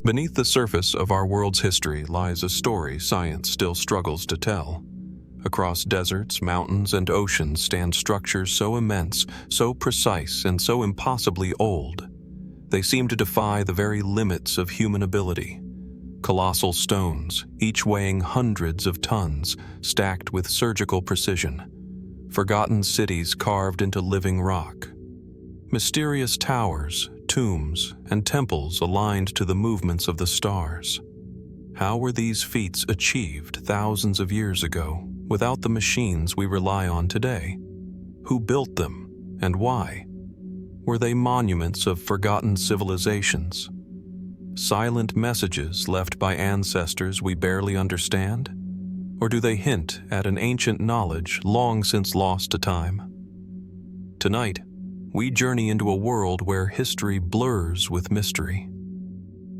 Beneath the surface of our world's history lies a story science still struggles to tell. Across deserts, mountains, and oceans stand structures so immense, so precise, and so impossibly old. They seem to defy the very limits of human ability. Colossal stones, each weighing hundreds of tons, stacked with surgical precision. Forgotten cities carved into living rock. Mysterious towers, tombs, and temples aligned to the movements of the stars. How were these feats achieved thousands of years ago without the machines we rely on today? Who built them, and why? Were they monuments of forgotten civilizations? Silent messages left by ancestors we barely understand? Or do they hint at an ancient knowledge long since lost to time? Tonight, we journey into a world where history blurs with mystery.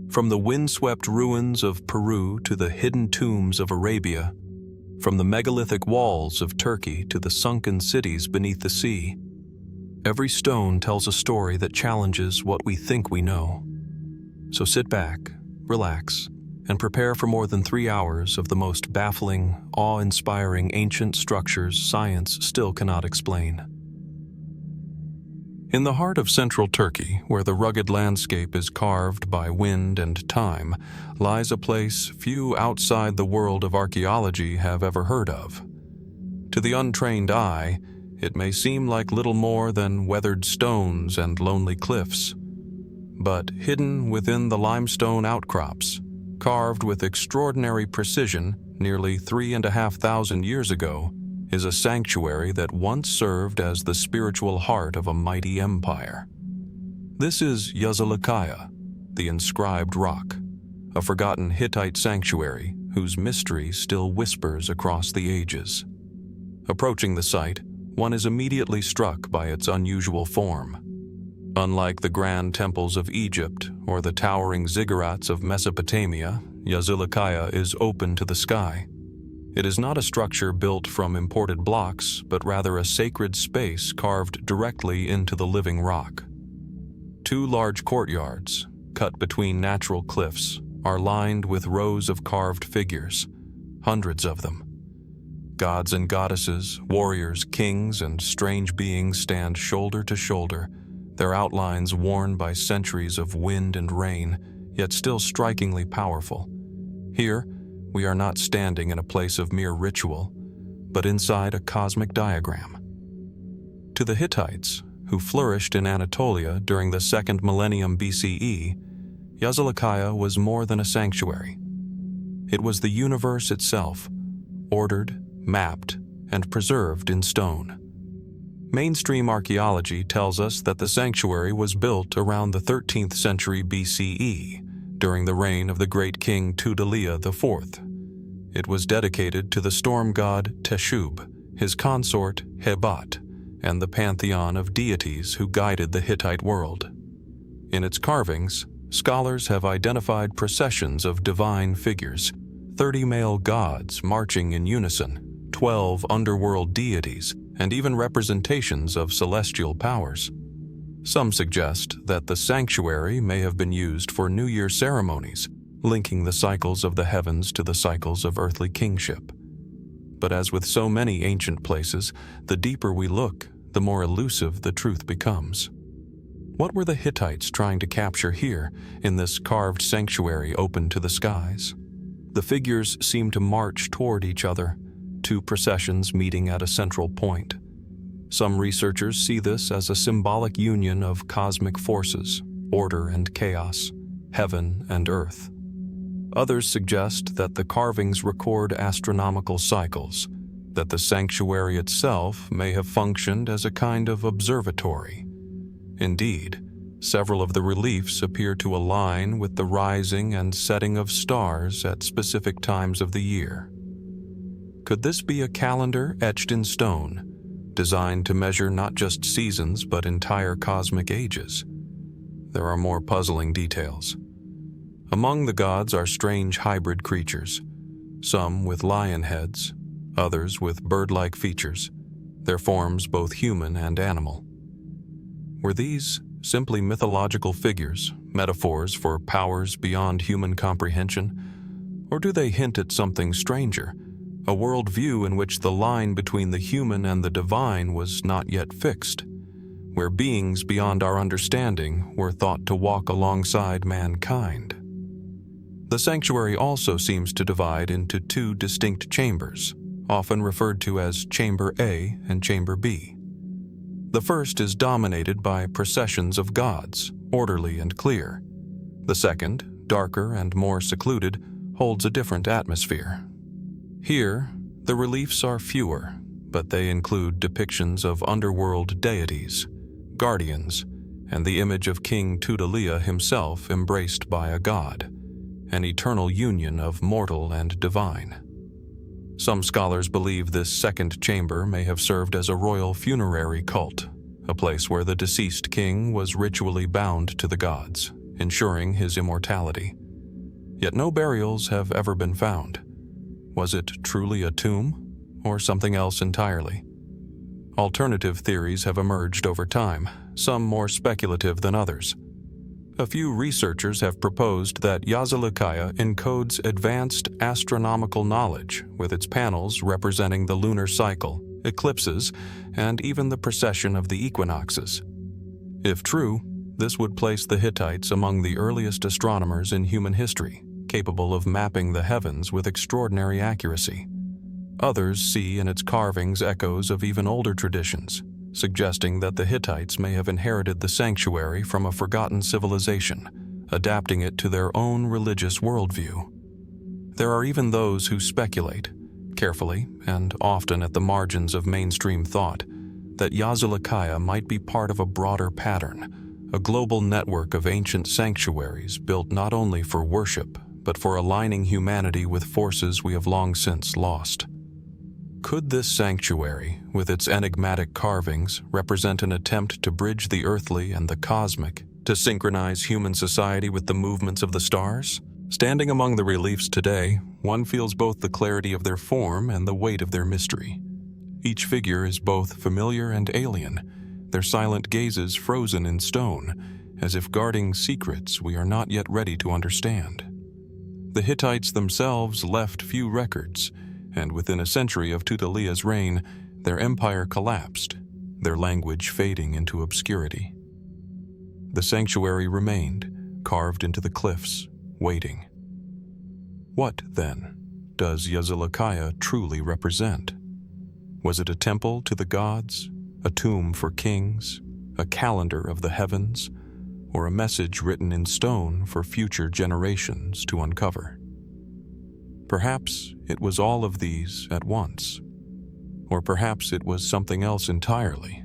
From the windswept ruins of Peru to the hidden tombs of Arabia, from the megalithic walls of Turkey to the sunken cities beneath the sea, every stone tells a story that challenges what we think we know. So sit back, relax, and prepare for more than 3 hours of the most baffling, awe-inspiring ancient structures science still cannot explain. In the heart of central Turkey, where the rugged landscape is carved by wind and time, lies a place few outside the world of archaeology have ever heard of. To the untrained eye, it may seem like little more than weathered stones and lonely cliffs. But hidden within the limestone outcrops, carved with extraordinary precision nearly 3,500 years ago, is a sanctuary that once served as the spiritual heart of a mighty empire. This is Yazılıkaya, the inscribed rock, a forgotten Hittite sanctuary whose mystery still whispers across the ages. Approaching the site, one is immediately struck by its unusual form. Unlike the grand temples of Egypt or the towering ziggurats of Mesopotamia, Yazılıkaya is open to the sky. It is not a structure built from imported blocks, but rather a sacred space carved directly into the living rock. 2 large courtyards, cut between natural cliffs, are lined with rows of carved figures, hundreds of them. Gods and goddesses, warriors, kings, and strange beings stand shoulder to shoulder, their outlines worn by centuries of wind and rain, yet still strikingly powerful. Here, we are not standing in a place of mere ritual, but inside a cosmic diagram. To the Hittites, who flourished in Anatolia during the 2nd millennium BCE, Yazılıkaya was more than a sanctuary. It was the universe itself, ordered, mapped, and preserved in stone. Mainstream archaeology tells us that the sanctuary was built around the 13th century BCE, during the reign of the great king Tudela IV. It was dedicated to the storm god Teshub, his consort Hebat, and the pantheon of deities who guided the Hittite world. In its carvings, scholars have identified processions of divine figures, 30 male gods marching in unison, 12 underworld deities, and even representations of celestial powers. Some suggest that the sanctuary may have been used for New Year ceremonies, linking the cycles of the heavens to the cycles of earthly kingship. But as with so many ancient places, the deeper we look, the more elusive the truth becomes. What were the Hittites trying to capture here, in this carved sanctuary open to the skies? The figures seem to march toward each other, 2 processions meeting at a central point. Some researchers see this as a symbolic union of cosmic forces, order and chaos, heaven and earth. Others suggest that the carvings record astronomical cycles, that the sanctuary itself may have functioned as a kind of observatory. Indeed, several of the reliefs appear to align with the rising and setting of stars at specific times of the year. Could this be a calendar etched in stone, designed to measure not just seasons but entire cosmic ages? There are more puzzling details. Among the gods are strange hybrid creatures, some with lion heads, others with bird-like features, their forms both human and animal. Were these simply mythological figures, Metaphors for powers beyond human comprehension? Or do they hint at something stranger, a worldview in which the line between the human and the divine was not yet fixed, where beings beyond our understanding were thought to walk alongside mankind? The sanctuary also seems to divide into two distinct chambers, often referred to as Chamber A and Chamber B. The first is dominated by processions of gods, orderly and clear. The second, darker and more secluded, holds a different atmosphere. Here, the reliefs are fewer, but they include depictions of underworld deities, guardians, and the image of King Tudaliya himself embraced by a god, an eternal union of mortal and divine. Some scholars believe this second chamber may have served as a royal funerary cult, a place where the deceased king was ritually bound to the gods, ensuring his immortality. Yet no burials have ever been found. Was it truly a tomb, or something else entirely? Alternative theories have emerged over time, some more speculative than others. A few researchers have proposed that Yazılıkaya encodes advanced astronomical knowledge, with its panels representing the lunar cycle, eclipses, and even the precession of the equinoxes. If true, this would place the Hittites among the earliest astronomers in human history, capable of mapping the heavens with extraordinary accuracy. Others see in its carvings echoes of even older traditions, suggesting that the Hittites may have inherited the sanctuary from a forgotten civilization, adapting it to their own religious worldview. There are even those who speculate, carefully and often at the margins of mainstream thought, that Yazılıkaya might be part of a broader pattern, a global network of ancient sanctuaries built not only for worship, but for aligning humanity with forces we have long since lost. Could this sanctuary, with its enigmatic carvings, represent an attempt to bridge the earthly and the cosmic, to synchronize human society with the movements of the stars? Standing among the reliefs today, one feels both the clarity of their form and the weight of their mystery. Each figure is both familiar and alien, their silent gazes frozen in stone, as if guarding secrets we are not yet ready to understand. The Hittites themselves left few records, and within a century of Tudaliya's reign, their empire collapsed, their language fading into obscurity. The sanctuary remained, carved into the cliffs, waiting. What, then, does Yazılıkaya truly represent? Was it a temple to the gods, a tomb for kings, a calendar of the heavens, or a message written in stone for future generations to uncover? Perhaps it was all of these at once. Or perhaps it was something else entirely,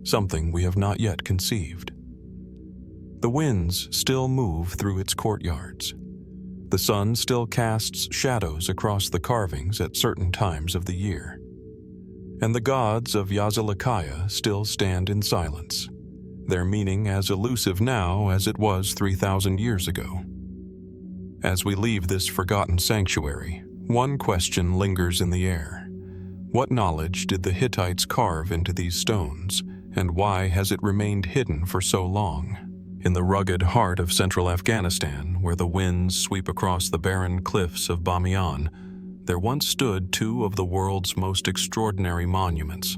something we have not yet conceived. The winds still move through its courtyards. The sun still casts shadows across the carvings at certain times of the year. And the gods of Yazılıkaya still stand in silence, their meaning as elusive now as it was 3,000 years ago. As we leave this forgotten sanctuary, one question lingers in the air. What knowledge did the Hittites carve into these stones, and why has it remained hidden for so long? In the rugged heart of central Afghanistan, where the winds sweep across the barren cliffs of Bamiyan, there once stood two of the world's most extraordinary monuments.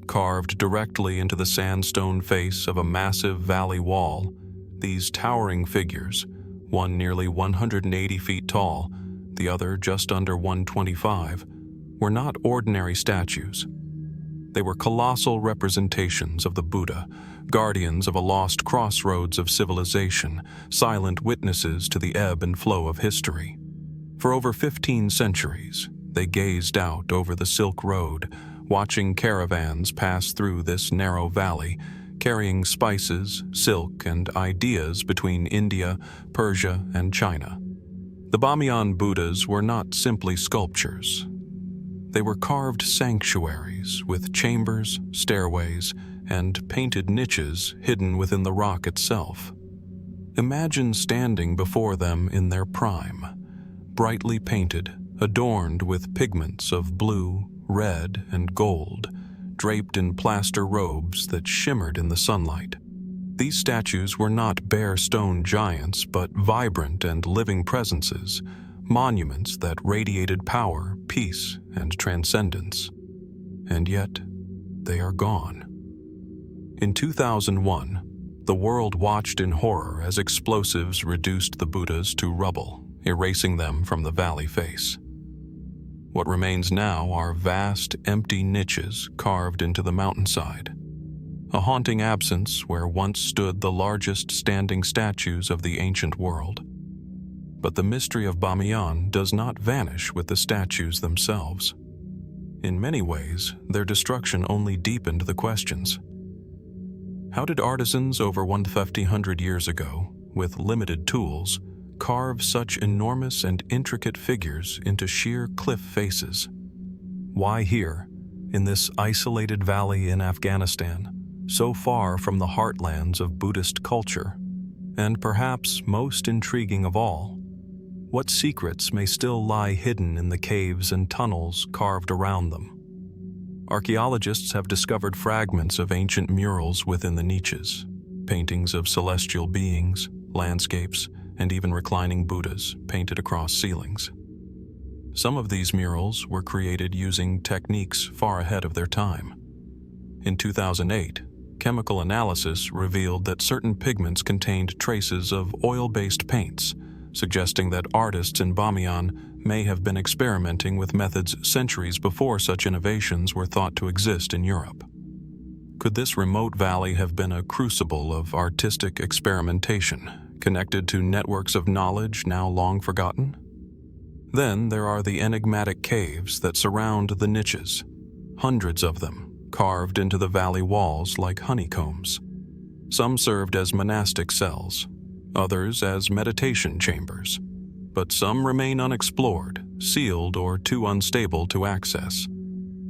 Carved directly into the sandstone face of a massive valley wall, these towering figures, one nearly 180 feet tall, the other just under 125, were not ordinary statues. They were colossal representations of the Buddha, guardians of a lost crossroads of civilization, silent witnesses to the ebb and flow of history. For over 15 centuries, they gazed out over the Silk Road, watching caravans pass through this narrow valley, carrying spices, silk, and ideas between India, Persia, and China. The Bamiyan Buddhas were not simply sculptures. They were carved sanctuaries with chambers, stairways, and painted niches hidden within the rock itself. Imagine standing before them in their prime, brightly painted, adorned with pigments of blue, red, and gold, draped in plaster robes that shimmered in the sunlight. These statues were not bare stone giants, but vibrant and living presences, monuments that radiated power, peace, and transcendence. And yet, they are gone. In 2001, the world watched in horror as explosives reduced the Buddhas to rubble, erasing them from the valley face. What remains now are vast, empty niches carved into the mountainside, a haunting absence where once stood the largest standing statues of the ancient world. But the mystery of Bamiyan does not vanish with the statues themselves. In many ways, their destruction only deepened the questions. How did artisans over 1,500 years ago, with limited tools, carve such enormous and intricate figures into sheer cliff faces? Why here, in this isolated valley in Afghanistan, so far from the heartlands of Buddhist culture? And perhaps most intriguing of all, what secrets may still lie hidden in the caves and tunnels carved around them? Archaeologists have discovered fragments of ancient murals within the niches, paintings of celestial beings, landscapes, and even reclining Buddhas painted across ceilings. Some of these murals were created using techniques far ahead of their time. In 2008, chemical analysis revealed that certain pigments contained traces of oil-based paints, suggesting that artists in Bamiyan may have been experimenting with methods centuries before such innovations were thought to exist in Europe. Could this remote valley have been a crucible of artistic experimentation, connected to networks of knowledge now long forgotten? Then there are the enigmatic caves that surround the niches, hundreds of them, carved into the valley walls like honeycombs. Some served as monastic cells, others as meditation chambers, but some remain unexplored, sealed, or too unstable to access.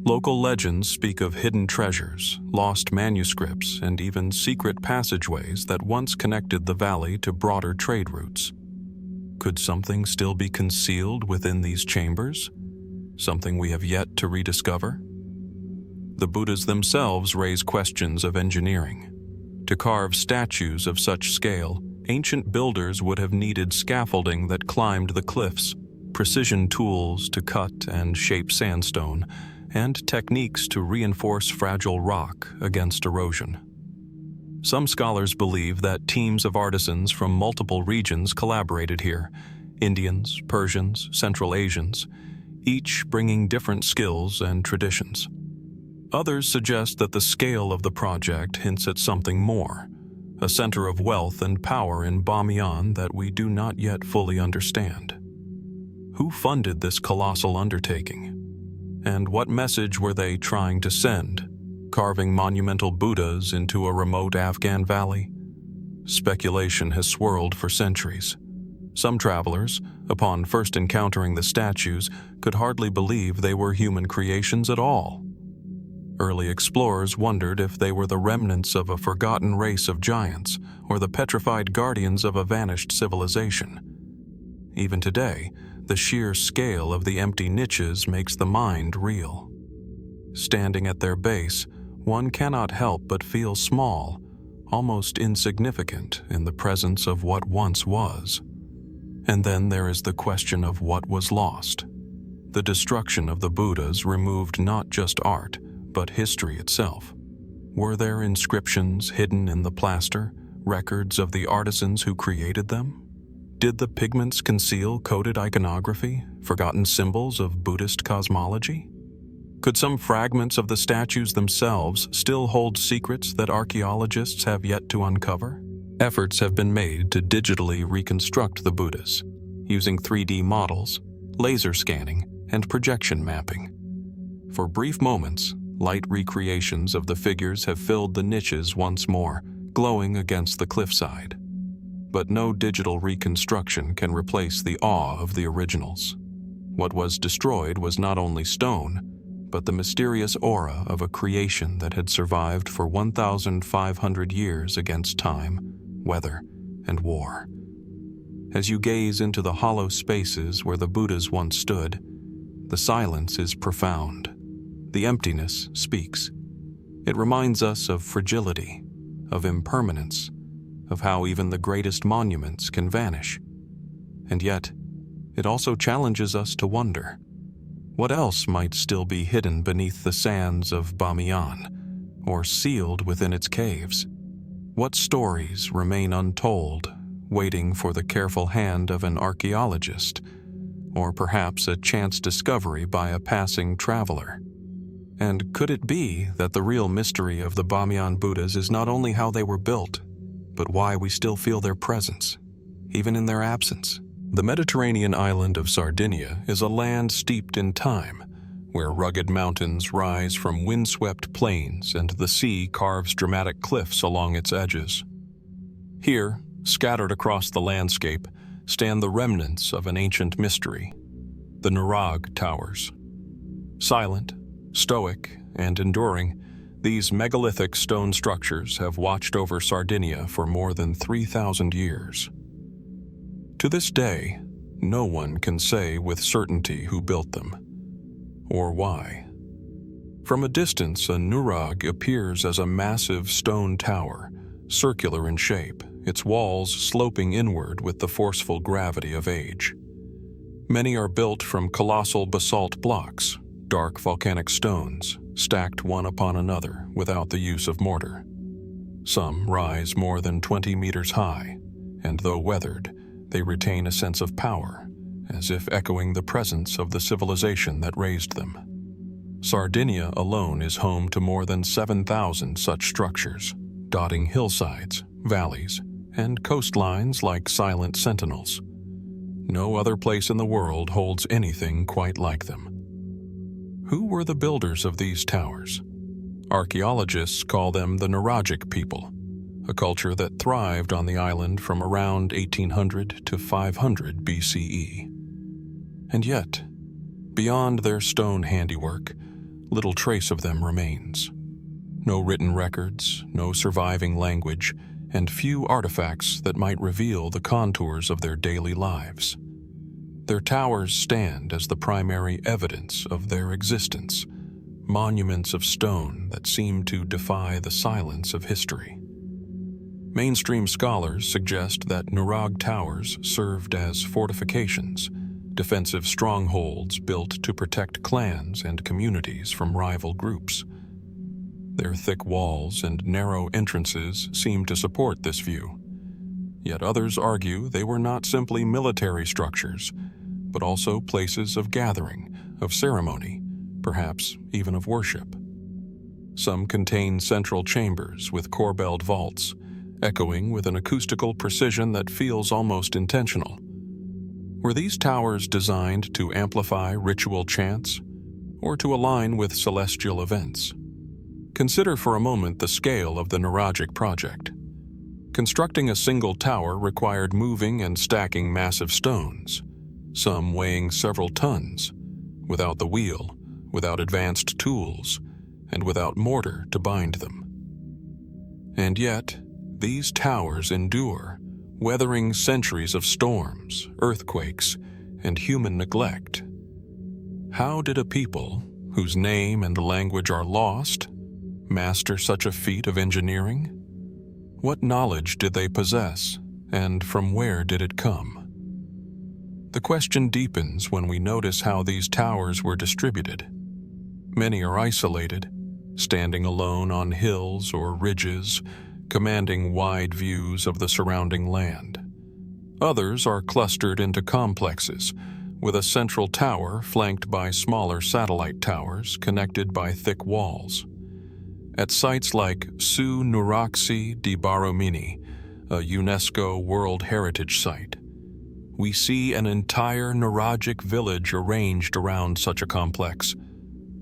Local legends speak of hidden treasures, lost manuscripts, and even secret passageways that once connected the valley to broader trade routes. Could something still be concealed within these chambers? Something we have yet to rediscover? The Buddhas themselves raise questions of engineering. To carve statues of such scale, ancient builders would have needed scaffolding that climbed the cliffs, precision tools to cut and shape sandstone, and techniques to reinforce fragile rock against erosion. Some scholars believe that teams of artisans from multiple regions collaborated here: Indians, Persians, Central Asians, each bringing different skills and traditions. Others suggest that the scale of the project hints at something more, a center of wealth and power in Bamiyan that we do not yet fully understand. Who funded this colossal undertaking? And what message were they trying to send, carving monumental Buddhas into a remote Afghan valley? Speculation has swirled for centuries. Some travelers, upon first encountering the statues, could hardly believe they were human creations at all. Early explorers wondered if they were the remnants of a forgotten race of giants or the petrified guardians of a vanished civilization. Even today, the sheer scale of the empty niches makes the mind reel. Standing at their base, one cannot help but feel small, almost insignificant in the presence of what once was. And then there is the question of what was lost. The destruction of the Buddhas removed not just art, but history itself. Were there inscriptions hidden in the plaster, records of the artisans who created them? Did the pigments conceal coded iconography, forgotten symbols of Buddhist cosmology? Could some fragments of the statues themselves still hold secrets that archaeologists have yet to uncover? Efforts have been made to digitally reconstruct the Buddhas, using 3D models, laser scanning, and projection mapping. For brief moments, light recreations of the figures have filled the niches once more, glowing against the cliffside. But no digital reconstruction can replace the awe of the originals. What was destroyed was not only stone, but the mysterious aura of a creation that had survived for 1,500 years against time, weather, and war. As you gaze into the hollow spaces where the Buddhas once stood, the silence is profound. The emptiness speaks. It reminds us of fragility, of impermanence, of how even the greatest monuments can vanish. And yet, it also challenges us to wonder, what else might still be hidden beneath the sands of Bamiyan, or sealed within its caves? What stories remain untold, waiting for the careful hand of an archaeologist, or perhaps a chance discovery by a passing traveler? And could it be that the real mystery of the Bamiyan Buddhas is not only how they were built, but why we still feel their presence, even in their absence? The Mediterranean island of Sardinia is a land steeped in time, where rugged mountains rise from windswept plains and the sea carves dramatic cliffs along its edges. Here, scattered across the landscape, stand the remnants of an ancient mystery, the Nuraghe Towers. Silent, stoic, and enduring, these megalithic stone structures have watched over Sardinia for more than 3,000 years. To this day, no one can say with certainty who built them, or why. From a distance, a nuraghe appears as a massive stone tower, circular in shape, its walls sloping inward with the forceful gravity of age. Many are built from colossal basalt blocks, dark volcanic stones, stacked one upon another without the use of mortar. Some rise more than 20 meters high, and though weathered, they retain a sense of power, as if echoing the presence of the civilization that raised them. Sardinia alone is home to more than 7,000 such structures, dotting hillsides, valleys, and coastlines like silent sentinels. No other place in the world holds anything quite like them. Who were the builders of these towers? Archaeologists call them the Nuragic people, a culture that thrived on the island from around 1800 to 500 BCE. And yet, beyond their stone handiwork, little trace of them remains. No written records, no surviving language, and few artifacts that might reveal the contours of their daily lives. Their towers stand as the primary evidence of their existence, monuments of stone that seem to defy the silence of history. Mainstream scholars suggest that Nuraghe towers served as fortifications, defensive strongholds built to protect clans and communities from rival groups. Their thick walls and narrow entrances seem to support this view. Yet others argue they were not simply military structures, but also places of gathering, of ceremony, perhaps even of worship. Some contain central chambers with corbelled vaults, echoing with an acoustical precision that feels almost intentional. Were these towers designed to amplify ritual chants, or to align with celestial events? Consider for a moment the scale of the Nuragic project. Constructing a single tower required moving and stacking massive stones, some weighing several tons, without the wheel, without advanced tools, and without mortar to bind them. And yet, these towers endure, weathering centuries of storms, earthquakes, and human neglect. How did a people, whose name and language are lost, master such a feat of engineering? What knowledge did they possess, and from where did it come? The question deepens when we notice how these towers were distributed. Many are isolated, standing alone on hills or ridges, commanding wide views of the surrounding land. Others are clustered into complexes, with a central tower flanked by smaller satellite towers connected by thick walls. At sites like Su Nuraxi di Baromini, a UNESCO World Heritage Site, we see an entire Nuragic village arranged around such a complex.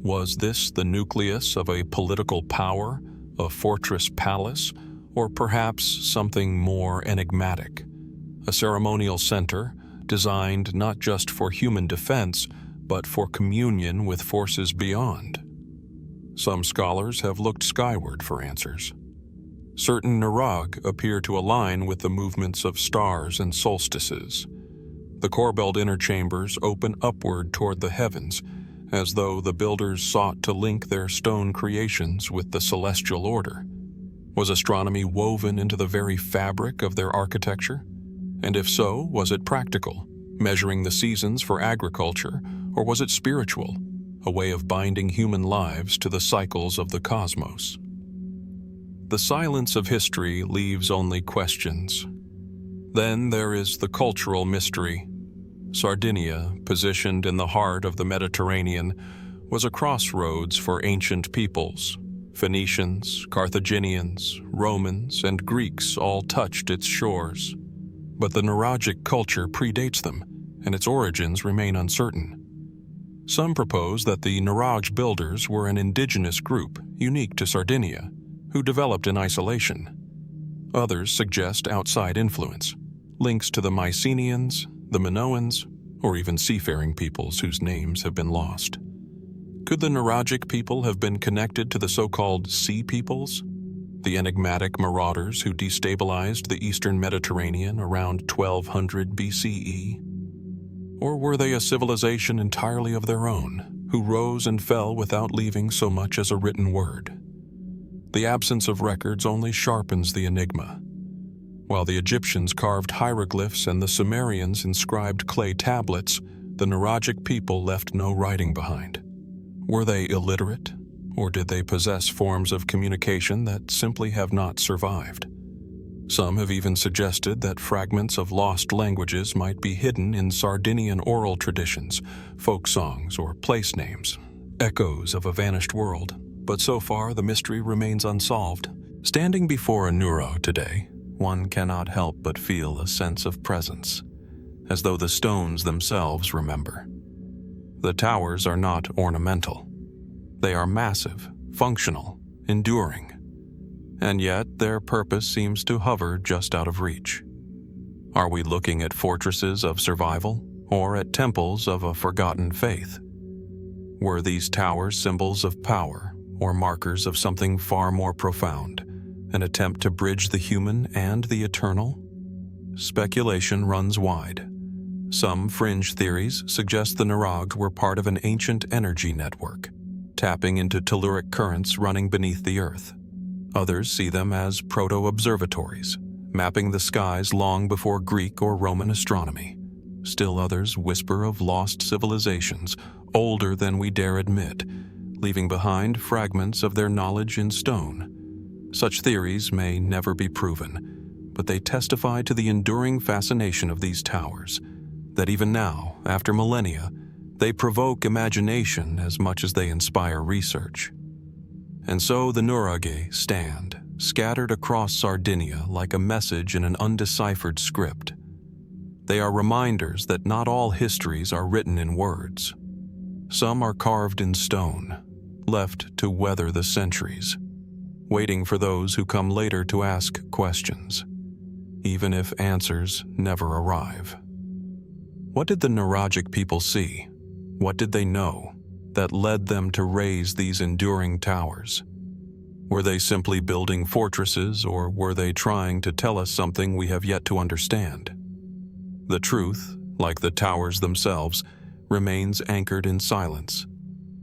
Was this the nucleus of a political power, a fortress palace, or perhaps something more enigmatic? A ceremonial center designed not just for human defense, but for communion with forces beyond. Some scholars have looked skyward for answers. Certain Nuraghe appear to align with the movements of stars and solstices. The corbelled inner chambers open upward toward the heavens, as though the builders sought to link their stone creations with the celestial order. Was astronomy woven into the very fabric of their architecture? And if so, was it practical, measuring the seasons for agriculture, or was it spiritual, a way of binding human lives to the cycles of the cosmos? The silence of history leaves only questions. Then there is the cultural mystery. Sardinia, positioned in the heart of the Mediterranean, was a crossroads for ancient peoples. Phoenicians, Carthaginians, Romans, and Greeks all touched its shores. But the Nuragic culture predates them, and its origins remain uncertain. Some propose that the Nuraghe builders were an indigenous group unique to Sardinia, who developed in isolation. Others suggest outside influence, links to the Mycenaeans, the Minoans, or even seafaring peoples whose names have been lost. Could the Nuragic people have been connected to the so-called Sea Peoples, the enigmatic marauders who destabilized the eastern Mediterranean around 1200 BCE? Or were they a civilization entirely of their own, who rose and fell without leaving so much as a written word? The absence of records only sharpens the enigma. While the Egyptians carved hieroglyphs and the Sumerians inscribed clay tablets, the Nuragic people left no writing behind. Were they illiterate, or did they possess forms of communication that simply have not survived? Some have even suggested that fragments of lost languages might be hidden in Sardinian oral traditions, folk songs, or place names, echoes of a vanished world. But so far, the mystery remains unsolved. Standing before a Nuraghe today, one cannot help but feel a sense of presence, as though the stones themselves remember. The towers are not ornamental. They are massive, functional, enduring. And yet their purpose seems to hover just out of reach. Are we looking at fortresses of survival, or at temples of a forgotten faith? Were these towers symbols of power, or markers of something far more profound, an attempt to bridge the human and the eternal? Speculation runs wide. Some fringe theories suggest the Nuraghe were part of an ancient energy network, tapping into telluric currents running beneath the earth. Others see them as proto-observatories, mapping the skies long before Greek or Roman astronomy. Still others whisper of lost civilizations, older than we dare admit, leaving behind fragments of their knowledge in stone. Such theories may never be proven, but they testify to the enduring fascination of these towers, that even now, after millennia, they provoke imagination as much as they inspire research. And so the Nuraghe stand, scattered across Sardinia like a message in an undeciphered script. They are reminders that not all histories are written in words. Some are carved in stone, left to weather the centuries, waiting for those who come later to ask questions, even if answers never arrive. What did the Nuragic people see? What did they know that led them to raise these enduring towers? Were they simply building fortresses, or were they trying to tell us something we have yet to understand? The truth, like the towers themselves, remains anchored in silence,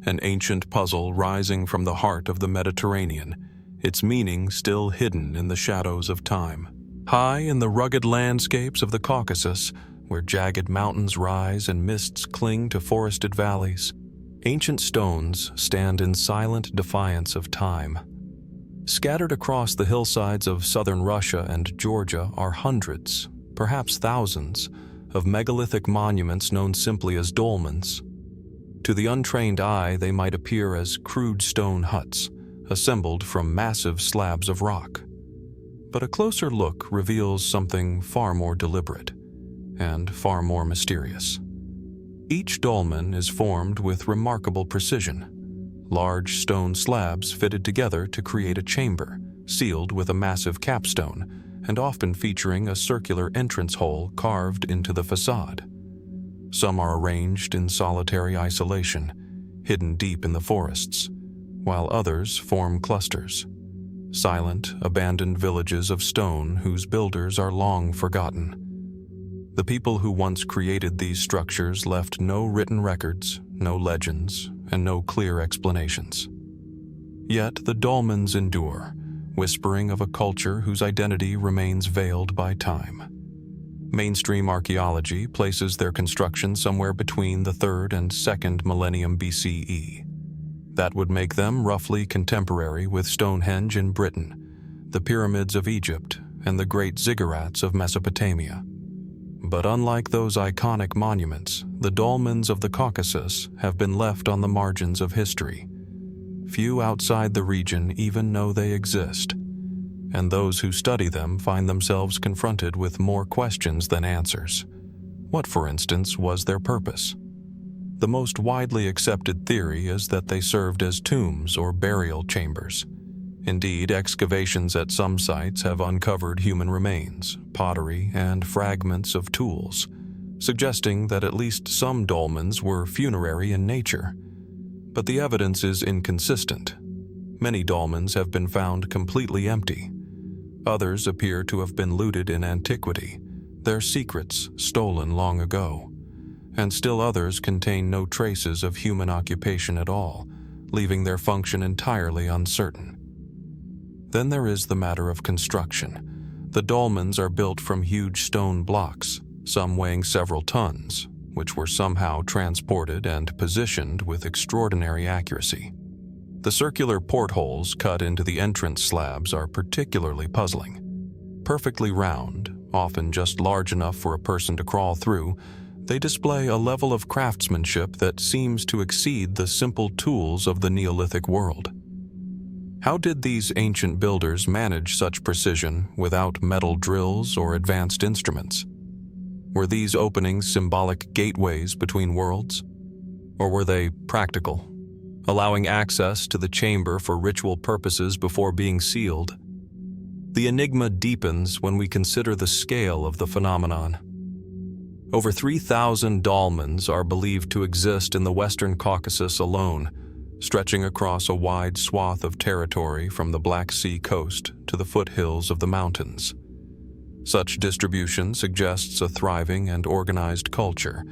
an ancient puzzle rising from the heart of the Mediterranean, its meaning still hidden in the shadows of time. High in the rugged landscapes of the Caucasus, where jagged mountains rise and mists cling to forested valleys, ancient stones stand in silent defiance of time. Scattered across the hillsides of southern Russia and Georgia are hundreds, perhaps thousands, of megalithic monuments known simply as dolmens. To the untrained eye, they might appear as crude stone huts, assembled from massive slabs of rock. But a closer look reveals something far more deliberate and far more mysterious. Each dolmen is formed with remarkable precision, large stone slabs fitted together to create a chamber, sealed with a massive capstone, and often featuring a circular entrance hole carved into the facade. Some are arranged in solitary isolation, hidden deep in the forests, while others form clusters, silent, abandoned villages of stone whose builders are long forgotten. The people who once created these structures left no written records, no legends, and no clear explanations. Yet the dolmens endure, whispering of a culture whose identity remains veiled by time. Mainstream archaeology places their construction somewhere between the 3rd and 2nd millennium BCE. That would make them roughly contemporary with Stonehenge in Britain, the pyramids of Egypt, and the great ziggurats of Mesopotamia. But unlike those iconic monuments, the dolmens of the Caucasus have been left on the margins of history. Few outside the region even know they exist, and those who study them find themselves confronted with more questions than answers. What, for instance, was their purpose? The most widely accepted theory is that they served as tombs or burial chambers. Indeed, excavations at some sites have uncovered human remains, pottery, and fragments of tools, suggesting that at least some dolmens were funerary in nature. But the evidence is inconsistent. Many dolmens have been found completely empty. Others appear to have been looted in antiquity, their secrets stolen long ago. And still others contain no traces of human occupation at all, leaving their function entirely uncertain. Then there is the matter of construction. The dolmens are built from huge stone blocks, some weighing several tons, which were somehow transported and positioned with extraordinary accuracy. The circular portholes cut into the entrance slabs are particularly puzzling. Perfectly round, often just large enough for a person to crawl through, they display a level of craftsmanship that seems to exceed the simple tools of the Neolithic world. How did these ancient builders manage such precision without metal drills or advanced instruments? Were these openings symbolic gateways between worlds? Or were they practical, allowing access to the chamber for ritual purposes before being sealed? The enigma deepens when we consider the scale of the phenomenon. Over 3,000 dolmens are believed to exist in the Western Caucasus alone, stretching across a wide swath of territory from the Black Sea coast to the foothills of the mountains. Such distribution suggests a thriving and organized culture,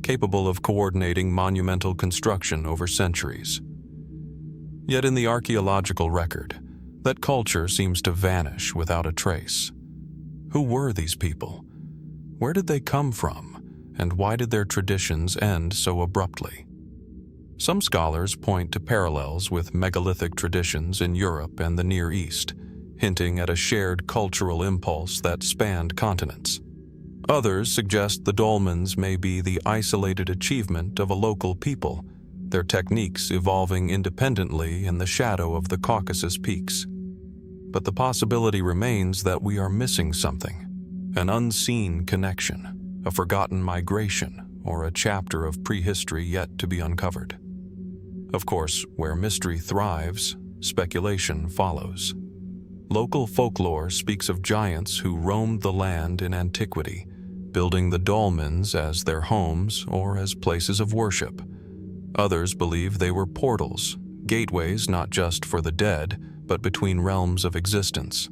capable of coordinating monumental construction over centuries. Yet in the archaeological record, that culture seems to vanish without a trace. Who were these people? Where did they come from? And why did their traditions end so abruptly? Some scholars point to parallels with megalithic traditions in Europe and the Near East, hinting at a shared cultural impulse that spanned continents. Others suggest the dolmens may be the isolated achievement of a local people, their techniques evolving independently in the shadow of the Caucasus peaks. But the possibility remains that we are missing something, an unseen connection, a forgotten migration, or a chapter of prehistory yet to be uncovered. Of course, where mystery thrives, speculation follows. Local folklore speaks of giants who roamed the land in antiquity, building the dolmens as their homes or as places of worship. Others believe they were portals, gateways not just for the dead, but between realms of existence.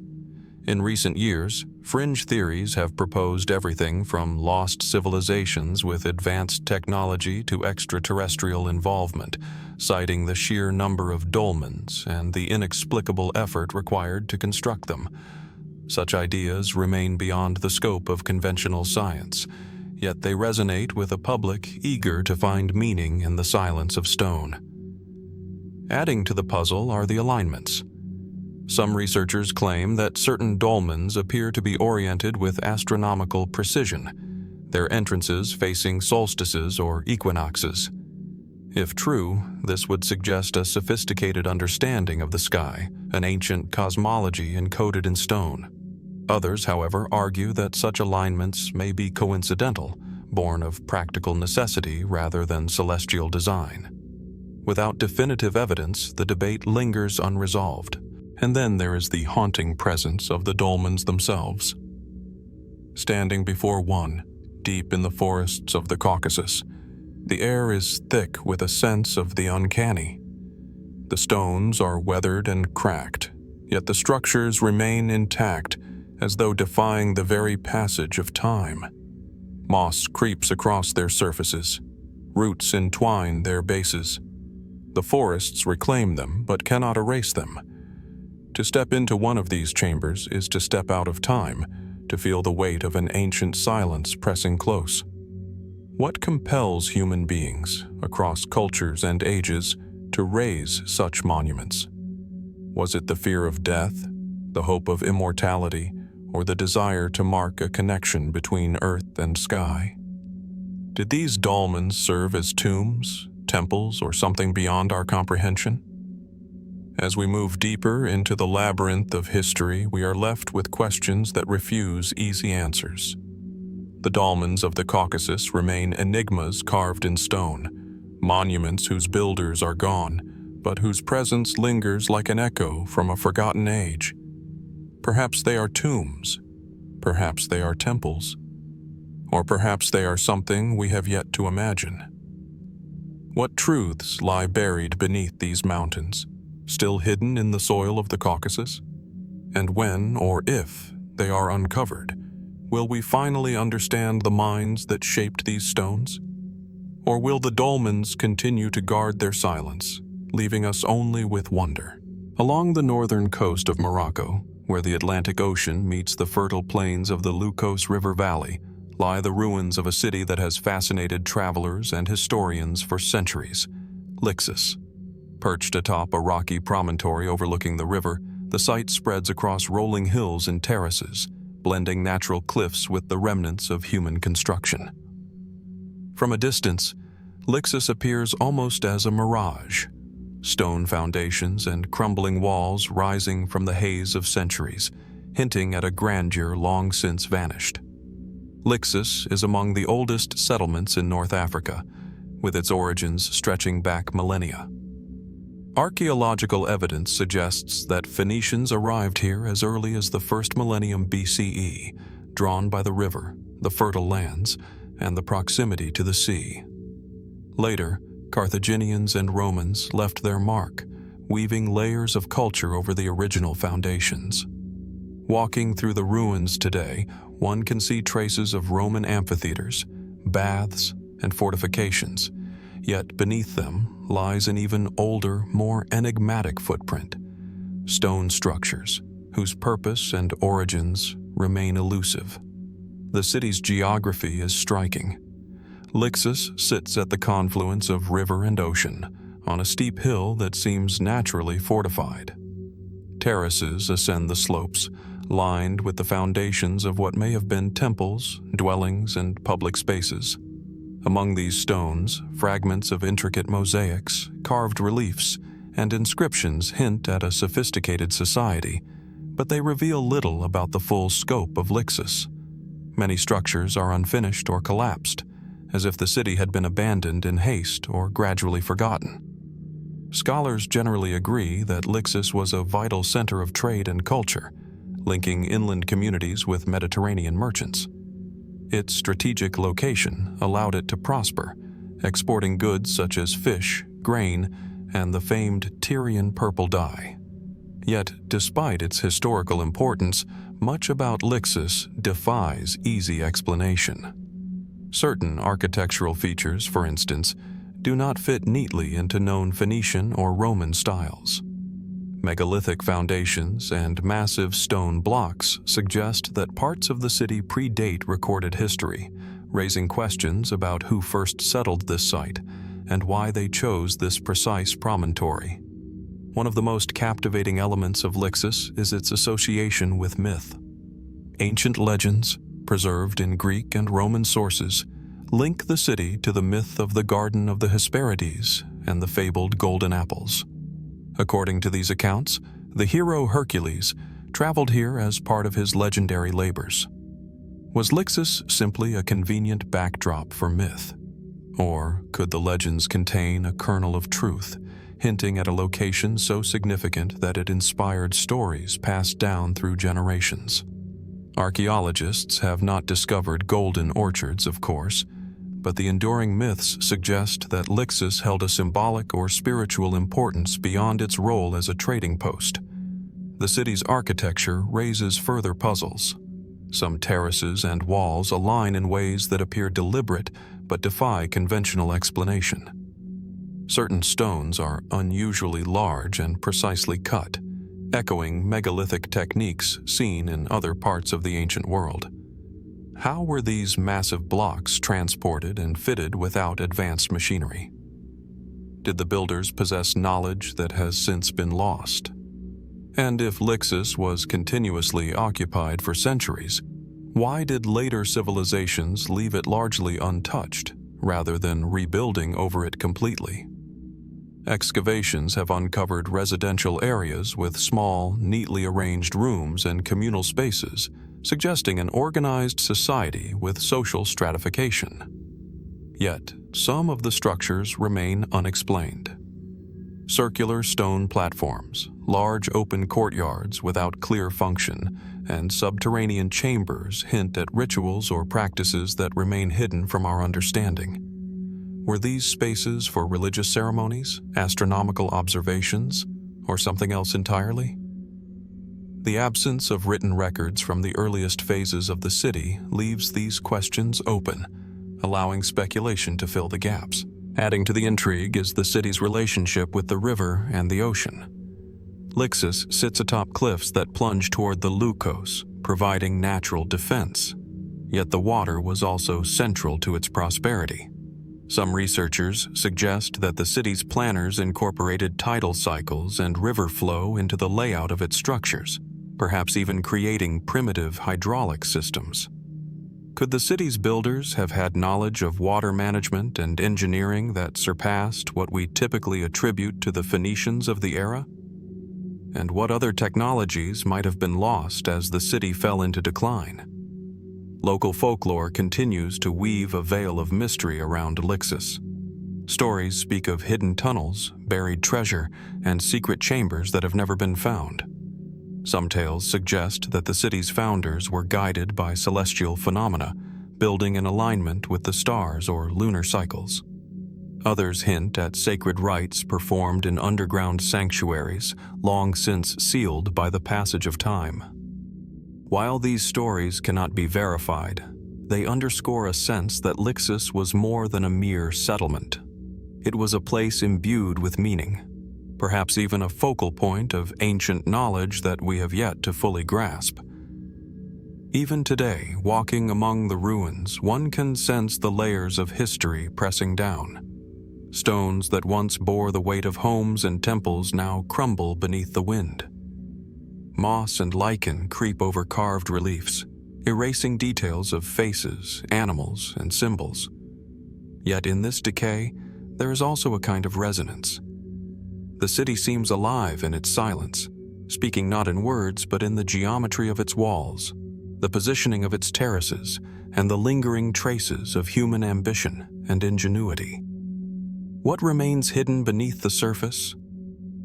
In recent years, fringe theories have proposed everything from lost civilizations with advanced technology to extraterrestrial involvement, citing the sheer number of dolmens and the inexplicable effort required to construct them. Such ideas remain beyond the scope of conventional science, yet they resonate with a public eager to find meaning in the silence of stone. Adding to the puzzle are the alignments. Some researchers claim that certain dolmens appear to be oriented with astronomical precision, their entrances facing solstices or equinoxes. If true, this would suggest a sophisticated understanding of the sky, an ancient cosmology encoded in stone. Others, however, argue that such alignments may be coincidental, born of practical necessity rather than celestial design. Without definitive evidence, the debate lingers unresolved. And then there is the haunting presence of the dolmens themselves. Standing before one, deep in the forests of the Caucasus, the air is thick with a sense of the uncanny. The stones are weathered and cracked, yet the structures remain intact, as though defying the very passage of time. Moss creeps across their surfaces. Roots entwine their bases. The forests reclaim them, but cannot erase them. To step into one of these chambers is to step out of time, to feel the weight of an ancient silence pressing close. What compels human beings, across cultures and ages, to raise such monuments? Was it the fear of death, the hope of immortality, or the desire to mark a connection between earth and sky? Did these dolmens serve as tombs, temples, or something beyond our comprehension? As we move deeper into the labyrinth of history, we are left with questions that refuse easy answers. The dolmens of the Caucasus remain enigmas carved in stone, monuments whose builders are gone, but whose presence lingers like an echo from a forgotten age. Perhaps they are tombs, perhaps they are temples, or perhaps they are something we have yet to imagine. What truths lie buried beneath these mountains, still hidden in the soil of the Caucasus? And when, or if, they are uncovered, will we finally understand the minds that shaped these stones? Or will the dolmens continue to guard their silence, leaving us only with wonder? Along the northern coast of Morocco, where the Atlantic Ocean meets the fertile plains of the Lixus River Valley, lie the ruins of a city that has fascinated travelers and historians for centuries, Lixus. Perched atop a rocky promontory overlooking the river, the site spreads across rolling hills and terraces, blending natural cliffs with the remnants of human construction. From a distance, Lixus appears almost as a mirage, stone foundations and crumbling walls rising from the haze of centuries, hinting at a grandeur long since vanished. Lixus is among the oldest settlements in North Africa, with its origins stretching back millennia. Archaeological evidence suggests that Phoenicians arrived here as early as the first millennium BCE, drawn by the river, the fertile lands, and the proximity to the sea. Later, Carthaginians and Romans left their mark, weaving layers of culture over the original foundations. Walking through the ruins today, one can see traces of Roman amphitheaters, baths, and fortifications, yet beneath them lies an even older, more enigmatic footprint: stone structures, whose purpose and origins remain elusive. The city's geography is striking. Lixus sits at the confluence of river and ocean, on a steep hill that seems naturally fortified. Terraces ascend the slopes, lined with the foundations of what may have been temples, dwellings, and public spaces. Among these stones, fragments of intricate mosaics, carved reliefs, and inscriptions hint at a sophisticated society, but they reveal little about the full scope of Lixus. Many structures are unfinished or collapsed, as if the city had been abandoned in haste or gradually forgotten. Scholars generally agree that Lixus was a vital center of trade and culture, linking inland communities with Mediterranean merchants. Its strategic location allowed it to prosper, exporting goods such as fish, grain, and the famed Tyrian purple dye. Yet, despite its historical importance, much about Lixus defies easy explanation. Certain architectural features, for instance, do not fit neatly into known Phoenician or Roman styles. Megalithic foundations and massive stone blocks suggest that parts of the city predate recorded history, raising questions about who first settled this site and why they chose this precise promontory. One of the most captivating elements of Lixus is its association with myth. Ancient legends, preserved in Greek and Roman sources, link the city to the myth of the Garden of the Hesperides and the fabled golden apples. According to these accounts, the hero Hercules traveled here as part of his legendary labors. Was Lixus simply a convenient backdrop for myth? Or could the legends contain a kernel of truth, hinting at a location so significant that it inspired stories passed down through generations? Archaeologists have not discovered golden orchards, of course, but the enduring myths suggest that Lixus held a symbolic or spiritual importance beyond its role as a trading post. The city's architecture raises further puzzles. Some terraces and walls align in ways that appear deliberate but defy conventional explanation. Certain stones are unusually large and precisely cut, echoing megalithic techniques seen in other parts of the ancient world. How were these massive blocks transported and fitted without advanced machinery? Did the builders possess knowledge that has since been lost? And if Lixus was continuously occupied for centuries, why did later civilizations leave it largely untouched, rather than rebuilding over it completely? Excavations have uncovered residential areas with small, neatly arranged rooms and communal spaces, suggesting an organized society with social stratification. Yet, some of the structures remain unexplained. Circular stone platforms, large open courtyards without clear function, and subterranean chambers hint at rituals or practices that remain hidden from our understanding. Were these spaces for religious ceremonies, astronomical observations, or something else entirely? The absence of written records from the earliest phases of the city leaves these questions open, allowing speculation to fill the gaps. Adding to the intrigue is the city's relationship with the river and the ocean. Lixus sits atop cliffs that plunge toward the Lixus, providing natural defense. Yet the water was also central to its prosperity. Some researchers suggest that the city's planners incorporated tidal cycles and river flow into the layout of its structures, perhaps even creating primitive hydraulic systems. Could the city's builders have had knowledge of water management and engineering that surpassed what we typically attribute to the Phoenicians of the era? And what other technologies might have been lost as the city fell into decline? Local folklore continues to weave a veil of mystery around Lixus. Stories speak of hidden tunnels, buried treasure, and secret chambers that have never been found. Some tales suggest that the city's founders were guided by celestial phenomena, building in alignment with the stars or lunar cycles. Others hint at sacred rites performed in underground sanctuaries, long since sealed by the passage of time. While these stories cannot be verified, they underscore a sense that Lixus was more than a mere settlement. It was a place imbued with meaning, perhaps even a focal point of ancient knowledge that we have yet to fully grasp. Even today, walking among the ruins, one can sense the layers of history pressing down. Stones that once bore the weight of homes and temples now crumble beneath the wind. Moss and lichen creep over carved reliefs, erasing details of faces, animals, and symbols. Yet in this decay, there is also a kind of resonance. The city seems alive in its silence, speaking not in words but in the geometry of its walls, the positioning of its terraces, and the lingering traces of human ambition and ingenuity. What remains hidden beneath the surface?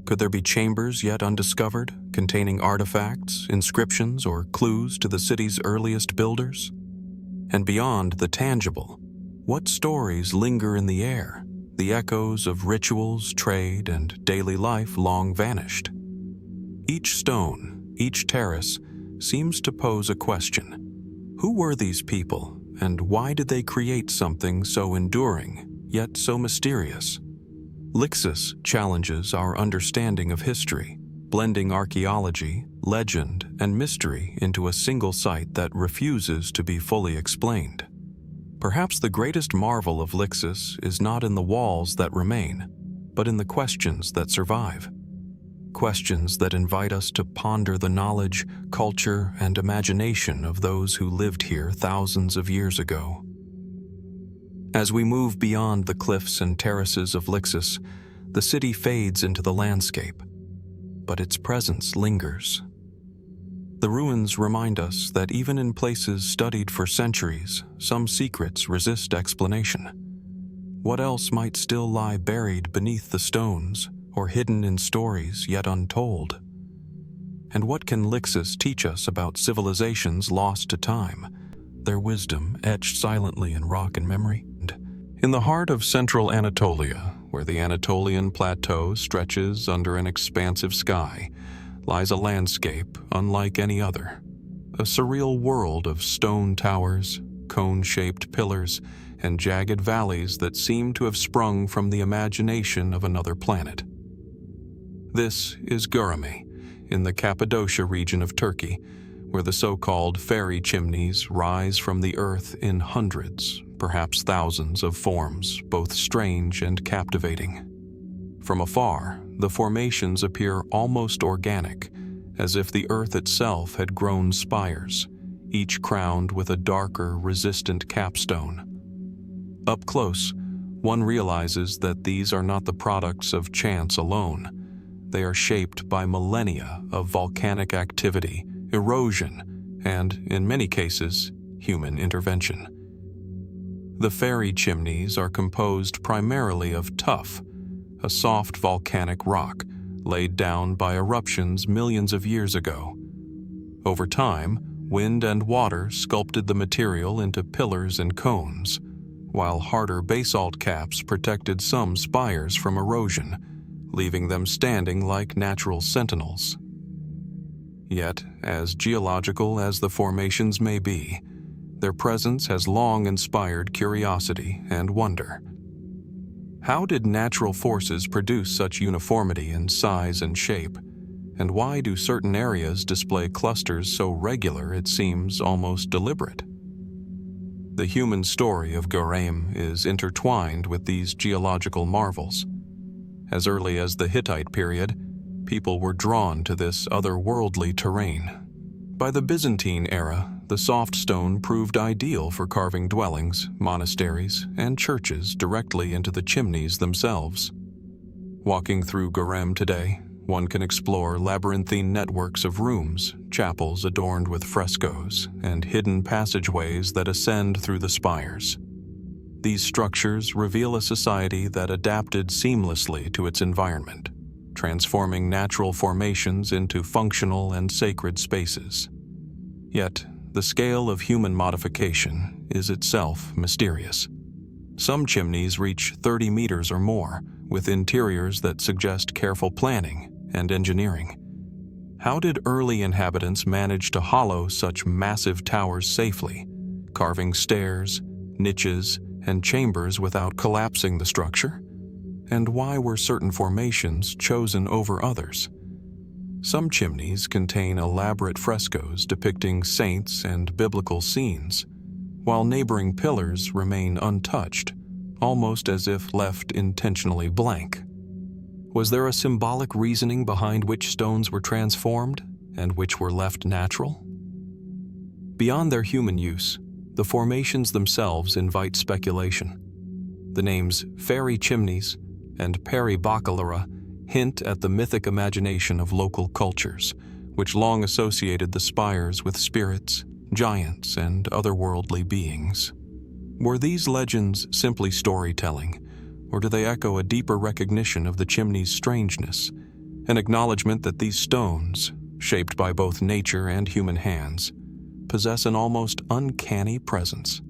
Could there be chambers yet undiscovered, containing artifacts, inscriptions, or clues to the city's earliest builders? And beyond the tangible, what stories linger in the air, the echoes of rituals, trade, and daily life long vanished? Each stone, each terrace, seems to pose a question. Who were these people, and why did they create something so enduring, yet so mysterious? Lixus challenges our understanding of history, blending archaeology, legend, and mystery into a single site that refuses to be fully explained. Perhaps the greatest marvel of Lixus is not in the walls that remain, but in the questions that survive. Questions that invite us to ponder the knowledge, culture, and imagination of those who lived here thousands of years ago. As we move beyond the cliffs and terraces of Lixus, the city fades into the landscape, but its presence lingers. The ruins remind us that even in places studied for centuries, some secrets resist explanation. What else might still lie buried beneath the stones or hidden in stories yet untold? And what can Lixus teach us about civilizations lost to time, their wisdom etched silently in rock and memory? In the heart of central Anatolia, where the Anatolian plateau stretches under an expansive sky, lies a landscape unlike any other. A surreal world of stone towers, cone-shaped pillars, and jagged valleys that seem to have sprung from the imagination of another planet. This is Göreme, in the Cappadocia region of Turkey, where the so-called fairy chimneys rise from the earth in hundreds, perhaps thousands of forms, both strange and captivating. From afar, the formations appear almost organic, as if the earth itself had grown spires, each crowned with a darker, resistant capstone. Up close, one realizes that these are not the products of chance alone. They are shaped by millennia of volcanic activity, erosion, and, in many cases, human intervention. The fairy chimneys are composed primarily of tuff, a soft volcanic rock laid down by eruptions millions of years ago. Over time, wind and water sculpted the material into pillars and cones, while harder basalt caps protected some spires from erosion, leaving them standing like natural sentinels. Yet, as geological as the formations may be, their presence has long inspired curiosity and wonder. How did natural forces produce such uniformity in size and shape, and why do certain areas display clusters so regular it seems almost deliberate? The human story of Göreme is intertwined with these geological marvels. As early as the Hittite period, people were drawn to this otherworldly terrain. By the Byzantine era, the soft stone proved ideal for carving dwellings, monasteries, and churches directly into the chimneys themselves. Walking through Göreme today, one can explore labyrinthine networks of rooms, chapels adorned with frescoes, and hidden passageways that ascend through the spires. These structures reveal a society that adapted seamlessly to its environment, transforming natural formations into functional and sacred spaces. Yet, the scale of human modification is itself mysterious. Some chimneys reach 30 meters or more, with interiors that suggest careful planning and engineering. How did early inhabitants manage to hollow such massive towers safely, carving stairs, niches, and chambers without collapsing the structure? And why were certain formations chosen over others? Some chimneys contain elaborate frescoes depicting saints and biblical scenes, while neighboring pillars remain untouched, almost as if left intentionally blank. Was there a symbolic reasoning behind which stones were transformed and which were left natural? Beyond their human use, the formations themselves invite speculation. The names fairy chimneys and peri-baccalaurea hint at the mythic imagination of local cultures, which long associated the spires with spirits, giants, and otherworldly beings. Were these legends simply storytelling, or do they echo a deeper recognition of the chimney's strangeness, an acknowledgement that these stones, shaped by both nature and human hands, possess an almost uncanny presence?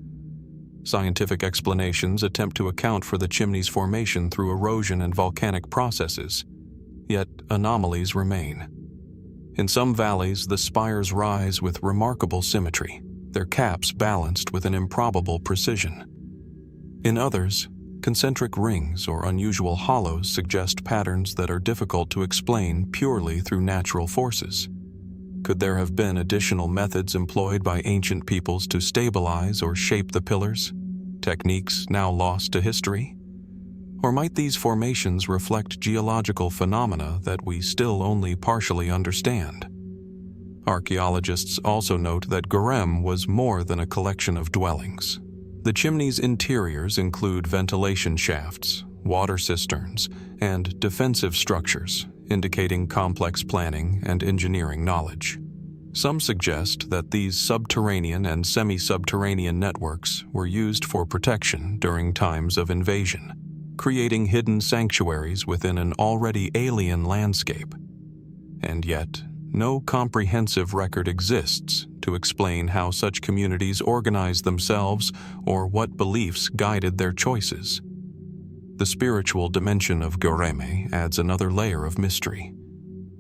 Scientific explanations attempt to account for the chimney's formation through erosion and volcanic processes, yet anomalies remain. In some valleys, the spires rise with remarkable symmetry, their caps balanced with an improbable precision. In others, concentric rings or unusual hollows suggest patterns that are difficult to explain purely through natural forces. Could there have been additional methods employed by ancient peoples to stabilize or shape the pillars, techniques now lost to history? Or might these formations reflect geological phenomena that we still only partially understand? Archaeologists also note that Göreme was more than a collection of dwellings. The chimney's interiors include ventilation shafts, water cisterns, and defensive structures, indicating complex planning and engineering knowledge. Some suggest that these subterranean and semi-subterranean networks were used for protection during times of invasion, creating hidden sanctuaries within an already alien landscape. And yet, no comprehensive record exists to explain how such communities organized themselves or what beliefs guided their choices. The spiritual dimension of Göreme adds another layer of mystery.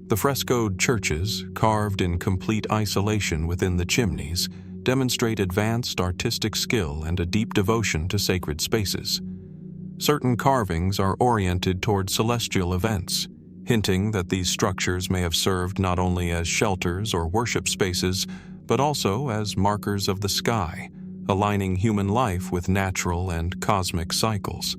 The frescoed churches, carved in complete isolation within the chimneys, demonstrate advanced artistic skill and a deep devotion to sacred spaces. Certain carvings are oriented toward celestial events, hinting that these structures may have served not only as shelters or worship spaces, but also as markers of the sky, aligning human life with natural and cosmic cycles.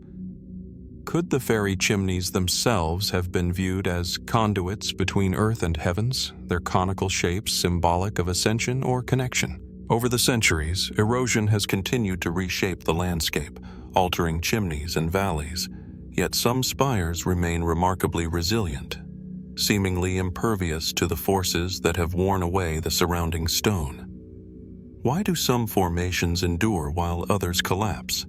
Could the fairy chimneys themselves have been viewed as conduits between earth and heavens, their conical shapes symbolic of ascension or connection? Over the centuries, erosion has continued to reshape the landscape, altering chimneys and valleys, yet some spires remain remarkably resilient, seemingly impervious to the forces that have worn away the surrounding stone. Why do some formations endure while others collapse?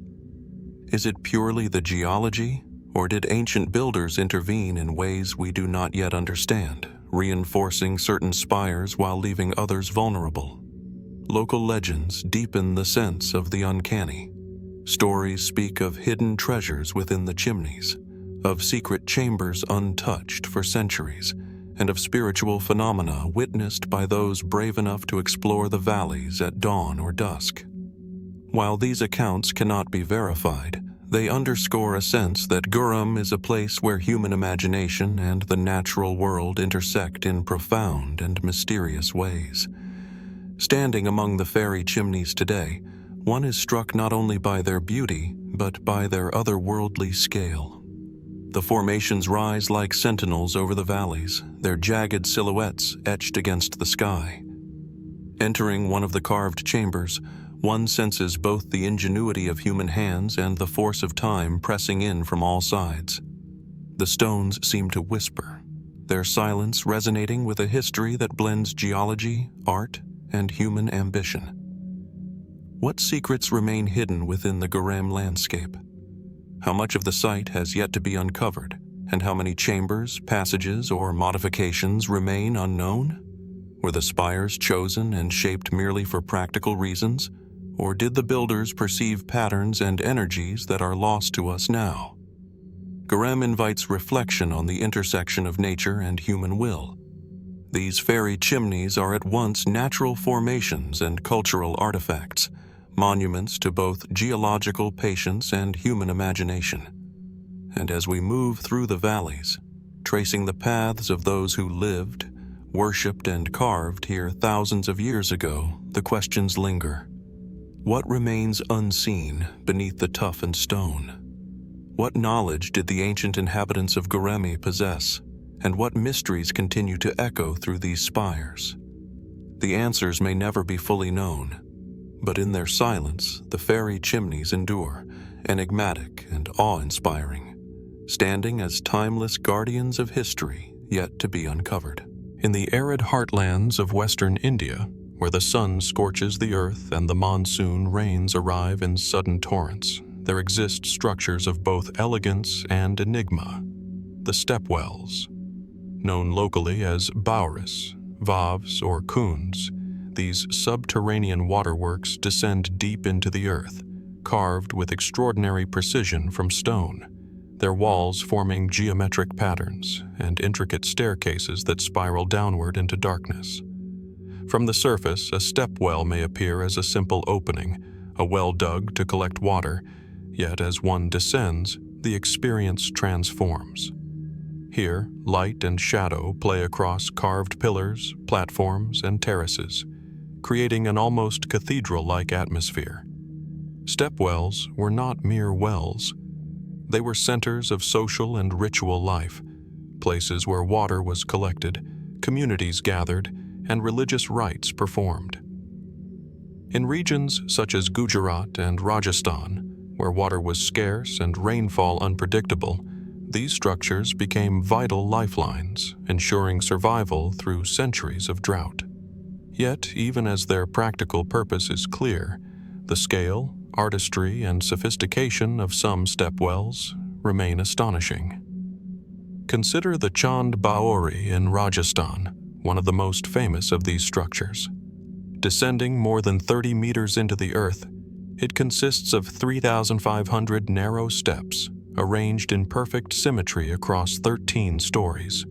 Is it purely the geology, or did ancient builders intervene in ways we do not yet understand, reinforcing certain spires while leaving others vulnerable? Local legends deepen the sense of the uncanny. Stories speak of hidden treasures within the chimneys, of secret chambers untouched for centuries, and of spiritual phenomena witnessed by those brave enough to explore the valleys at dawn or dusk. While these accounts cannot be verified, they underscore a sense that Göreme is a place where human imagination and the natural world intersect in profound and mysterious ways. Standing among the fairy chimneys today, one is struck not only by their beauty, but by their otherworldly scale. The formations rise like sentinels over the valleys, their jagged silhouettes etched against the sky. Entering one of the carved chambers, one senses both the ingenuity of human hands and the force of time pressing in from all sides. The stones seem to whisper, their silence resonating with a history that blends geology, art, and human ambition. What secrets remain hidden within the Göreme landscape? How much of the site has yet to be uncovered, and how many chambers, passages, or modifications remain unknown? Were the spires chosen and shaped merely for practical reasons, or did the builders perceive patterns and energies that are lost to us now? Göreme invites reflection on the intersection of nature and human will. These fairy chimneys are at once natural formations and cultural artifacts, monuments to both geological patience and human imagination. And as we move through the valleys, tracing the paths of those who lived, worshipped, and carved here thousands of years ago, the questions linger. What remains unseen beneath the toughened stone? What knowledge did the ancient inhabitants of Göreme possess, and what mysteries continue to echo through these spires? The answers may never be fully known, but in their silence, the fairy chimneys endure, enigmatic and awe-inspiring, standing as timeless guardians of history yet to be uncovered. In the arid heartlands of western India, where the sun scorches the earth and the monsoon rains arrive in sudden torrents, there exist structures of both elegance and enigma, the Stepwells. Known locally as bauris, vavs, or kuns, these subterranean waterworks descend deep into the earth, carved with extraordinary precision from stone, their walls forming geometric patterns and intricate staircases that spiral downward into darkness. From the surface, a stepwell may appear as a simple opening, a well dug to collect water, yet as one descends, the experience transforms. Here, light and shadow play across carved pillars, platforms, and terraces, creating an almost cathedral-like atmosphere. Stepwells were not mere wells. They were centers of social and ritual life, places where water was collected, communities gathered, and religious rites performed. In regions such as Gujarat and Rajasthan, where water was scarce and rainfall unpredictable, these structures became vital lifelines, ensuring survival through centuries of drought. Yet, even as their practical purpose is clear, the scale, artistry, and sophistication of some stepwells remain astonishing. Consider the Chand Baori in Rajasthan, one of the most famous of these structures. Descending more than 30 meters into the earth, it consists of 3,500 narrow steps, arranged in perfect symmetry across 13 stories.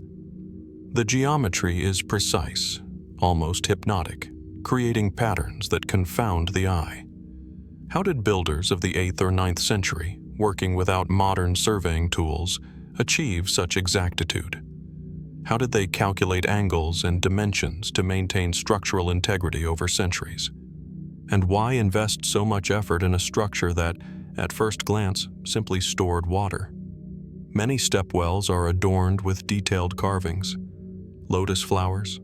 The geometry is precise, almost hypnotic, creating patterns that confound the eye. How did builders of the 8th or 9th century, working without modern surveying tools, achieve such exactitude? How did they calculate angles and dimensions to maintain structural integrity over centuries? And why invest so much effort in a structure that, at first glance, simply stored water? Many stepwells are adorned with detailed carvings, lotus flowers,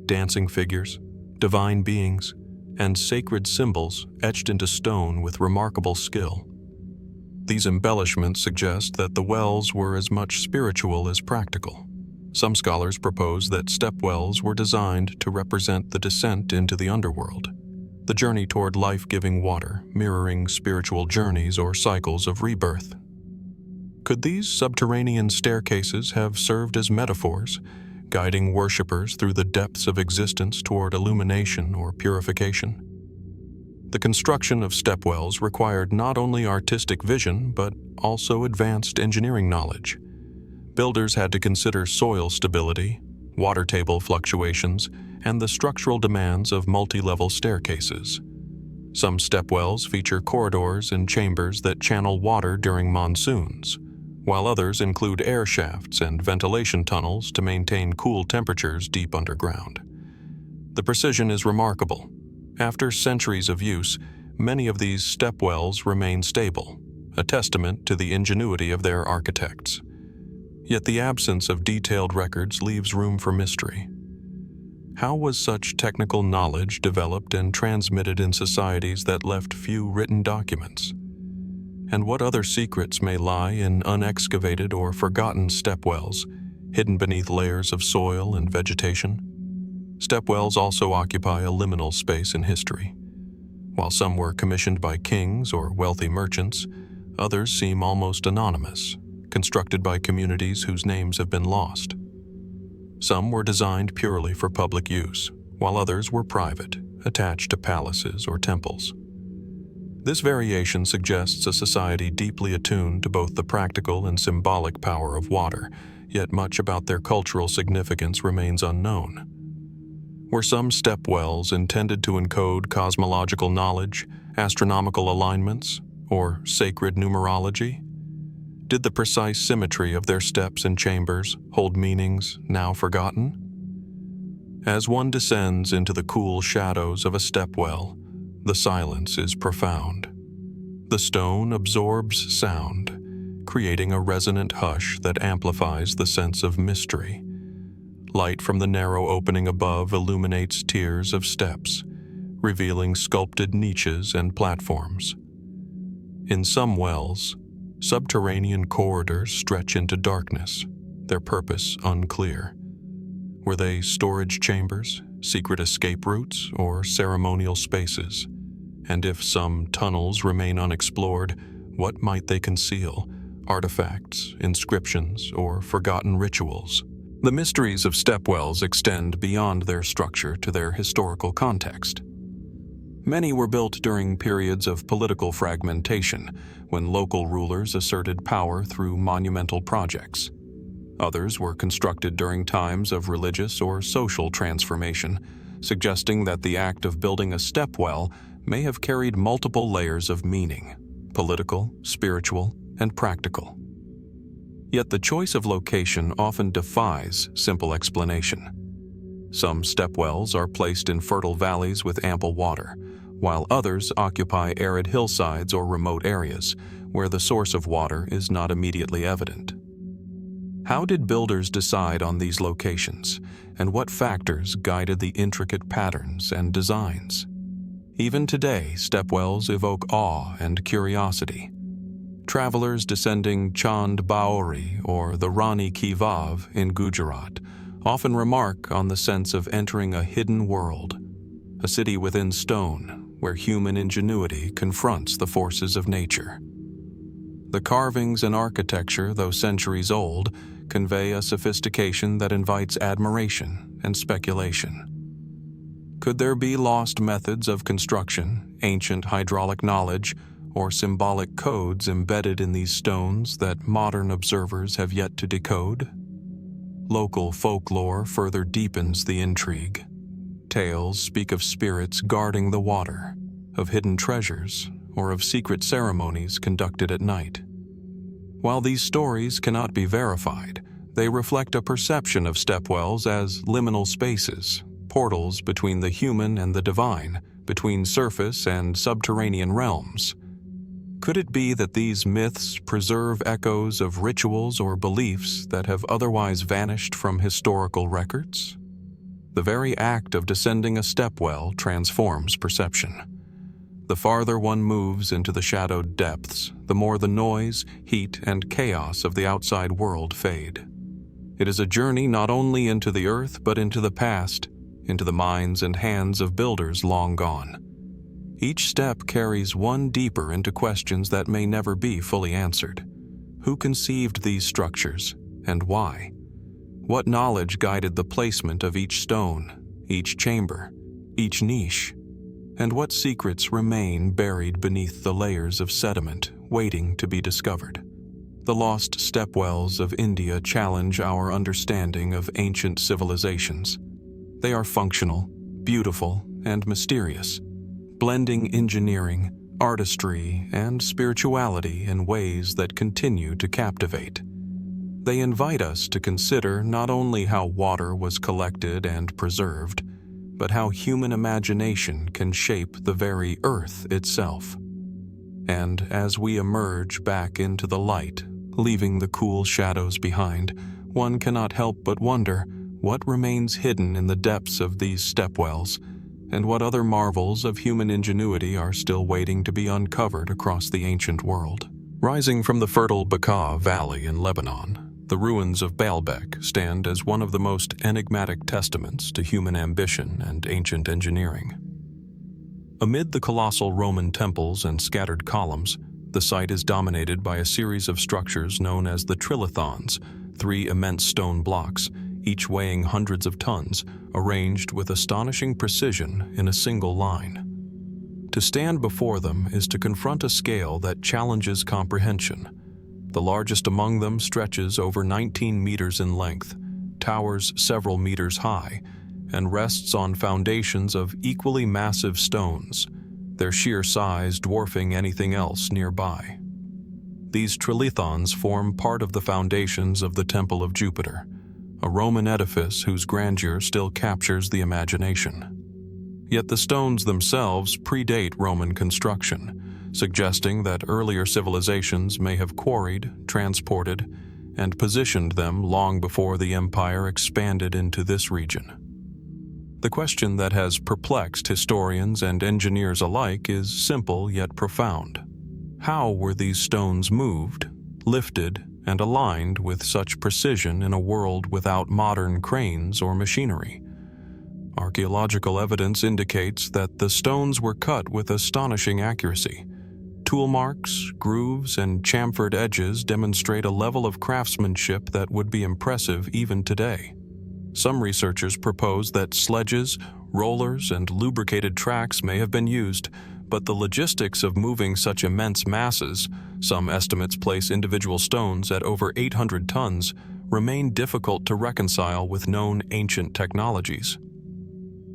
dancing figures, divine beings, and sacred symbols etched into stone with remarkable skill. These embellishments suggest that the wells were as much spiritual as practical. Some scholars propose that stepwells were designed to represent the descent into the underworld, the journey toward life-giving water, mirroring spiritual journeys or cycles of rebirth. Could these subterranean staircases have served as metaphors, guiding worshippers through the depths of existence toward illumination or purification? The construction of stepwells required not only artistic vision, but also advanced engineering knowledge. Builders had to consider soil stability, water table fluctuations, and the structural demands of multi-level staircases. Some stepwells feature corridors and chambers that channel water during monsoons, while others include air shafts and ventilation tunnels to maintain cool temperatures deep underground. The precision is remarkable. After centuries of use, many of these stepwells remain stable, a testament to the ingenuity of their architects. Yet the absence of detailed records leaves room for mystery. How was such technical knowledge developed and transmitted in societies that left few written documents? And what other secrets may lie in unexcavated or forgotten stepwells, hidden beneath layers of soil and vegetation? Stepwells also occupy a liminal space in history. While some were commissioned by kings or wealthy merchants, others seem almost anonymous, constructed by communities whose names have been lost. Some were designed purely for public use, while others were private, attached to palaces or temples. This variation suggests a society deeply attuned to both the practical and symbolic power of water, yet much about their cultural significance remains unknown. Were some stepwells intended to encode cosmological knowledge, astronomical alignments, or sacred numerology? Did the precise symmetry of their steps and chambers hold meanings now forgotten? As one descends into the cool shadows of a stepwell, the silence is profound. The stone absorbs sound, creating a resonant hush that amplifies the sense of mystery. Light from the narrow opening above illuminates tiers of steps, revealing sculpted niches and platforms. In some wells, subterranean corridors stretch into darkness, their purpose unclear. Were they storage chambers, secret escape routes, or ceremonial spaces? And if some tunnels remain unexplored, what might they conceal? Artifacts, inscriptions, or forgotten rituals? The mysteries of stepwells extend beyond their structure to their historical context. Many were built during periods of political fragmentation, when local rulers asserted power through monumental projects. Others were constructed during times of religious or social transformation, suggesting that the act of building a stepwell may have carried multiple layers of meaning: political, spiritual, and practical. Yet the choice of location often defies simple explanation. Some stepwells are placed in fertile valleys with ample water, while others occupy arid hillsides or remote areas where the source of water is not immediately evident. How did builders decide on these locations, and what factors guided the intricate patterns and designs? Even today, stepwells evoke awe and curiosity. Travelers descending Chand Baori or the Rani Ki Vav in Gujarat often remark on the sense of entering a hidden world, a city within stone where human ingenuity confronts the forces of nature. The carvings and architecture, though centuries old, convey a sophistication that invites admiration and speculation. Could there be lost methods of construction, ancient hydraulic knowledge, or symbolic codes embedded in these stones that modern observers have yet to decode? Local folklore further deepens the intrigue. Tales speak of spirits guarding the water, of hidden treasures, or of secret ceremonies conducted at night. While these stories cannot be verified, They reflect a perception of stepwells as liminal spaces, portals between the human and the divine, between surface and subterranean realms. Could it be that these myths preserve echoes of rituals or beliefs that have otherwise vanished from historical records? The very act of descending a stepwell transforms perception. The farther one moves into the shadowed depths, the more the noise, heat, and chaos of the outside world fade. It is a journey not only into the earth but into the past, into the minds and hands of builders long gone. Each step carries one deeper into questions that may never be fully answered. Who conceived these structures, and why? What knowledge guided the placement of each stone, each chamber, each niche? And what secrets remain buried beneath the layers of sediment, waiting to be discovered? The lost stepwells of India challenge our understanding of ancient civilizations. They are functional, beautiful, and mysterious, blending engineering, artistry, and spirituality in ways that continue to captivate. They invite us to consider not only how water was collected and preserved, but how human imagination can shape the very earth itself. And as we emerge back into the light, leaving the cool shadows behind, one cannot help but wonder what remains hidden in the depths of these stepwells, and what other marvels of human ingenuity are still waiting to be uncovered across the ancient world. Rising from the fertile Bekaa Valley in Lebanon, the ruins of Baalbek stand as one of the most enigmatic testaments to human ambition and ancient engineering. Amid the colossal Roman temples and scattered columns, the site is dominated by a series of structures known as the Trilithons, 3 immense stone blocks, each weighing hundreds of tons, arranged with astonishing precision in a single line. To stand before them is to confront a scale that challenges comprehension. The largest among them stretches over 19 meters in length, towers several meters high, and rests on foundations of equally massive stones, their sheer size dwarfing anything else nearby. These Trilithons form part of the foundations of the Temple of Jupiter, a Roman edifice whose grandeur still captures the imagination. Yet the stones themselves predate Roman construction, suggesting that earlier civilizations may have quarried, transported, and positioned them long before the empire expanded into this region. The question that has perplexed historians and engineers alike is simple yet profound. How were these stones moved, lifted, and aligned with such precision in a world without modern cranes or machinery? Archaeological evidence indicates that the stones were cut with astonishing accuracy. Tool marks, grooves, and chamfered edges demonstrate a level of craftsmanship that would be impressive even today. Some researchers propose that sledges, rollers, and lubricated tracks may have been used, but the logistics of moving such immense masses, some estimates place individual stones at over 800 tons, remain difficult to reconcile with known ancient technologies.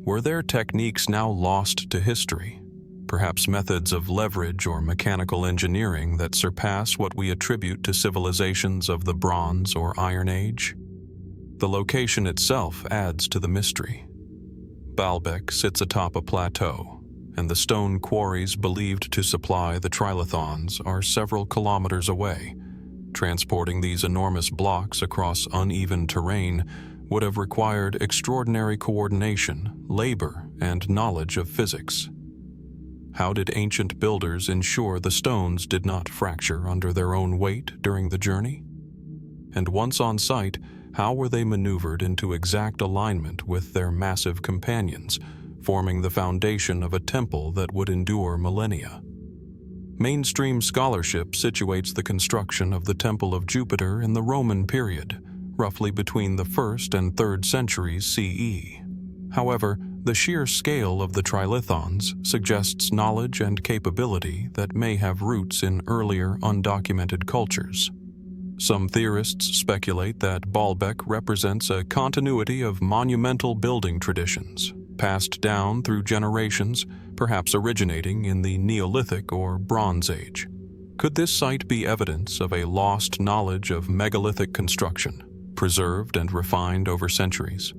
Were their techniques now lost to history? Perhaps methods of leverage or mechanical engineering that surpass what we attribute to civilizations of the Bronze or Iron Age? The location itself adds to the mystery. Baalbek sits atop a plateau, and the stone quarries believed to supply the Trilithons are several kilometers away. Transporting these enormous blocks across uneven terrain would have required extraordinary coordination, labor, and knowledge of physics. How did ancient builders ensure the stones did not fracture under their own weight during the journey? And once on site, how were they maneuvered into exact alignment with their massive companions, forming the foundation of a temple that would endure millennia? Mainstream scholarship situates the construction of the Temple of Jupiter in the Roman period, roughly between the 1st and 3rd centuries CE. However, the sheer scale of the Trilithons suggests knowledge and capability that may have roots in earlier undocumented cultures. Some theorists speculate that Baalbek represents a continuity of monumental building traditions, passed down through generations, perhaps originating in the Neolithic or Bronze Age. Could this site be evidence of a lost knowledge of megalithic construction, preserved and refined over centuries.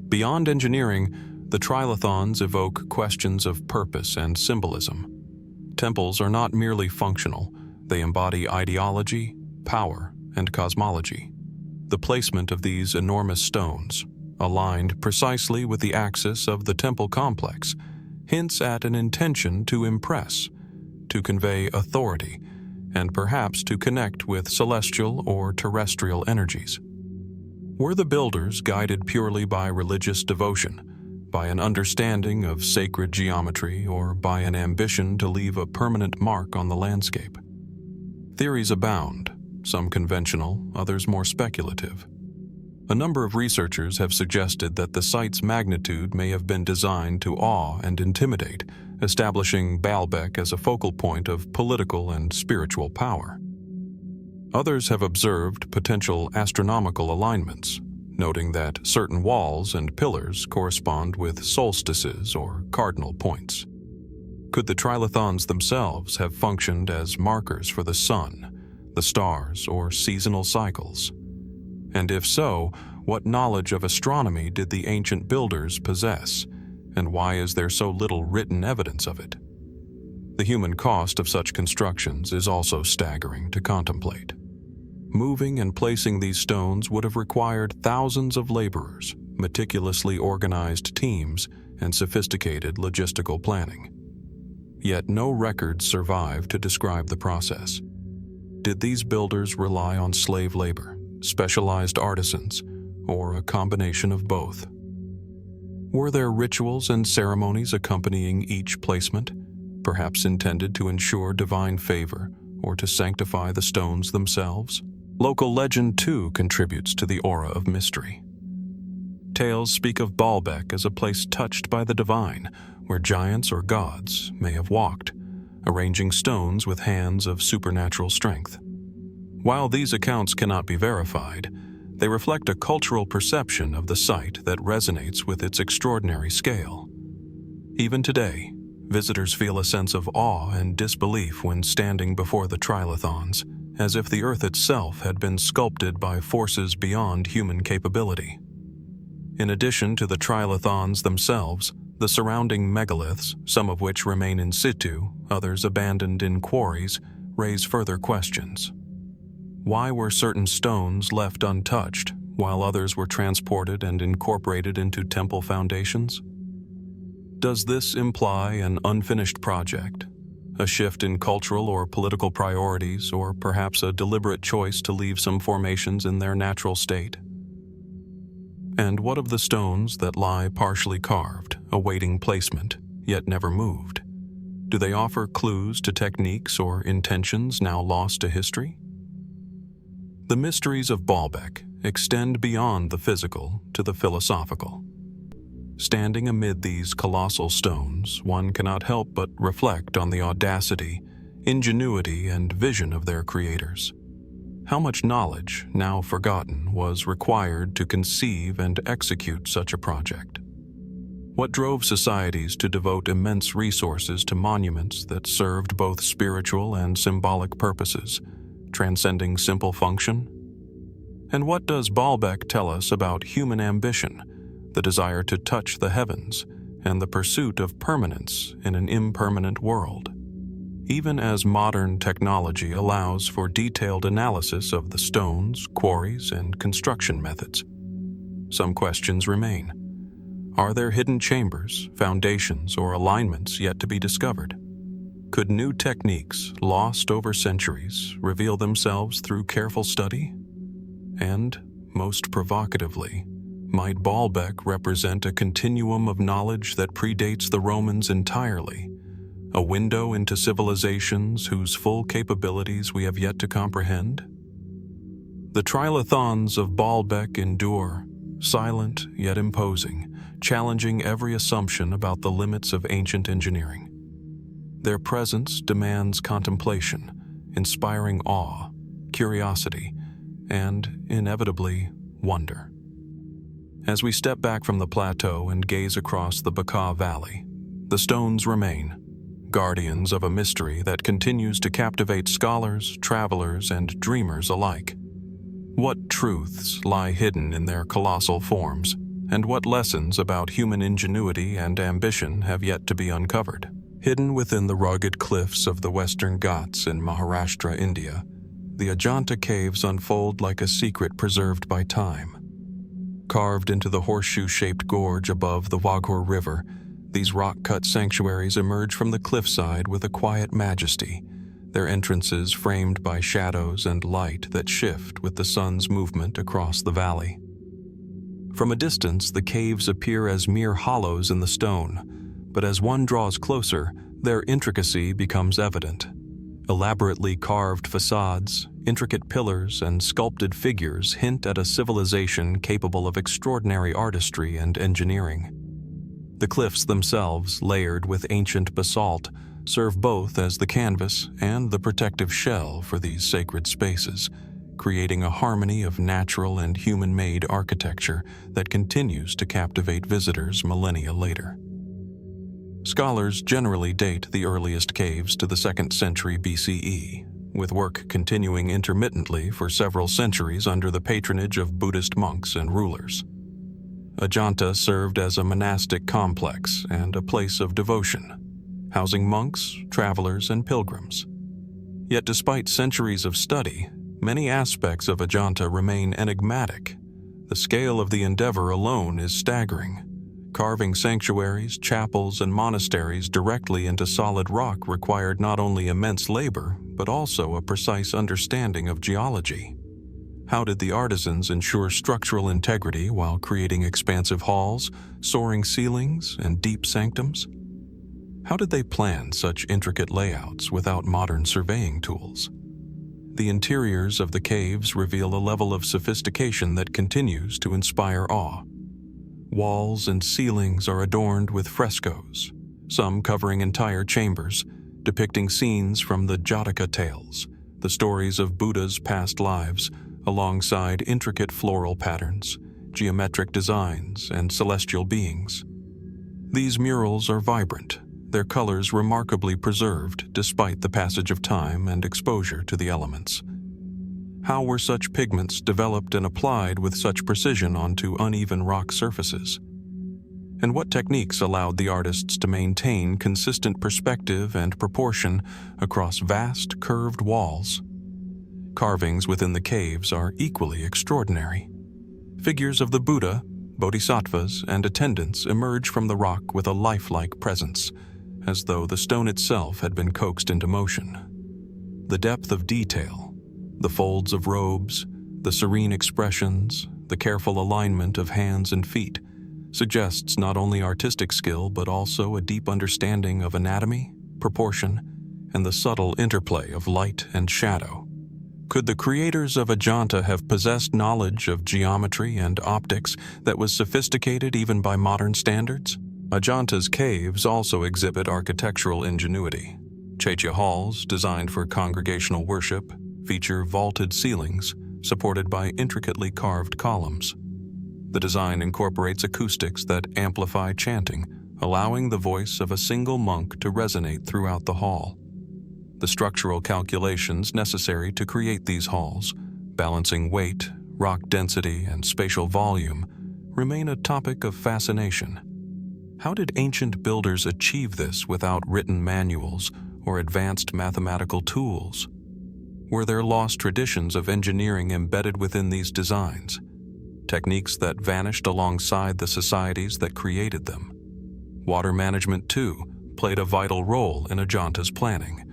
Beyond engineering, the Trilithons evoke questions of purpose and symbolism. Temples are not merely functional, they embody ideology, power, and cosmology. The placement of these enormous stones, aligned precisely with the axis of the temple complex, hints at an intention to impress, to convey authority, and perhaps to connect with celestial or terrestrial energies. Were the builders guided purely by religious devotion, by an understanding of sacred geometry, or by an ambition to leave a permanent mark on the landscape? Theories abound, some conventional, others more speculative. A number of researchers have suggested that the site's magnitude may have been designed to awe and intimidate, establishing Baalbek as a focal point of political and spiritual power. Others have observed potential astronomical alignments, noting that certain walls and pillars correspond with solstices or cardinal points. Could the Trilithons themselves have functioned as markers for the sun, the stars, or seasonal cycles? And if so, what knowledge of astronomy did the ancient builders possess, and why is there so little written evidence of it? The human cost of such constructions is also staggering to contemplate. Moving and placing these stones would have required thousands of laborers, meticulously organized teams, and sophisticated logistical planning. Yet no records survive to describe the process. Did these builders rely on slave labor, specialized artisans, or a combination of both? Were there rituals and ceremonies accompanying each placement, perhaps intended to ensure divine favor or to sanctify the stones themselves? Local legend, too, contributes to the aura of mystery. Tales speak of Baalbek as a place touched by the divine, where giants or gods may have walked, arranging stones with hands of supernatural strength. While these accounts cannot be verified, they reflect a cultural perception of the site that resonates with its extraordinary scale. Even today, visitors feel a sense of awe and disbelief when standing before the Trilithons, as if the earth itself had been sculpted by forces beyond human capability. In addition to the Trilithons themselves, the surrounding megaliths, some of which remain in situ, others abandoned in quarries, raise further questions. Why were certain stones left untouched, while others were transported and incorporated into temple foundations? Does this imply an unfinished project, a shift in cultural or political priorities, or perhaps a deliberate choice to leave some formations in their natural state? And what of the stones that lie partially carved, awaiting placement, yet never moved? Do they offer clues to techniques or intentions now lost to history? The mysteries of Baalbek extend beyond the physical to the philosophical. Standing amid these colossal stones, one cannot help but reflect on the audacity, ingenuity, and vision of their creators. How much knowledge, now forgotten, was required to conceive and execute such a project? What drove societies to devote immense resources to monuments that served both spiritual and symbolic purposes, transcending simple function? And what does Baalbek tell us about human ambition, the desire to touch the heavens, and the pursuit of permanence in an impermanent world? Even as modern technology allows for detailed analysis of the stones, quarries, and construction methods, some questions remain. Are there hidden chambers, foundations, or alignments yet to be discovered? Could new techniques, lost over centuries, reveal themselves through careful study? And, most provocatively, might Baalbek represent a continuum of knowledge that predates the Romans entirely, a window into civilizations whose full capabilities we have yet to comprehend? The Trilithons of Baalbek endure, silent yet imposing, challenging every assumption about the limits of ancient engineering. Their presence demands contemplation, inspiring awe, curiosity, and, inevitably, wonder. As we step back from the plateau and gaze across the Bekaa Valley, the stones remain, guardians of a mystery that continues to captivate scholars, travelers, and dreamers alike. What truths lie hidden in their colossal forms, and what lessons about human ingenuity and ambition have yet to be uncovered? Hidden within the rugged cliffs of the Western Ghats in Maharashtra, India, the Ajanta caves unfold like a secret preserved by time. Carved into the horseshoe-shaped gorge above the Waghur River, these rock-cut sanctuaries emerge from the cliffside with a quiet majesty, their entrances framed by shadows and light that shift with the sun's movement across the valley. From a distance, the caves appear as mere hollows in the stone, but as one draws closer, their intricacy becomes evident. Elaborately carved facades, intricate pillars, and sculpted figures hint at a civilization capable of extraordinary artistry and engineering. The cliffs themselves, layered with ancient basalt, serve both as the canvas and the protective shell for these sacred spaces, creating a harmony of natural and human-made architecture that continues to captivate visitors millennia later. Scholars generally date the earliest caves to the 2nd century BCE, with work continuing intermittently for several centuries under the patronage of Buddhist monks and rulers. Ajanta served as a monastic complex and a place of devotion, housing monks, travelers, and pilgrims. Yet despite centuries of study, many aspects of Ajanta remain enigmatic. The scale of the endeavor alone is staggering. Carving sanctuaries, chapels, and monasteries directly into solid rock required not only immense labor, but also a precise understanding of geology. How did the artisans ensure structural integrity while creating expansive halls, soaring ceilings, and deep sanctums? How did they plan such intricate layouts without modern surveying tools? The interiors of the caves reveal a level of sophistication that continues to inspire awe. Walls and ceilings are adorned with frescoes, some covering entire chambers, depicting scenes from the Jataka tales, the stories of Buddha's past lives, alongside intricate floral patterns, geometric designs, and celestial beings. These murals are vibrant, their colors remarkably preserved despite the passage of time and exposure to the elements. How were such pigments developed and applied with such precision onto uneven rock surfaces? And what techniques allowed the artists to maintain consistent perspective and proportion across vast, curved walls? Carvings within the caves are equally extraordinary. Figures of the Buddha, bodhisattvas, and attendants emerge from the rock with a lifelike presence, as though the stone itself had been coaxed into motion. The depth of detail, the folds of robes, the serene expressions, the careful alignment of hands and feet, suggests not only artistic skill but also a deep understanding of anatomy, proportion, and the subtle interplay of light and shadow. Could the creators of Ajanta have possessed knowledge of geometry and optics that was sophisticated even by modern standards? Ajanta's caves also exhibit architectural ingenuity. Chaitya halls, designed for congregational worship, feature vaulted ceilings supported by intricately carved columns. The design incorporates acoustics that amplify chanting, allowing the voice of a single monk to resonate throughout the hall. The structural calculations necessary to create these halls, balancing weight, rock density, and spatial volume, remain a topic of fascination. How did ancient builders achieve this without written manuals or advanced mathematical tools? Were there lost traditions of engineering embedded within these designs, techniques that vanished alongside the societies that created them? Water management, too, played a vital role in Ajanta's planning.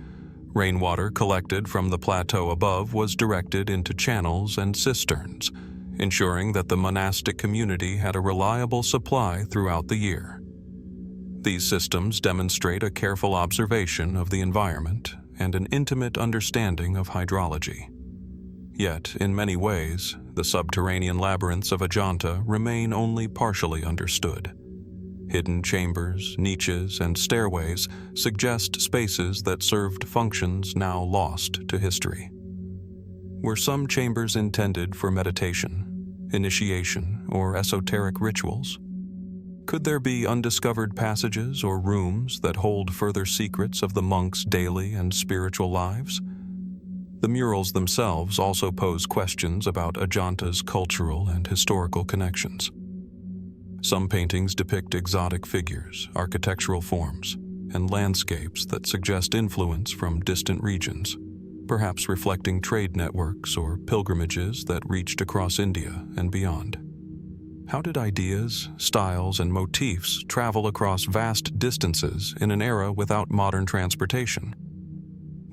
Rainwater collected from the plateau above was directed into channels and cisterns, ensuring that the monastic community had a reliable supply throughout the year. These systems demonstrate a careful observation of the environment and an intimate understanding of hydrology. Yet, in many ways, the subterranean labyrinths of Ajanta remain only partially understood. Hidden chambers, niches, and stairways suggest spaces that served functions now lost to history. Were some chambers intended for meditation, initiation, or esoteric rituals? Could there be undiscovered passages or rooms that hold further secrets of the monks' daily and spiritual lives? The murals themselves also pose questions about Ajanta's cultural and historical connections. Some paintings depict exotic figures, architectural forms, and landscapes that suggest influence from distant regions, perhaps reflecting trade networks or pilgrimages that reached across India and beyond. How did ideas, styles, and motifs travel across vast distances in an era without modern transportation?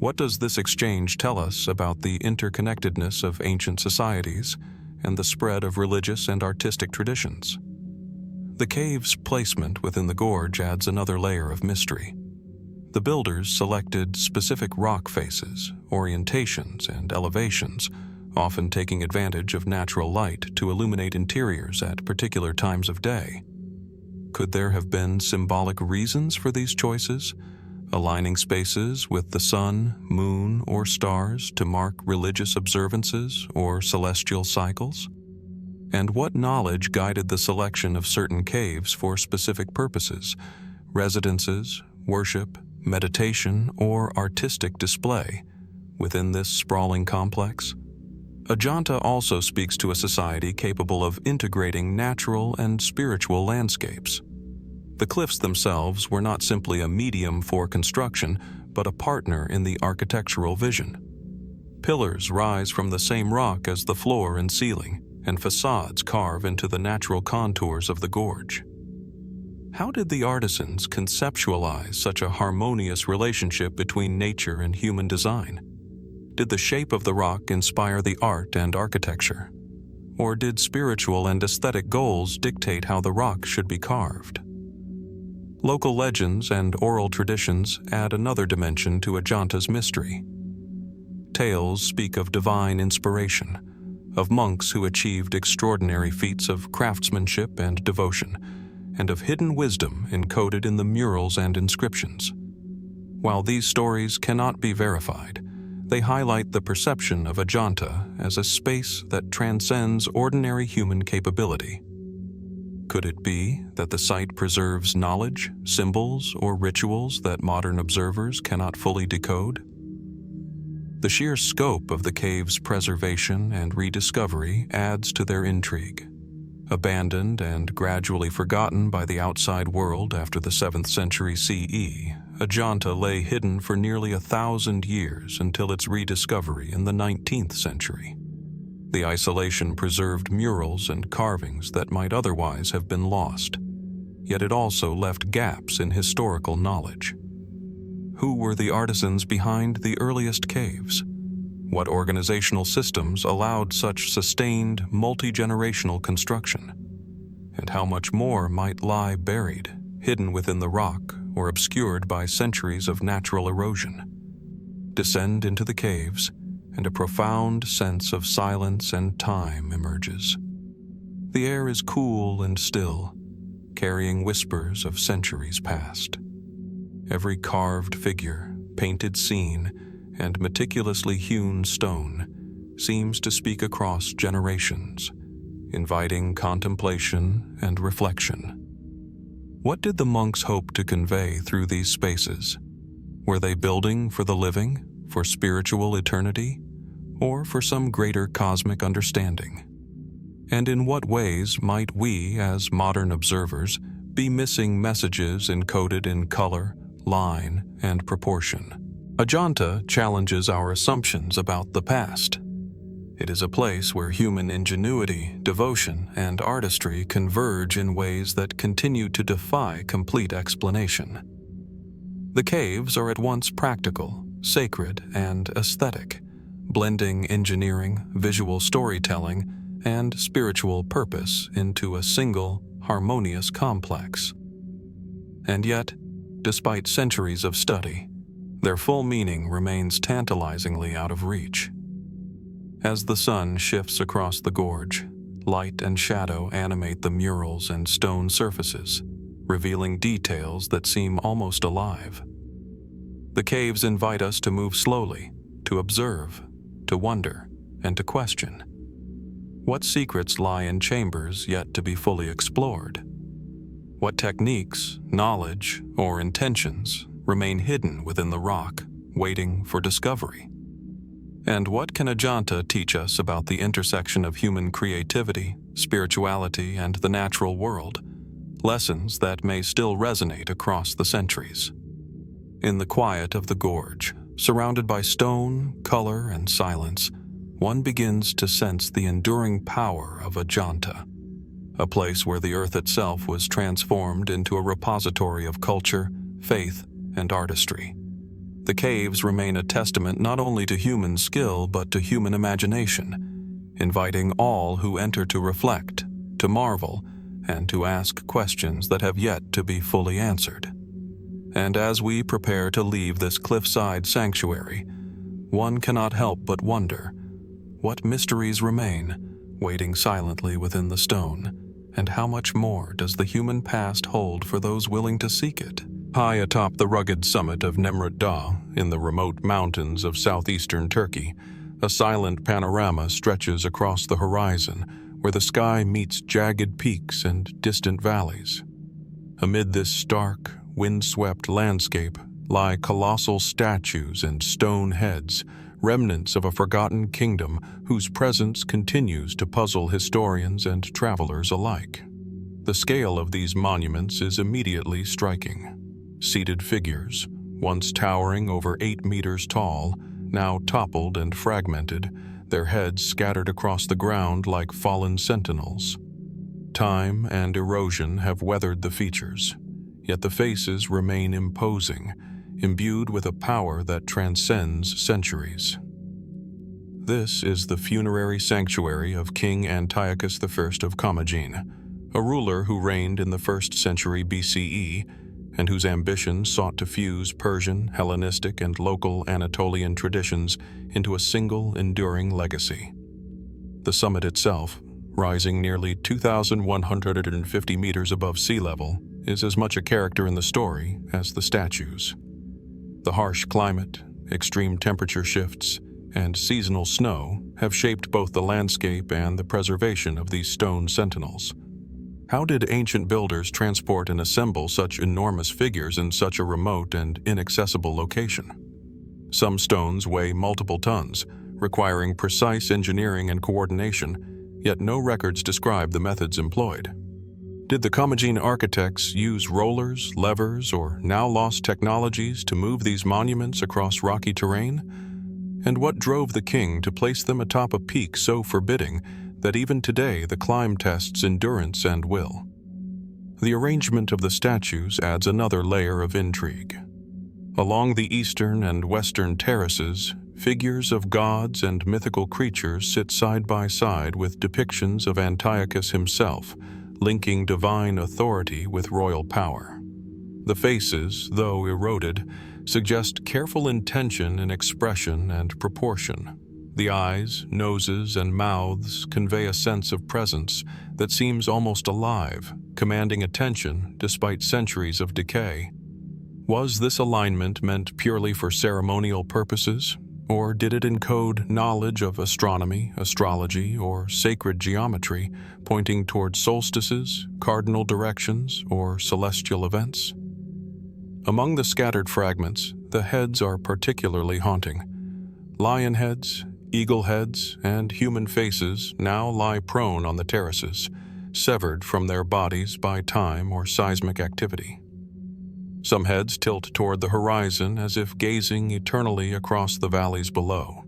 What does this exchange tell us about the interconnectedness of ancient societies and the spread of religious and artistic traditions? The cave's placement within the gorge adds another layer of mystery. The builders selected specific rock faces, orientations, and elevations, often taking advantage of natural light to illuminate interiors at particular times of day. Could there have been symbolic reasons for these choices, aligning spaces with the sun, moon, or stars to mark religious observances or celestial cycles? And what knowledge guided the selection of certain caves for specific purposes, residences, worship, meditation, or artistic display within this sprawling complex? Ajanta also speaks to a society capable of integrating natural and spiritual landscapes. The cliffs themselves were not simply a medium for construction, but a partner in the architectural vision. Pillars rise from the same rock as the floor and ceiling, and facades carve into the natural contours of the gorge. How did the artisans conceptualize such a harmonious relationship between nature and human design? Did the shape of the rock inspire the art and architecture? Or did spiritual and aesthetic goals dictate how the rock should be carved? Local legends and oral traditions add another dimension to Ajanta's mystery. Tales speak of divine inspiration, of monks who achieved extraordinary feats of craftsmanship and devotion, and of hidden wisdom encoded in the murals and inscriptions. While these stories cannot be verified, they highlight the perception of Ajanta as a space that transcends ordinary human capability. Could it be that the site preserves knowledge, symbols, or rituals that modern observers cannot fully decode? The sheer scope of the cave's preservation and rediscovery adds to their intrigue. Abandoned and gradually forgotten by the outside world after the 7th century CE, Ajanta lay hidden for nearly 1,000 years until its rediscovery in the 19th century. The isolation preserved murals and carvings that might otherwise have been lost, yet it also left gaps in historical knowledge. Who were the artisans behind the earliest caves? What organizational systems allowed such sustained, multi-generational construction? And how much more might lie buried, hidden within the rock or obscured by centuries of natural erosion? Descend into the caves, and a profound sense of silence and time emerges. The air is cool and still, carrying whispers of centuries past. Every carved figure, painted scene, and meticulously hewn stone seems to speak across generations, inviting contemplation and reflection. What did the monks hope to convey through these spaces? Were they building for the living, for spiritual eternity, or for some greater cosmic understanding? And in what ways might we, as modern observers, be missing messages encoded in color, line, and proportion? Ajanta challenges our assumptions about the past. It is a place where human ingenuity, devotion, and artistry converge in ways that continue to defy complete explanation. The caves are at once practical, sacred, and aesthetic, blending engineering, visual storytelling, and spiritual purpose into a single, harmonious complex. And yet, despite centuries of study, their full meaning remains tantalizingly out of reach. As the sun shifts across the gorge, light and shadow animate the murals and stone surfaces, revealing details that seem almost alive. The caves invite us to move slowly, to observe, to wonder, and to question. What secrets lie in chambers yet to be fully explored? What techniques, knowledge, or intentions remain hidden within the rock, waiting for discovery? And what can Ajanta teach us about the intersection of human creativity, spirituality, and the natural world? Lessons that may still resonate across the centuries. In the quiet of the gorge, surrounded by stone, color, and silence, one begins to sense the enduring power of Ajanta, a place where the earth itself was transformed into a repository of culture, faith, and artistry. The caves remain a testament not only to human skill but to human imagination, inviting all who enter to reflect, to marvel, and to ask questions that have yet to be fully answered. And as we prepare to leave this cliffside sanctuary, one cannot help but wonder what mysteries remain, waiting silently within the stone, and how much more does the human past hold for those willing to seek it? High atop the rugged summit of Nemrut in the remote mountains of southeastern Turkey, a silent panorama stretches across the horizon where the sky meets jagged peaks and distant valleys. Amid this stark, windswept landscape lie colossal statues and stone heads, remnants of a forgotten kingdom whose presence continues to puzzle historians and travelers alike. The scale of these monuments is immediately striking. Seated figures, once towering over 8 meters tall, now toppled and fragmented, their heads scattered across the ground like fallen sentinels. Time and erosion have weathered the features, yet the faces remain imposing, imbued with a power that transcends centuries. This is the funerary sanctuary of King Antiochus I of Commagene, a ruler who reigned in the 1st century BCE and whose ambition sought to fuse Persian, Hellenistic, and local Anatolian traditions into a single enduring legacy. The summit itself, rising nearly 2,150 meters above sea level, is as much a character in the story as the statues. The harsh climate, extreme temperature shifts, and seasonal snow have shaped both the landscape and the preservation of these stone sentinels. How did ancient builders transport and assemble such enormous figures in such a remote and inaccessible location? Some stones weigh multiple tons, requiring precise engineering and coordination, yet no records describe the methods employed. Did the Commagene architects use rollers, levers, or now-lost technologies to move these monuments across rocky terrain? And what drove the king to place them atop a peak so forbidding that even today the climb tests endurance and will? The arrangement of the statues adds another layer of intrigue. Along the eastern and western terraces, figures of gods and mythical creatures sit side by side with depictions of Antiochus himself, linking divine authority with royal power. The faces, though eroded, suggest careful intention in expression and proportion. The eyes, noses, and mouths convey a sense of presence that seems almost alive, commanding attention despite centuries of decay. Was this alignment meant purely for ceremonial purposes, or did it encode knowledge of astronomy, astrology, or sacred geometry, pointing toward solstices, cardinal directions, or celestial events? Among the scattered fragments, the heads are particularly haunting. Lion heads, eagle heads, and human faces now lie prone on the terraces, severed from their bodies by time or seismic activity. Some heads tilt toward the horizon as if gazing eternally across the valleys below,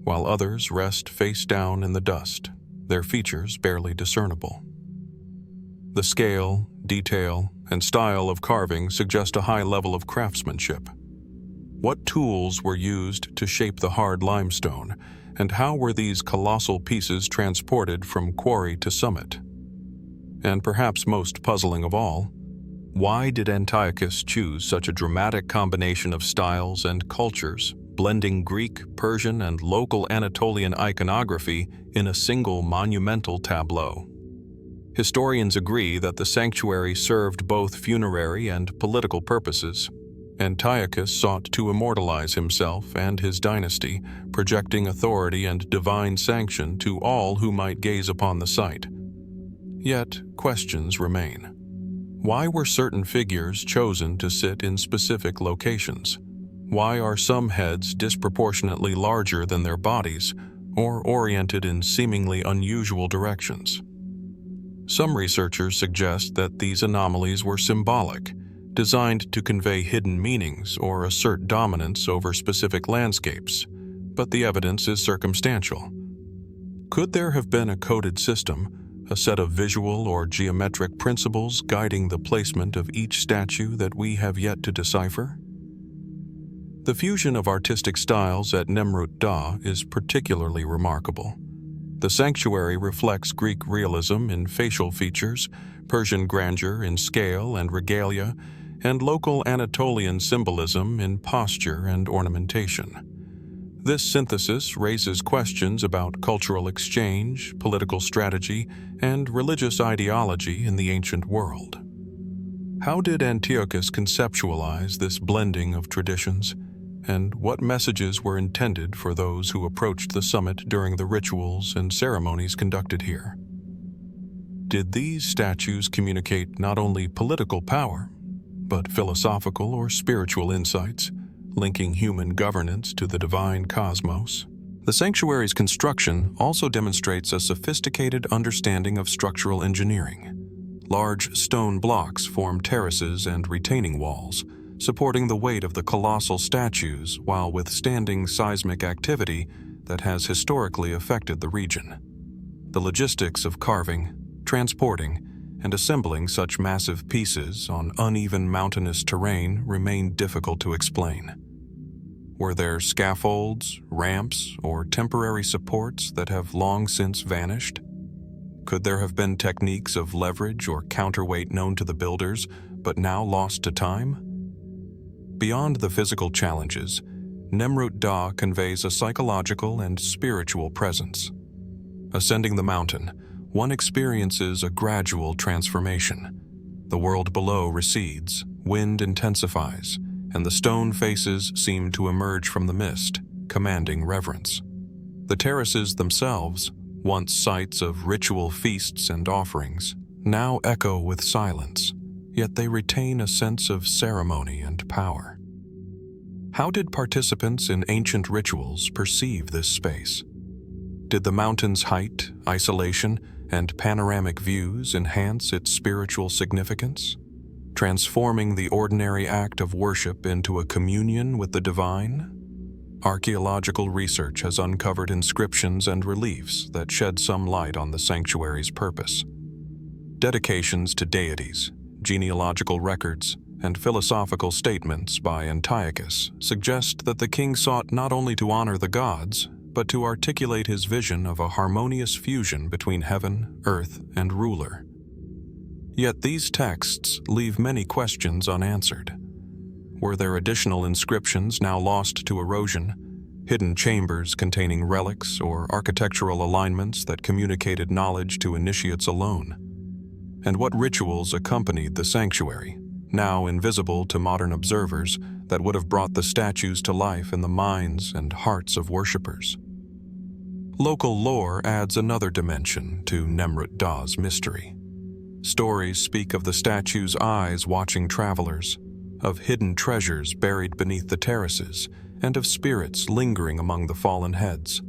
while others rest face down in the dust, their features barely discernible. The scale, detail, and style of carving suggest a high level of craftsmanship. What tools were used to shape the hard limestone, and how were these colossal pieces transported from quarry to summit? And perhaps most puzzling of all, why did Antiochus choose such a dramatic combination of styles and cultures, blending Greek, Persian, and local Anatolian iconography in a single monumental tableau? Historians agree that the sanctuary served both funerary and political purposes. Antiochus sought to immortalize himself and his dynasty, projecting authority and divine sanction to all who might gaze upon the site. Yet, questions remain. Why were certain figures chosen to sit in specific locations? Why are some heads disproportionately larger than their bodies or oriented in seemingly unusual directions? Some researchers suggest that these anomalies were symbolic, designed to convey hidden meanings or assert dominance over specific landscapes, but the evidence is circumstantial. Could there have been a coded system, a set of visual or geometric principles guiding the placement of each statue that we have yet to decipher? The fusion of artistic styles at Nemrut Da is particularly remarkable. The sanctuary reflects Greek realism in facial features, Persian grandeur in scale and regalia, and local Anatolian symbolism in posture and ornamentation. This synthesis raises questions about cultural exchange, political strategy, and religious ideology in the ancient world. How did Antiochus conceptualize this blending of traditions, and what messages were intended for those who approached the summit during the rituals and ceremonies conducted here? Did these statues communicate not only political power, but philosophical or spiritual insights, linking human governance to the divine cosmos? The sanctuary's construction also demonstrates a sophisticated understanding of structural engineering. Large stone blocks form terraces and retaining walls, supporting the weight of the colossal statues while withstanding seismic activity that has historically affected the region. The logistics of carving, transporting, and assembling such massive pieces on uneven mountainous terrain remain difficult to explain. Were there scaffolds, ramps, or temporary supports that have long since vanished? Could there have been techniques of leverage or counterweight known to the builders, but now lost to time? Beyond the physical challenges, Nemrut Da conveys a psychological and spiritual presence. Ascending the mountain, one experiences a gradual transformation. The world below recedes, wind intensifies, and the stone faces seem to emerge from the mist, commanding reverence. The terraces themselves, once sites of ritual feasts and offerings, now echo with silence, yet they retain a sense of ceremony and power. How did participants in ancient rituals perceive this space? Did the mountain's height, isolation, and panoramic views enhance its spiritual significance, transforming the ordinary act of worship into a communion with the divine? Archaeological research has uncovered inscriptions and reliefs that shed some light on the sanctuary's purpose. Dedications to deities, genealogical records, and philosophical statements by Antiochus suggest that the king sought not only to honor the gods, but to articulate his vision of a harmonious fusion between heaven, earth, and ruler. Yet these texts leave many questions unanswered. Were there additional inscriptions now lost to erosion, hidden chambers containing relics or architectural alignments that communicated knowledge to initiates alone? And what rituals accompanied the sanctuary, now invisible to modern observers, that would have brought the statues to life in the minds and hearts of worshippers? Local lore adds another dimension to Nemrut Da's mystery. Stories speak of the statue's eyes watching travelers, of hidden treasures buried beneath the terraces, and of spirits lingering among the fallen heads.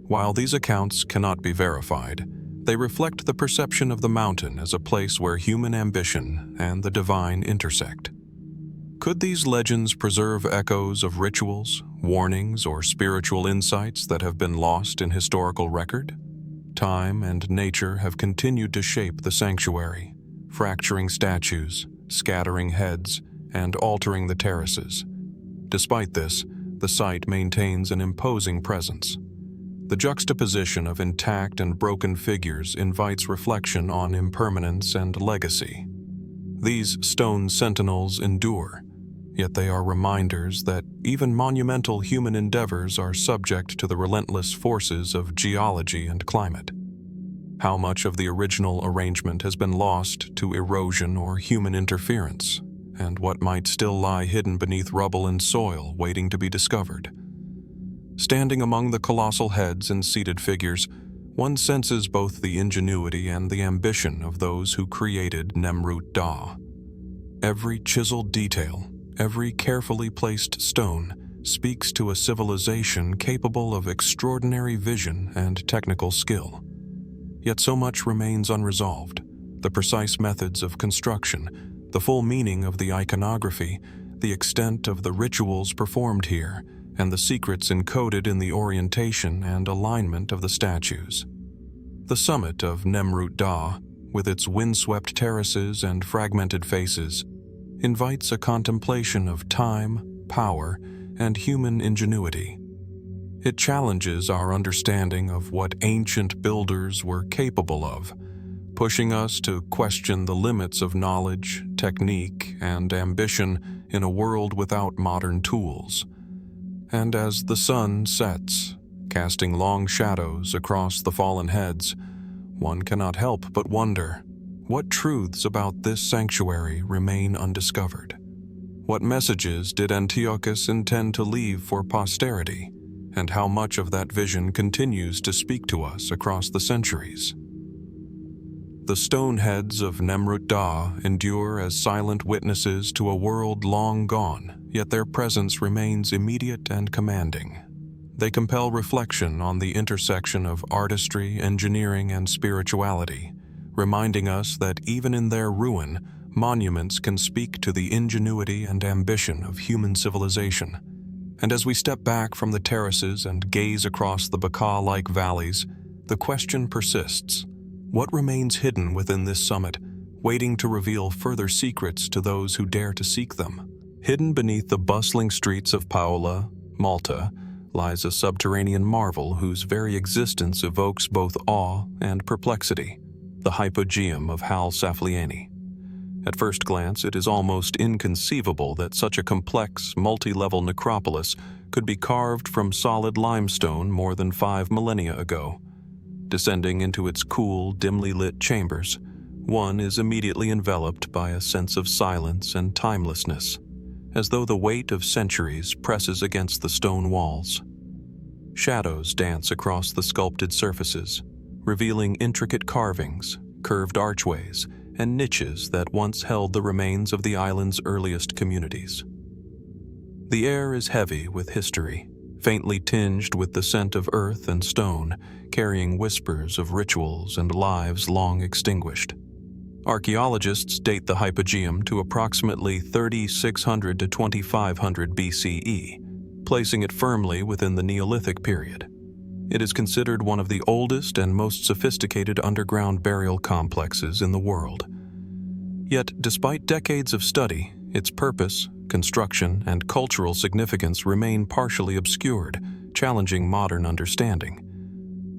While these accounts cannot be verified, they reflect the perception of the mountain as a place where human ambition and the divine intersect. Could these legends preserve echoes of rituals, warnings, or spiritual insights that have been lost in historical record? Time and nature have continued to shape the sanctuary, fracturing statues, scattering heads, and altering the terraces. Despite this, the site maintains an imposing presence. The juxtaposition of intact and broken figures invites reflection on impermanence and legacy. These stone sentinels endure, yet they are reminders that even monumental human endeavors are subject to the relentless forces of geology and climate. How much of the original arrangement has been lost to erosion or human interference, and what might still lie hidden beneath rubble and soil waiting to be discovered? Standing among the colossal heads and seated figures, one senses both the ingenuity and the ambition of those who created Nemrut Da. Every chiseled detail, every carefully placed stone speaks to a civilization capable of extraordinary vision and technical skill. Yet so much remains unresolved: the precise methods of construction, the full meaning of the iconography, the extent of the rituals performed here, and the secrets encoded in the orientation and alignment of the statues. The summit of Nemrut Da, with its windswept terraces and fragmented faces, invites a contemplation of time, power, and human ingenuity. It challenges our understanding of what ancient builders were capable of, pushing us to question the limits of knowledge, technique, and ambition in a world without modern tools. And as the sun sets, casting long shadows across the fallen heads, one cannot help but wonder, what truths about this sanctuary remain undiscovered? What messages did Antiochus intend to leave for posterity, and how much of that vision continues to speak to us across the centuries? The stone heads of Nemrut Da endure as silent witnesses to a world long gone, yet their presence remains immediate and commanding. They compel reflection on the intersection of artistry, engineering, and spirituality, reminding us that even in their ruin, monuments can speak to the ingenuity and ambition of human civilization. And as we step back from the terraces and gaze across the Baca-like valleys, the question persists: what remains hidden within this summit, waiting to reveal further secrets to those who dare to seek them? Hidden beneath the bustling streets of Paola, Malta, lies a subterranean marvel whose very existence evokes both awe and perplexity: the Hypogeum of Saflieni. At first glance, it is almost inconceivable that such a complex, multi-level necropolis could be carved from solid limestone more than 5 millennia ago. Descending into its cool, dimly lit chambers, one is immediately enveloped by a sense of silence and timelessness, as though the weight of centuries presses against the stone walls. Shadows dance across the sculpted surfaces, revealing intricate carvings, curved archways, and niches that once held the remains of the island's earliest communities. The air is heavy with history, faintly tinged with the scent of earth and stone, carrying whispers of rituals and lives long extinguished. Archaeologists date the Hypogeum to approximately 3600 to 2500 BCE, placing it firmly within the Neolithic period. It is considered one of the oldest and most sophisticated underground burial complexes in the world. Yet, despite decades of study, its purpose, construction, and cultural significance remain partially obscured, challenging modern understanding.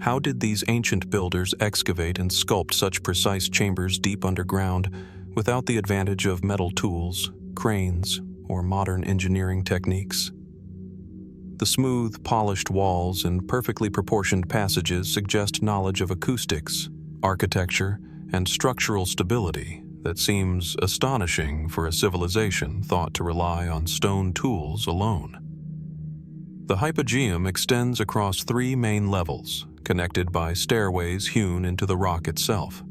How did these ancient builders excavate and sculpt such precise chambers deep underground without the advantage of metal tools, cranes, or modern engineering techniques? The smooth, polished walls and perfectly proportioned passages suggest knowledge of acoustics, architecture, and structural stability that seems astonishing for a civilization thought to rely on stone tools alone. The Hypogeum extends across 3 main levels, connected by stairways hewn into the rock itself.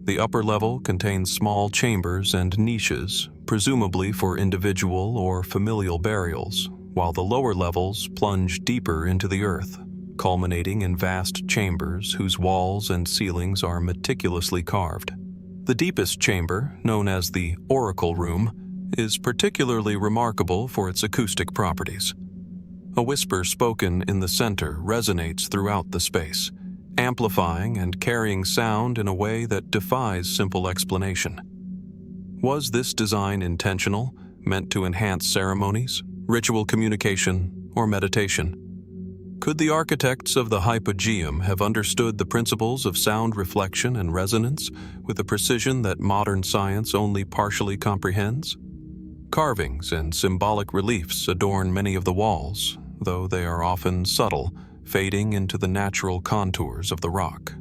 The upper level contains small chambers and niches, presumably for individual or familial burials, while the lower levels plunge deeper into the earth, culminating in vast chambers whose walls and ceilings are meticulously carved. The deepest chamber, known as the Oracle Room, is particularly remarkable for its acoustic properties. A whisper spoken in the center resonates throughout the space, amplifying and carrying sound in a way that defies simple explanation. Was this design intentional, meant to enhance ceremonies, ritual communication, or meditation? Could the architects of the Hypogeum have understood the principles of sound reflection and resonance with a precision that modern science only partially comprehends? Carvings and symbolic reliefs adorn many of the walls, though they are often subtle, fading into the natural contours of the rock.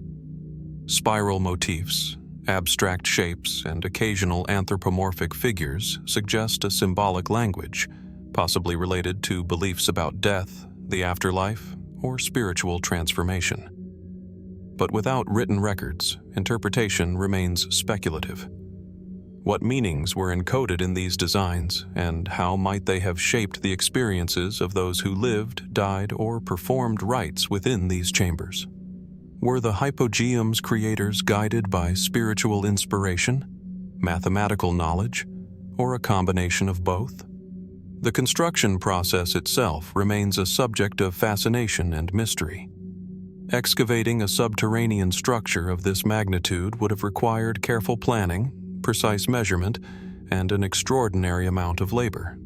Spiral motifs, abstract shapes, and occasional anthropomorphic figures suggest a symbolic language, possibly related to beliefs about death, the afterlife, or spiritual transformation. But without written records, interpretation remains speculative. What meanings were encoded in these designs, and how might they have shaped the experiences of those who lived, died, or performed rites within these chambers? Were the Hypogeum's creators guided by spiritual inspiration, mathematical knowledge, or a combination of both? The construction process itself remains a subject of fascination and mystery. Excavating a subterranean structure of this magnitude would have required careful planning, precise measurement, and an extraordinary amount of labor.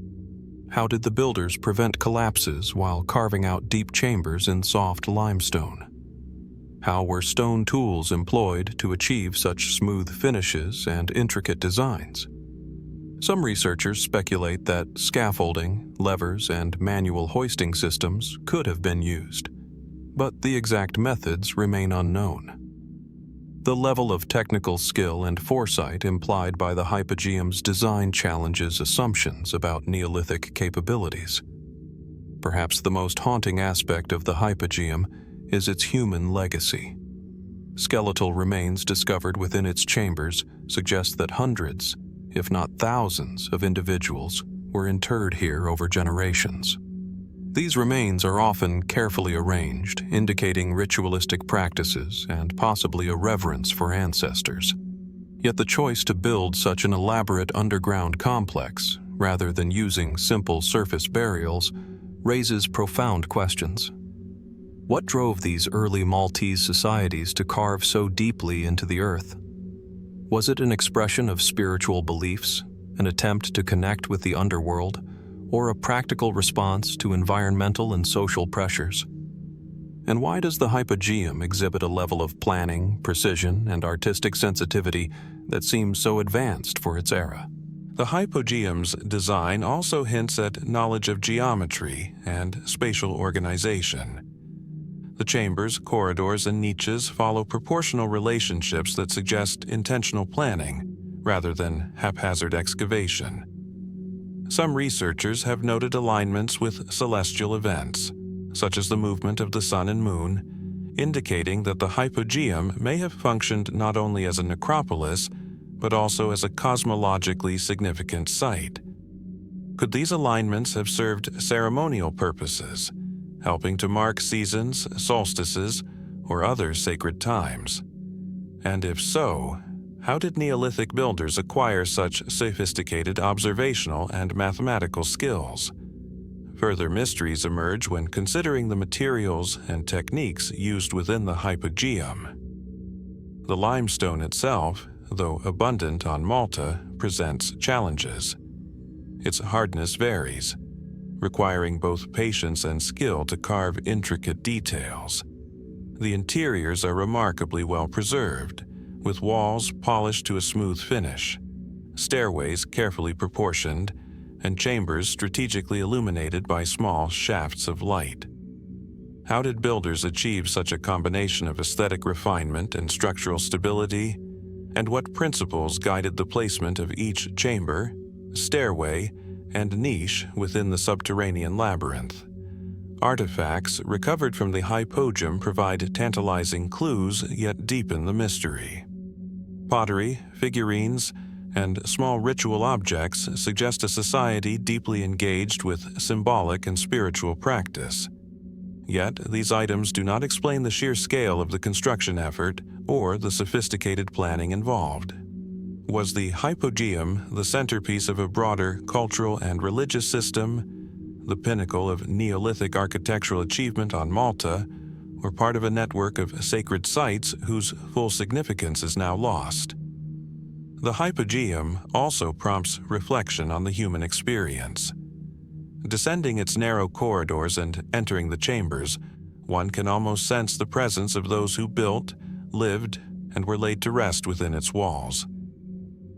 How did the builders prevent collapses while carving out deep chambers in soft limestone? How were stone tools employed to achieve such smooth finishes and intricate designs? Some researchers speculate that scaffolding, levers, and manual hoisting systems could have been used, but the exact methods remain unknown. The level of technical skill and foresight implied by the Hypogeum's design challenges assumptions about Neolithic capabilities. Perhaps the most haunting aspect of the Hypogeum is its human legacy. Skeletal remains discovered within its chambers suggest that hundreds, if not thousands, of individuals were interred here over generations. These remains are often carefully arranged, indicating ritualistic practices and possibly a reverence for ancestors. Yet the choice to build such an elaborate underground complex, rather than using simple surface burials, raises profound questions. What drove these early Maltese societies to carve so deeply into the earth? Was it an expression of spiritual beliefs, an attempt to connect with the underworld, or a practical response to environmental and social pressures? And why does the Hypogeum exhibit a level of planning, precision, and artistic sensitivity that seems so advanced for its era? The Hypogeum's design also hints at knowledge of geometry and spatial organization. The chambers, corridors, and niches follow proportional relationships that suggest intentional planning rather than haphazard excavation. Some researchers have noted alignments with celestial events, such as the movement of the sun and moon, indicating that the Hypogeum may have functioned not only as a necropolis, but also as a cosmologically significant site. Could these alignments have served ceremonial purposes, helping to mark seasons, solstices, or other sacred times? And if so, how did Neolithic builders acquire such sophisticated observational and mathematical skills? Further mysteries emerge when considering the materials and techniques used within the Hypogeum. The limestone itself, though abundant on Malta, presents challenges. Its hardness varies, requiring both patience and skill to carve intricate details. The interiors are remarkably well preserved, with walls polished to a smooth finish, stairways carefully proportioned, and chambers strategically illuminated by small shafts of light. How did builders achieve such a combination of aesthetic refinement and structural stability? And what principles guided the placement of each chamber, stairway, and niche within the subterranean labyrinth? Artifacts recovered from the Hypogeum provide tantalizing clues yet deepen the mystery. Pottery, figurines, and small ritual objects suggest a society deeply engaged with symbolic and spiritual practice. Yet, these items do not explain the sheer scale of the construction effort or the sophisticated planning involved. Was the Hypogeum the centerpiece of a broader cultural and religious system, the pinnacle of Neolithic architectural achievement on Malta, or part of a network of sacred sites whose full significance is now lost? The Hypogeum also prompts reflection on the human experience. Descending its narrow corridors and entering the chambers, one can almost sense the presence of those who built, lived, and were laid to rest within its walls.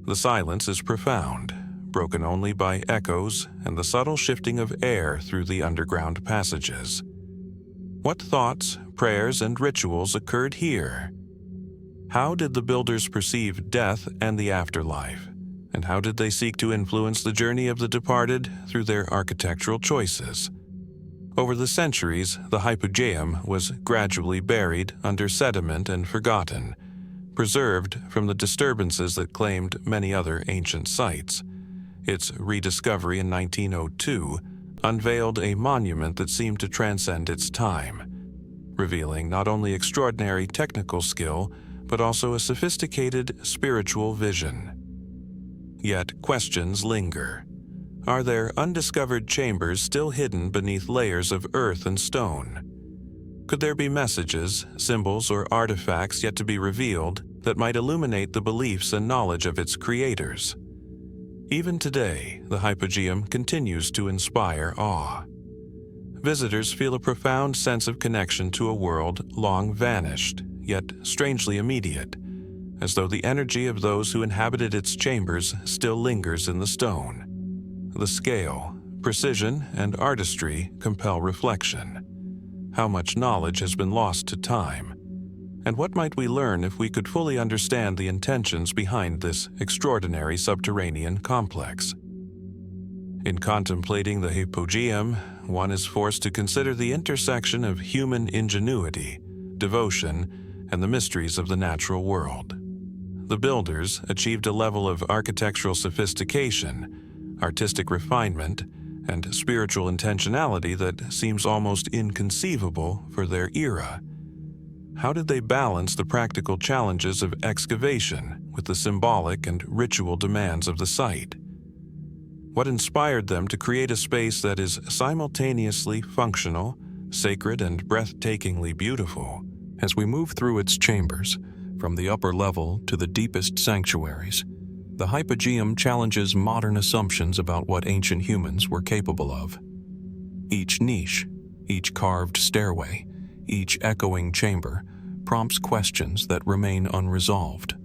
The silence is profound, broken only by echoes and the subtle shifting of air through the underground passages. What thoughts, prayers, and rituals occurred here? How did the builders perceive death and the afterlife? And how did they seek to influence the journey of the departed through their architectural choices? Over the centuries, the Hypogeum was gradually buried under sediment and forgotten, preserved from the disturbances that claimed many other ancient sites. Its rediscovery in 1902 unveiled a monument that seemed to transcend its time, revealing not only extraordinary technical skill, but also a sophisticated spiritual vision. Yet questions linger. Are there undiscovered chambers still hidden beneath layers of earth and stone? Could there be messages, symbols, or artifacts yet to be revealed that might illuminate the beliefs and knowledge of its creators? Even today, the Hypogeum continues to inspire awe. Visitors feel a profound sense of connection to a world long vanished, yet strangely immediate, as though the energy of those who inhabited its chambers still lingers in the stone. The scale, precision, and artistry compel reflection. How much knowledge has been lost to time? And what might we learn if we could fully understand the intentions behind this extraordinary subterranean complex? In contemplating the Hypogeum, one is forced to consider the intersection of human ingenuity, devotion, and the mysteries of the natural world. The builders achieved a level of architectural sophistication, artistic refinement, and spiritual intentionality that seems almost inconceivable for their era. How did they balance the practical challenges of excavation with the symbolic and ritual demands of the site? What inspired them to create a space that is simultaneously functional, sacred, and breathtakingly beautiful? As we move through its chambers, from the upper level to the deepest sanctuaries, the Hypogeum challenges modern assumptions about what ancient humans were capable of. Each niche, each carved stairway, each echoing chamber prompts questions that remain unresolved.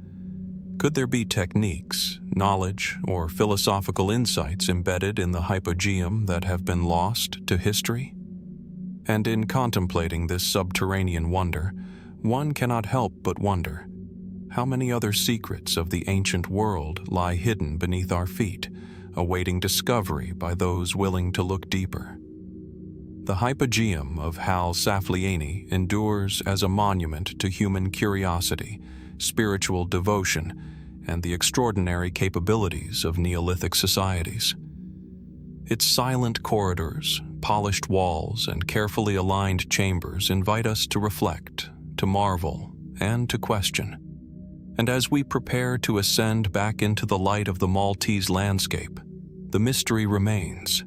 Could there be techniques, knowledge, or philosophical insights embedded in the Hypogeum that have been lost to history? And in contemplating this subterranean wonder, one cannot help but wonder, how many other secrets of the ancient world lie hidden beneath our feet, awaiting discovery by those willing to look deeper? The Hypogeum of Saflieni endures as a monument to human curiosity, spiritual devotion, and the extraordinary capabilities of Neolithic societies. Its silent corridors, polished walls, and carefully aligned chambers invite us to reflect, to marvel, and to question. And as we prepare to ascend back into the light of the Maltese landscape, the mystery remains.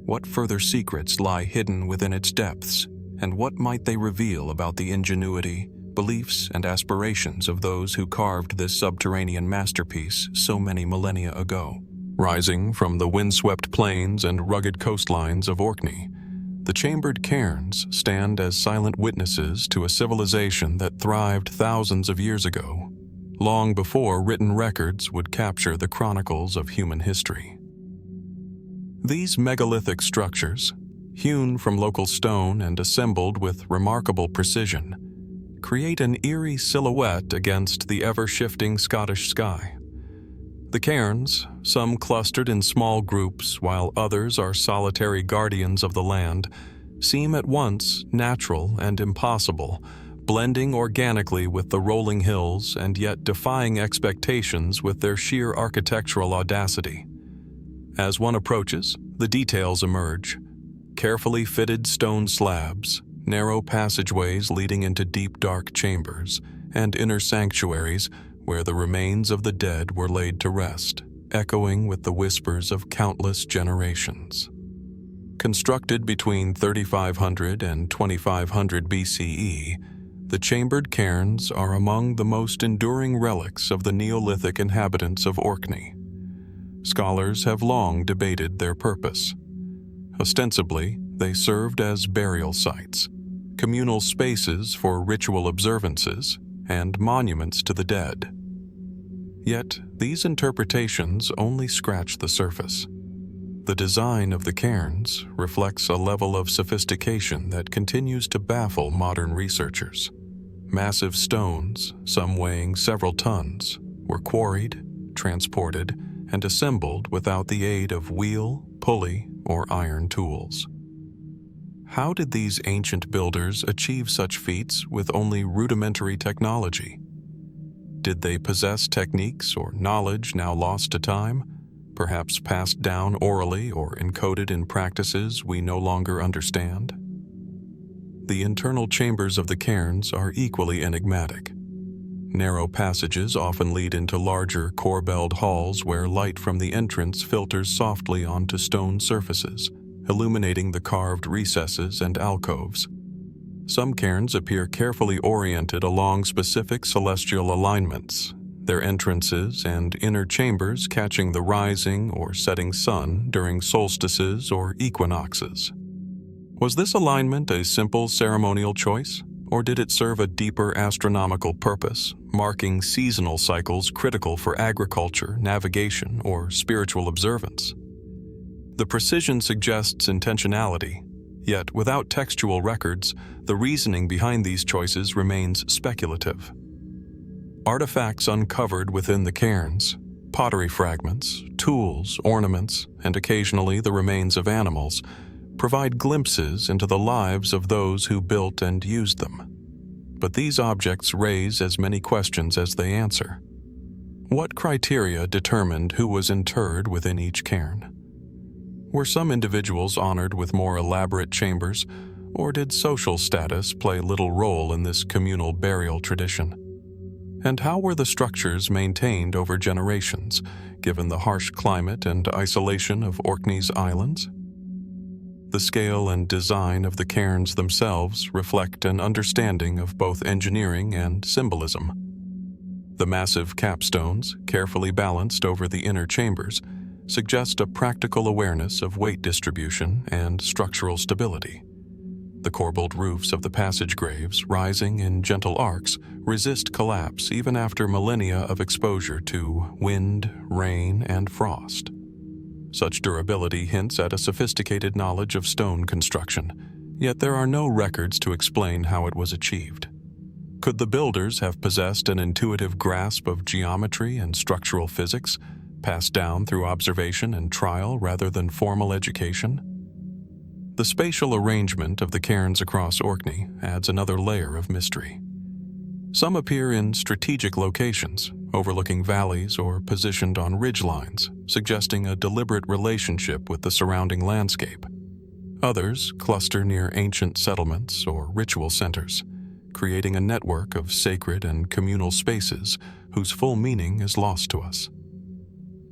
What further secrets lie hidden within its depths, and what might they reveal about the ingenuity, beliefs, and aspirations of those who carved this subterranean masterpiece so many millennia ago? Rising from the windswept plains and rugged coastlines of Orkney, the chambered cairns stand as silent witnesses to a civilization that thrived thousands of years ago, long before written records would capture the chronicles of human history. These megalithic structures, hewn from local stone and assembled with remarkable precision, create an eerie silhouette against the ever-shifting Scottish sky. The cairns, some clustered in small groups while others are solitary guardians of the land, seem at once natural and impossible, blending organically with the rolling hills and yet defying expectations with their sheer architectural audacity. As one approaches, the details emerge: carefully fitted stone slabs, narrow passageways leading into deep dark chambers, and inner sanctuaries where the remains of the dead were laid to rest, echoing with the whispers of countless generations. Constructed between 3500 and 2500 BCE, the chambered cairns are among the most enduring relics of the Neolithic inhabitants of Orkney. Scholars have long debated their purpose. Ostensibly, they served as burial sites, communal spaces for ritual observances, and monuments to the dead. Yet, these interpretations only scratch the surface. The design of the cairns reflects a level of sophistication that continues to baffle modern researchers. Massive stones, some weighing several tons, were quarried, transported, and assembled without the aid of wheel, pulley, or iron tools. How did these ancient builders achieve such feats with only rudimentary technology? Did they possess techniques or knowledge now lost to time, perhaps passed down orally or encoded in practices we no longer understand? The internal chambers of the cairns are equally enigmatic. Narrow passages often lead into larger corbelled halls where light from the entrance filters softly onto stone surfaces, illuminating the carved recesses and alcoves. Some cairns appear carefully oriented along specific celestial alignments, their entrances and inner chambers catching the rising or setting sun during solstices or equinoxes. Was this alignment a simple ceremonial choice, or did it serve a deeper astronomical purpose, marking seasonal cycles critical for agriculture, navigation, or spiritual observance? The precision suggests intentionality, yet without textual records, the reasoning behind these choices remains speculative. Artifacts uncovered within the cairns, pottery fragments, tools, ornaments, and occasionally the remains of animals, provide glimpses into the lives of those who built and used them. But these objects raise as many questions as they answer. What criteria determined who was interred within each cairn? Were some individuals honored with more elaborate chambers, or did social status play little role in this communal burial tradition? And how were the structures maintained over generations, given the harsh climate and isolation of Orkney's islands? The scale and design of the cairns themselves reflect an understanding of both engineering and symbolism. The massive capstones, carefully balanced over the inner chambers, suggest a practical awareness of weight distribution and structural stability. The corbelled roofs of the passage graves, rising in gentle arcs, resist collapse even after millennia of exposure to wind, rain, and frost. Such durability hints at a sophisticated knowledge of stone construction, yet there are no records to explain how it was achieved. Could the builders have possessed an intuitive grasp of geometry and structural physics, passed down through observation and trial rather than formal education? The spatial arrangement of the cairns across Orkney adds another layer of mystery. Some appear in strategic locations, overlooking valleys or positioned on ridgelines, suggesting a deliberate relationship with the surrounding landscape. Others cluster near ancient settlements or ritual centers, creating a network of sacred and communal spaces whose full meaning is lost to us.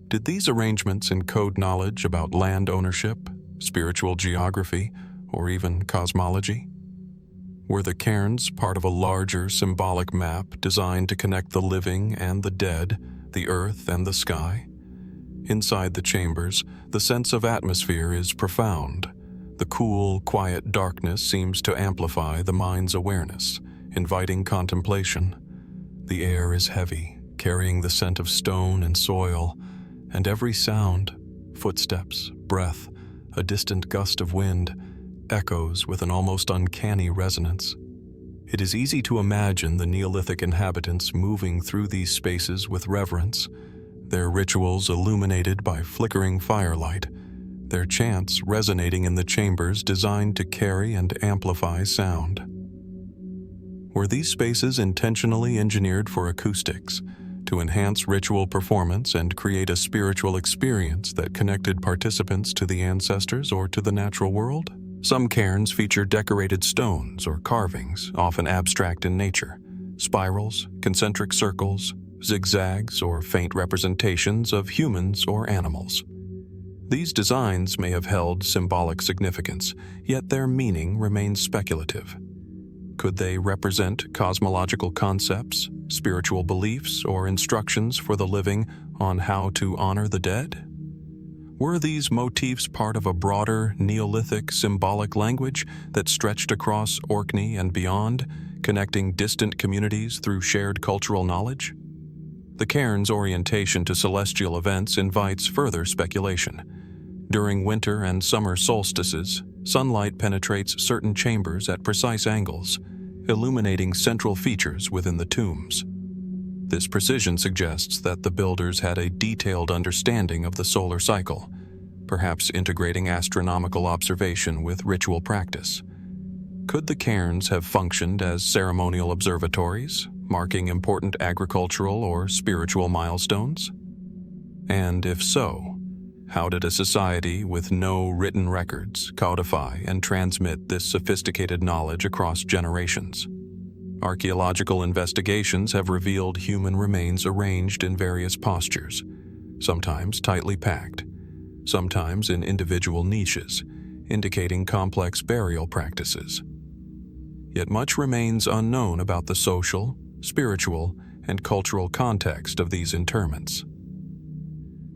Did these arrangements encode knowledge about land ownership, spiritual geography, or even cosmology? Were the cairns part of a larger symbolic map designed to connect the living and the dead, the earth and the sky? Inside the chambers, the sense of atmosphere is profound. The cool, quiet darkness seems to amplify the mind's awareness, inviting contemplation. The air is heavy, carrying the scent of stone and soil, and every sound, footsteps, breath, a distant gust of wind, echoes with an almost uncanny resonance. It is easy to imagine the Neolithic inhabitants moving through these spaces with reverence, their rituals illuminated by flickering firelight, their chants resonating in the chambers designed to carry and amplify sound. Were these spaces intentionally engineered for acoustics, to enhance ritual performance and create a spiritual experience that connected participants to the ancestors or to the natural world? Some cairns feature decorated stones or carvings, often abstract in nature, spirals, concentric circles, zigzags, or faint representations of humans or animals. These designs may have held symbolic significance, yet their meaning remains speculative. Could they represent cosmological concepts, spiritual beliefs, or instructions for the living on how to honor the dead? Were these motifs part of a broader Neolithic symbolic language that stretched across Orkney and beyond, connecting distant communities through shared cultural knowledge? The cairn's orientation to celestial events invites further speculation. During winter and summer solstices, sunlight penetrates certain chambers at precise angles, illuminating central features within the tombs. This precision suggests that the builders had a detailed understanding of the solar cycle, perhaps integrating astronomical observation with ritual practice. Could the cairns have functioned as ceremonial observatories, marking important agricultural or spiritual milestones? And if so, how did a society with no written records codify and transmit this sophisticated knowledge across generations? Archaeological investigations have revealed human remains arranged in various postures, sometimes tightly packed, sometimes in individual niches, indicating complex burial practices. Yet much remains unknown about the social, spiritual, and cultural context of these interments.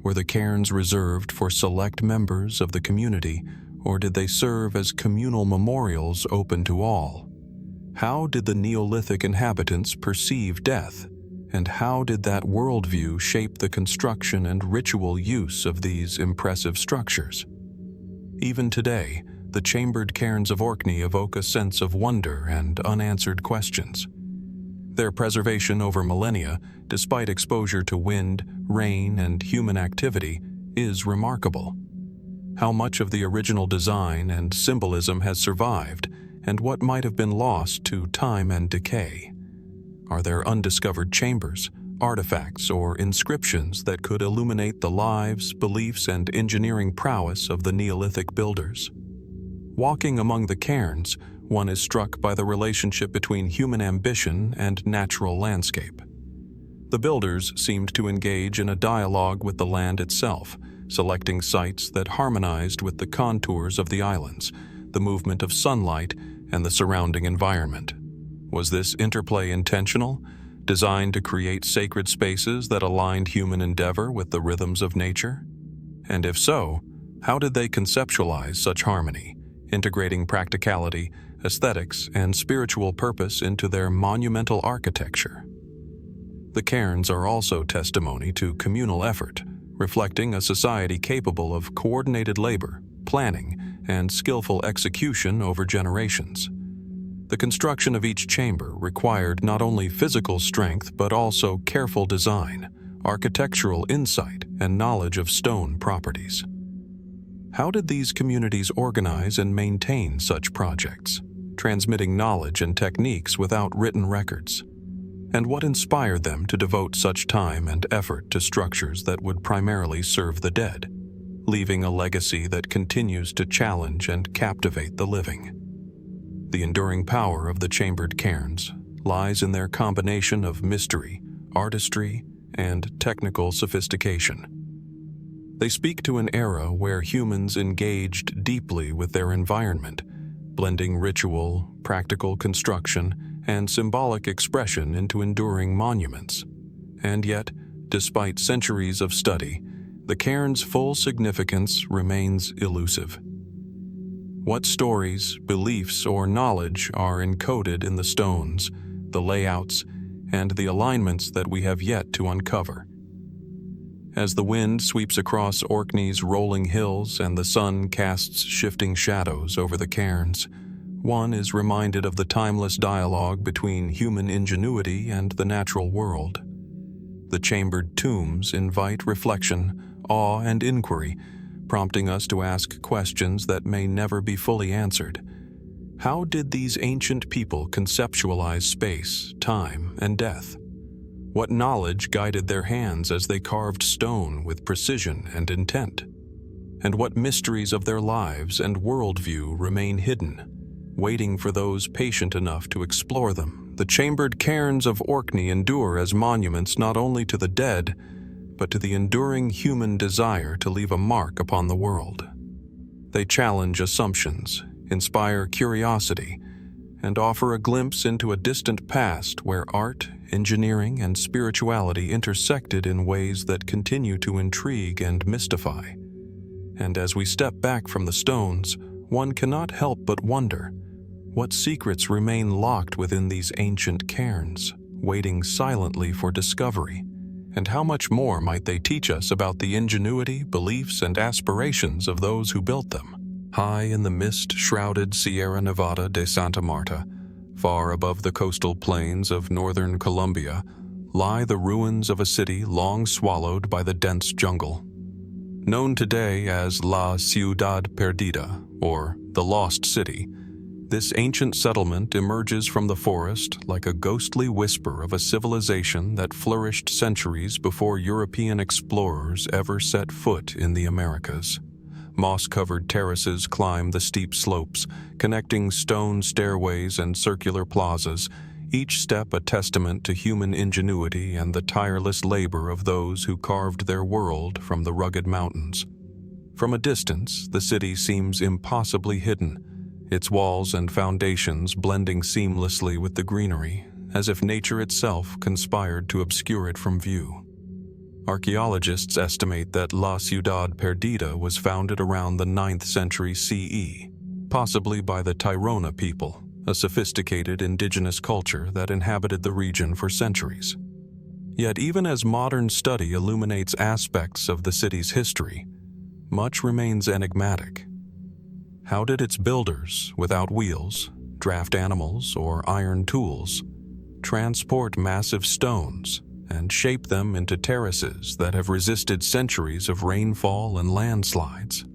Were the cairns reserved for select members of the community, or did they serve as communal memorials open to all? How did the Neolithic inhabitants perceive death, and how did that worldview shape the construction and ritual use of these impressive structures? Even today, the chambered cairns of Orkney evoke a sense of wonder and unanswered questions. Their preservation over millennia, despite exposure to wind, rain, and human activity, is remarkable. How much of the original design and symbolism has survived, and what might have been lost to time and decay? Are there undiscovered chambers, artifacts, or inscriptions that could illuminate the lives, beliefs, and engineering prowess of the Neolithic builders? Walking among the cairns, one is struck by the relationship between human ambition and natural landscape. The builders seemed to engage in a dialogue with the land itself, selecting sites that harmonized with the contours of the islands, the movement of sunlight, and the surrounding environment. Was this interplay intentional, designed to create sacred spaces that aligned human endeavor with the rhythms of nature? And if so, how did they conceptualize such harmony, integrating practicality, aesthetics, and spiritual purpose into their monumental architecture? The cairns are also testimony to communal effort, reflecting a society capable of coordinated labor, planning, and skillful execution over generations. The construction of each chamber required not only physical strength but also careful design, architectural insight, and knowledge of stone properties. How did these communities organize and maintain such projects, transmitting knowledge and techniques without written records? And what inspired them to devote such time and effort to structures that would primarily serve the dead, leaving a legacy that continues to challenge and captivate the living? The enduring power of the chambered cairns lies in their combination of mystery, artistry, and technical sophistication. They speak to an era where humans engaged deeply with their environment, blending ritual, practical construction, and symbolic expression into enduring monuments. And yet, despite centuries of study, the cairn's full significance remains elusive. What stories, beliefs, or knowledge are encoded in the stones, the layouts, and the alignments that we have yet to uncover? As the wind sweeps across Orkney's rolling hills and the sun casts shifting shadows over the cairns, one is reminded of the timeless dialogue between human ingenuity and the natural world. The chambered tombs invite reflection, awe, and inquiry, prompting us to ask questions that may never be fully answered. How did these ancient people conceptualize space, time, and death? What knowledge guided their hands as they carved stone with precision and intent? And what mysteries of their lives and worldview remain hidden, waiting for those patient enough to explore them? The chambered cairns of Orkney endure as monuments not only to the dead, but to the enduring human desire to leave a mark upon the world. They challenge assumptions, inspire curiosity, and offer a glimpse into a distant past where art, engineering, and spirituality intersected in ways that continue to intrigue and mystify. And as we step back from the stones, one cannot help but wonder, what secrets remain locked within these ancient cairns, waiting silently for discovery? And how much more might they teach us about the ingenuity, beliefs, and aspirations of those who built them? High in the mist-shrouded Sierra Nevada de Santa Marta, far above the coastal plains of northern Colombia, lie the ruins of a city long swallowed by the dense jungle. Known today as La Ciudad Perdida, or the Lost City, This ancient settlement emerges from the forest like a ghostly whisper of a civilization that flourished centuries before European explorers ever set foot in the Americas. Moss-covered terraces climb the steep slopes, connecting stone stairways and circular plazas, each step a testament to human ingenuity and the tireless labor of those who carved their world from the rugged mountains. From a distance, the city seems impossibly hidden, its walls and foundations blending seamlessly with the greenery, as if nature itself conspired to obscure it from view. Archaeologists estimate that La Ciudad Perdida was founded around the 9th century CE, possibly by the Tairona people, a sophisticated indigenous culture that inhabited the region for centuries. Yet even as modern study illuminates aspects of the city's history, much remains enigmatic. How did its builders, without wheels, draft animals, or iron tools, transport massive stones and shape them into terraces that have resisted centuries of rainfall and landslides?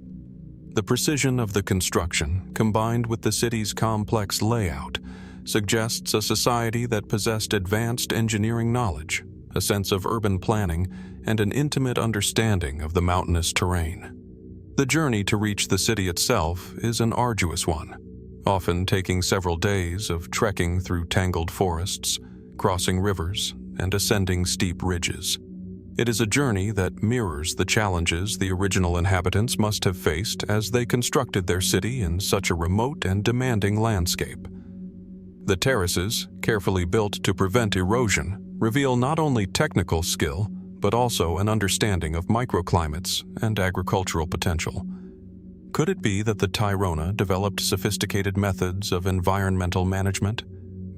The precision of the construction, combined with the city's complex layout, suggests a society that possessed advanced engineering knowledge, a sense of urban planning, and an intimate understanding of the mountainous terrain. The journey to reach the city itself is an arduous one, often taking several days of trekking through tangled forests, crossing rivers, and ascending steep ridges. It is a journey that mirrors the challenges the original inhabitants must have faced as they constructed their city in such a remote and demanding landscape. The terraces, carefully built to prevent erosion, reveal not only technical skill, but also an understanding of microclimates and agricultural potential. Could it be that the Tairona developed sophisticated methods of environmental management,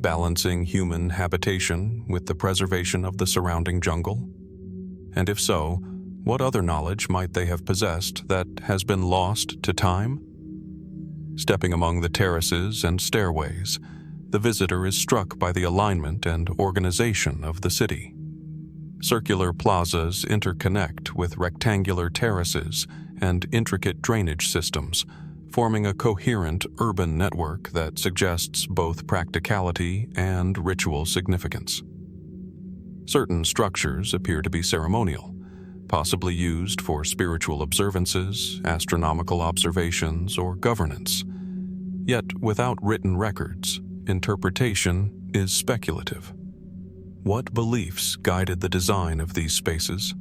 balancing human habitation with the preservation of the surrounding jungle? And if so, what other knowledge might they have possessed that has been lost to time? Stepping among the terraces and stairways, the visitor is struck by the alignment and organization of the city. Circular plazas interconnect with rectangular terraces and intricate drainage systems, forming a coherent urban network that suggests both practicality and ritual significance. Certain structures appear to be ceremonial, possibly used for spiritual observances, astronomical observations, or governance. Yet, without written records, interpretation is speculative. What beliefs guided the design of these spaces?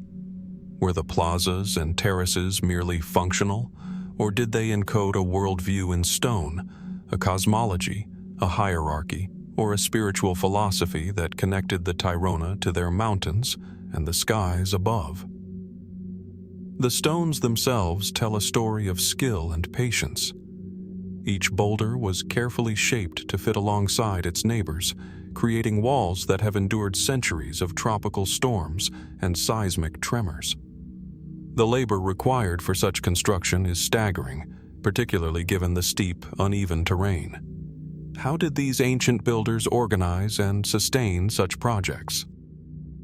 Were the plazas and terraces merely functional, or did they encode a worldview in stone, a cosmology, a hierarchy, or a spiritual philosophy that connected the Tairona to their mountains and the skies above? The stones themselves tell a story of skill and patience. Each boulder was carefully shaped to fit alongside its neighbors, creating walls that have endured centuries of tropical storms and seismic tremors. The labor required for such construction is staggering, particularly given the steep, uneven terrain. How did these ancient builders organize and sustain such projects?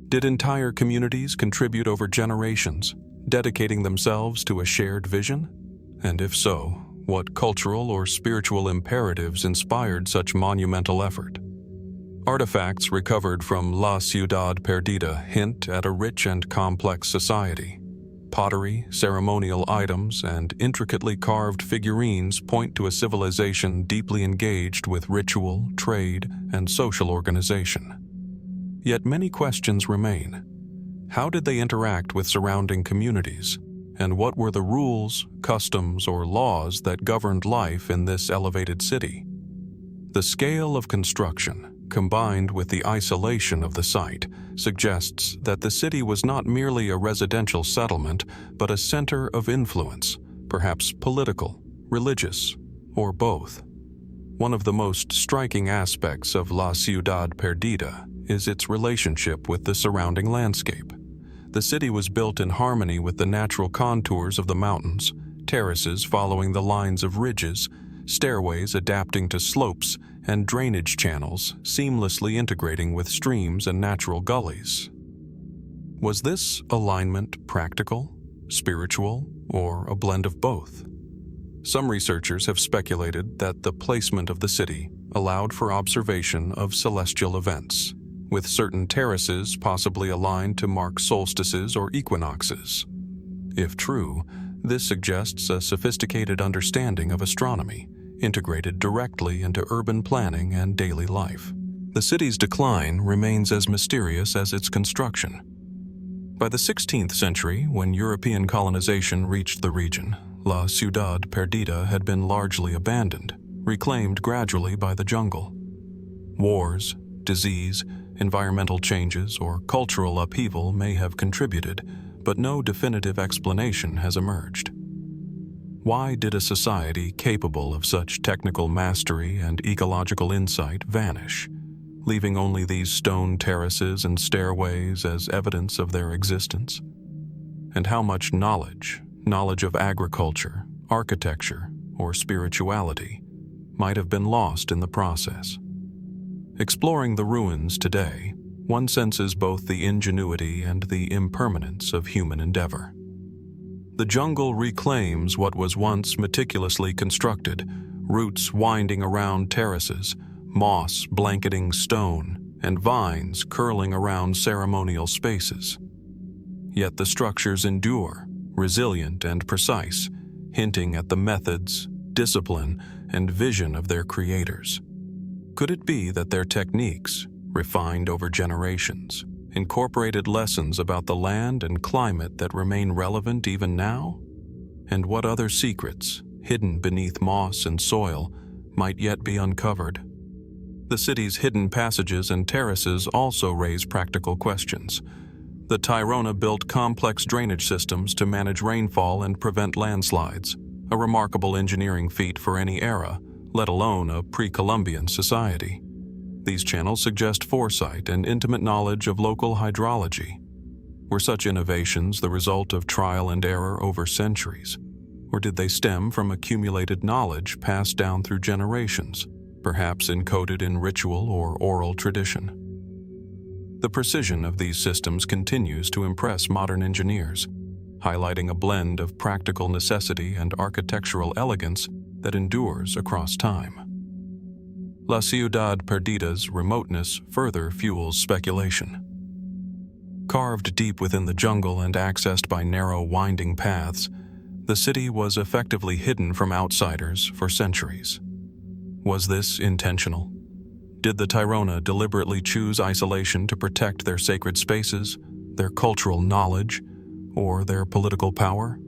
Did entire communities contribute over generations, dedicating themselves to a shared vision? And if so, what cultural or spiritual imperatives inspired such monumental effort? Artifacts recovered from La Ciudad Perdida hint at a rich and complex society. Pottery, ceremonial items, and intricately carved figurines point to a civilization deeply engaged with ritual, trade, and social organization. Yet many questions remain. How did they interact with surrounding communities? And what were the rules, customs, or laws that governed life in this elevated city? The scale of construction, combined with the isolation of the site, suggests that the city was not merely a residential settlement, but a center of influence, perhaps political, religious, or both. One of the most striking aspects of La Ciudad Perdida is its relationship with the surrounding landscape. The city was built in harmony with the natural contours of the mountains, terraces following the lines of ridges, stairways adapting to slopes, and drainage channels seamlessly integrating with streams and natural gullies. Was this alignment practical, spiritual, or a blend of both? Some researchers have speculated that the placement of the city allowed for observation of celestial events, with certain terraces possibly aligned to mark solstices or equinoxes. If true, this suggests a sophisticated understanding of astronomy, integrated directly into urban planning and daily life. The city's decline remains as mysterious as its construction. By the 16th century, when European colonization reached the region, La Ciudad Perdida had been largely abandoned, reclaimed gradually by the jungle. Wars, disease, environmental changes, or cultural upheaval may have contributed, but no definitive explanation has emerged. Why did a society capable of such technical mastery and ecological insight vanish, leaving only these stone terraces and stairways as evidence of their existence? And how much knowledge of agriculture, architecture, or spirituality might have been lost in the process? Exploring the ruins today, one senses both the ingenuity and the impermanence of human endeavor. The jungle reclaims what was once meticulously constructed, roots winding around terraces, moss blanketing stone, and vines curling around ceremonial spaces. Yet the structures endure, resilient and precise, hinting at the methods, discipline, and vision of their creators. Could it be that their techniques, refined over generations, incorporated lessons about the land and climate that remain relevant even now? And what other secrets, hidden beneath moss and soil, might yet be uncovered? The city's hidden passages and terraces also raise practical questions. The Tirona built complex drainage systems to manage rainfall and prevent landslides, a remarkable engineering feat for any era, let alone a pre-Columbian society. These channels suggest foresight and intimate knowledge of local hydrology. Were such innovations the result of trial and error over centuries, or did they stem from accumulated knowledge passed down through generations, perhaps encoded in ritual or oral tradition? The precision of these systems continues to impress modern engineers, highlighting a blend of practical necessity and architectural elegance that endures across time. La Ciudad Perdida's remoteness further fuels speculation. Carved deep within the jungle and accessed by narrow, winding paths, the city was effectively hidden from outsiders for centuries. Was this intentional? Did the Tirona deliberately choose isolation to protect their sacred spaces, their cultural knowledge, or their political power?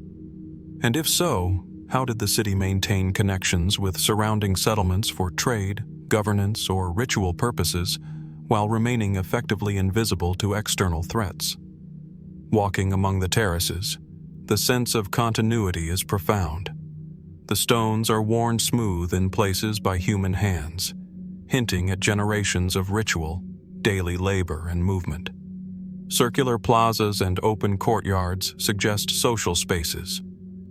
And if so, how did the city maintain connections with surrounding settlements for trade, governance, or ritual purposes, while remaining effectively invisible to external threats? Walking among the terraces, the sense of continuity is profound. The stones are worn smooth in places by human hands, hinting at generations of ritual, daily labor, and movement. Circular plazas and open courtyards suggest social spaces,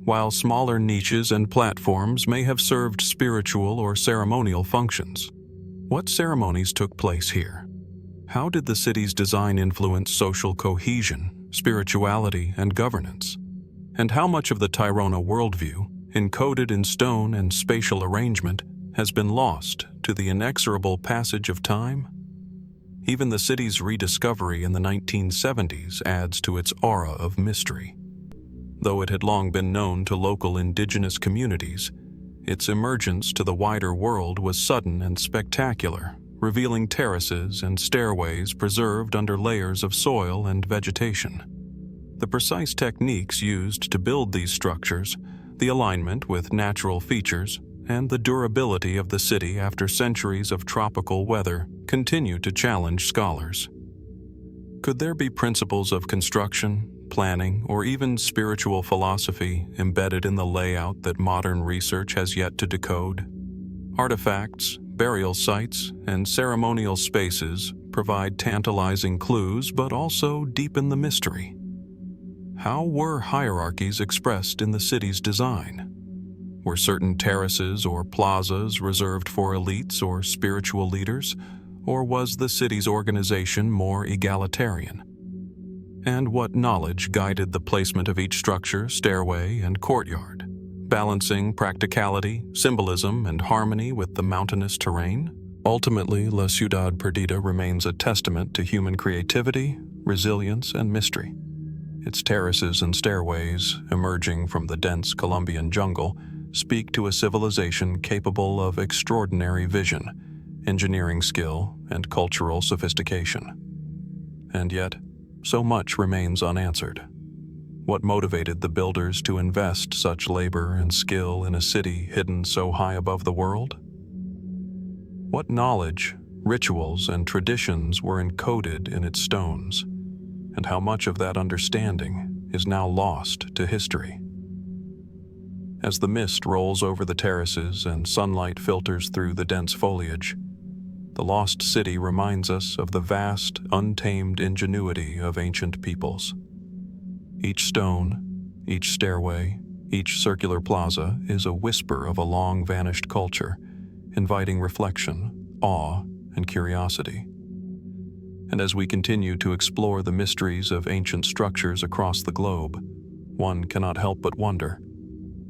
while smaller niches and platforms may have served spiritual or ceremonial functions. What ceremonies took place here? How did the city's design influence social cohesion, spirituality, and governance? And how much of the Tirona worldview, encoded in stone and spatial arrangement, has been lost to the inexorable passage of time? Even the city's rediscovery in the 1970s adds to its aura of mystery. Though it had long been known to local indigenous communities, its emergence to the wider world was sudden and spectacular, revealing terraces and stairways preserved under layers of soil and vegetation. The precise techniques used to build these structures, the alignment with natural features, and the durability of the city after centuries of tropical weather continue to challenge scholars. Could there be principles of construction, planning, or even spiritual philosophy embedded in the layout that modern research has yet to decode? Artifacts, burial sites, and ceremonial spaces provide tantalizing clues but also deepen the mystery. How were hierarchies expressed in the city's design? Were certain terraces or plazas reserved for elites or spiritual leaders, or was the city's organization more egalitarian? And what knowledge guided the placement of each structure, stairway, and courtyard? balancing practicality, symbolism, and harmony with the mountainous terrain. Ultimately, La Ciudad Perdida remains a testament to human creativity, resilience, and mystery. Its terraces and stairways, emerging from the dense Colombian jungle, speak to a civilization capable of extraordinary vision, engineering skill, and cultural sophistication. And yet, so much remains unanswered. What motivated the builders to invest such labor and skill in a city hidden so high above the world? What knowledge, rituals, and traditions were encoded in its stones, and how much of that understanding is now lost to history? As the mist rolls over the terraces and sunlight filters through the dense foliage, the lost city reminds us of the vast, untamed ingenuity of ancient peoples. Each stone, each stairway, each circular plaza is a whisper of a long-vanished culture, inviting reflection, awe, and curiosity. And as we continue to explore the mysteries of ancient structures across the globe, one cannot help but wonder,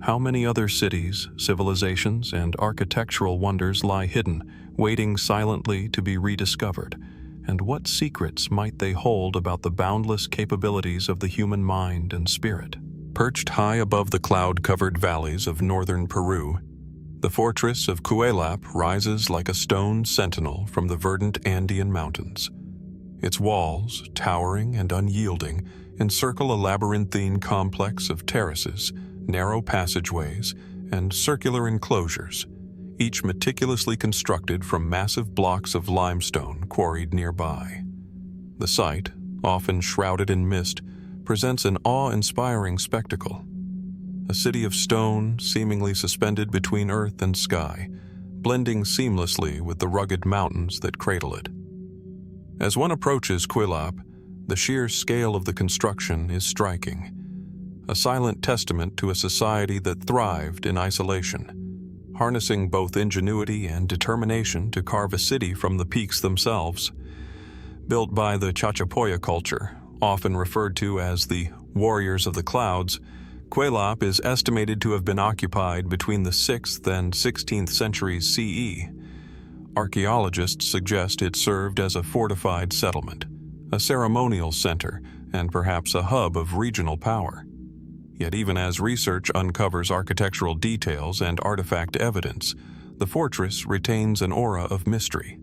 how many other cities, civilizations, and architectural wonders lie hidden, waiting silently to be rediscovered, and what secrets might they hold about the boundless capabilities of the human mind and spirit? Perched high above the cloud-covered valleys of northern Peru, the fortress of Kuelap rises like a stone sentinel from the verdant Andean mountains. Its walls, towering and unyielding, encircle a labyrinthine complex of terraces, narrow passageways, and circular enclosures, each meticulously constructed from massive blocks of limestone quarried nearby. The site, often shrouded in mist, presents an awe-inspiring spectacle. A city of stone seemingly suspended between earth and sky, blending seamlessly with the rugged mountains that cradle it. As one approaches Kuelap, the sheer scale of the construction is striking, a silent testament to a society that thrived in isolation, harnessing both ingenuity and determination to carve a city from the peaks themselves. Built by the Chachapoya culture, often referred to as the Warriors of the Clouds, Kuelap is estimated to have been occupied between the 6th and 16th centuries CE. Archaeologists suggest it served as a fortified settlement, a ceremonial center, and perhaps a hub of regional power. Yet even as research uncovers architectural details and artifact evidence, the fortress retains an aura of mystery.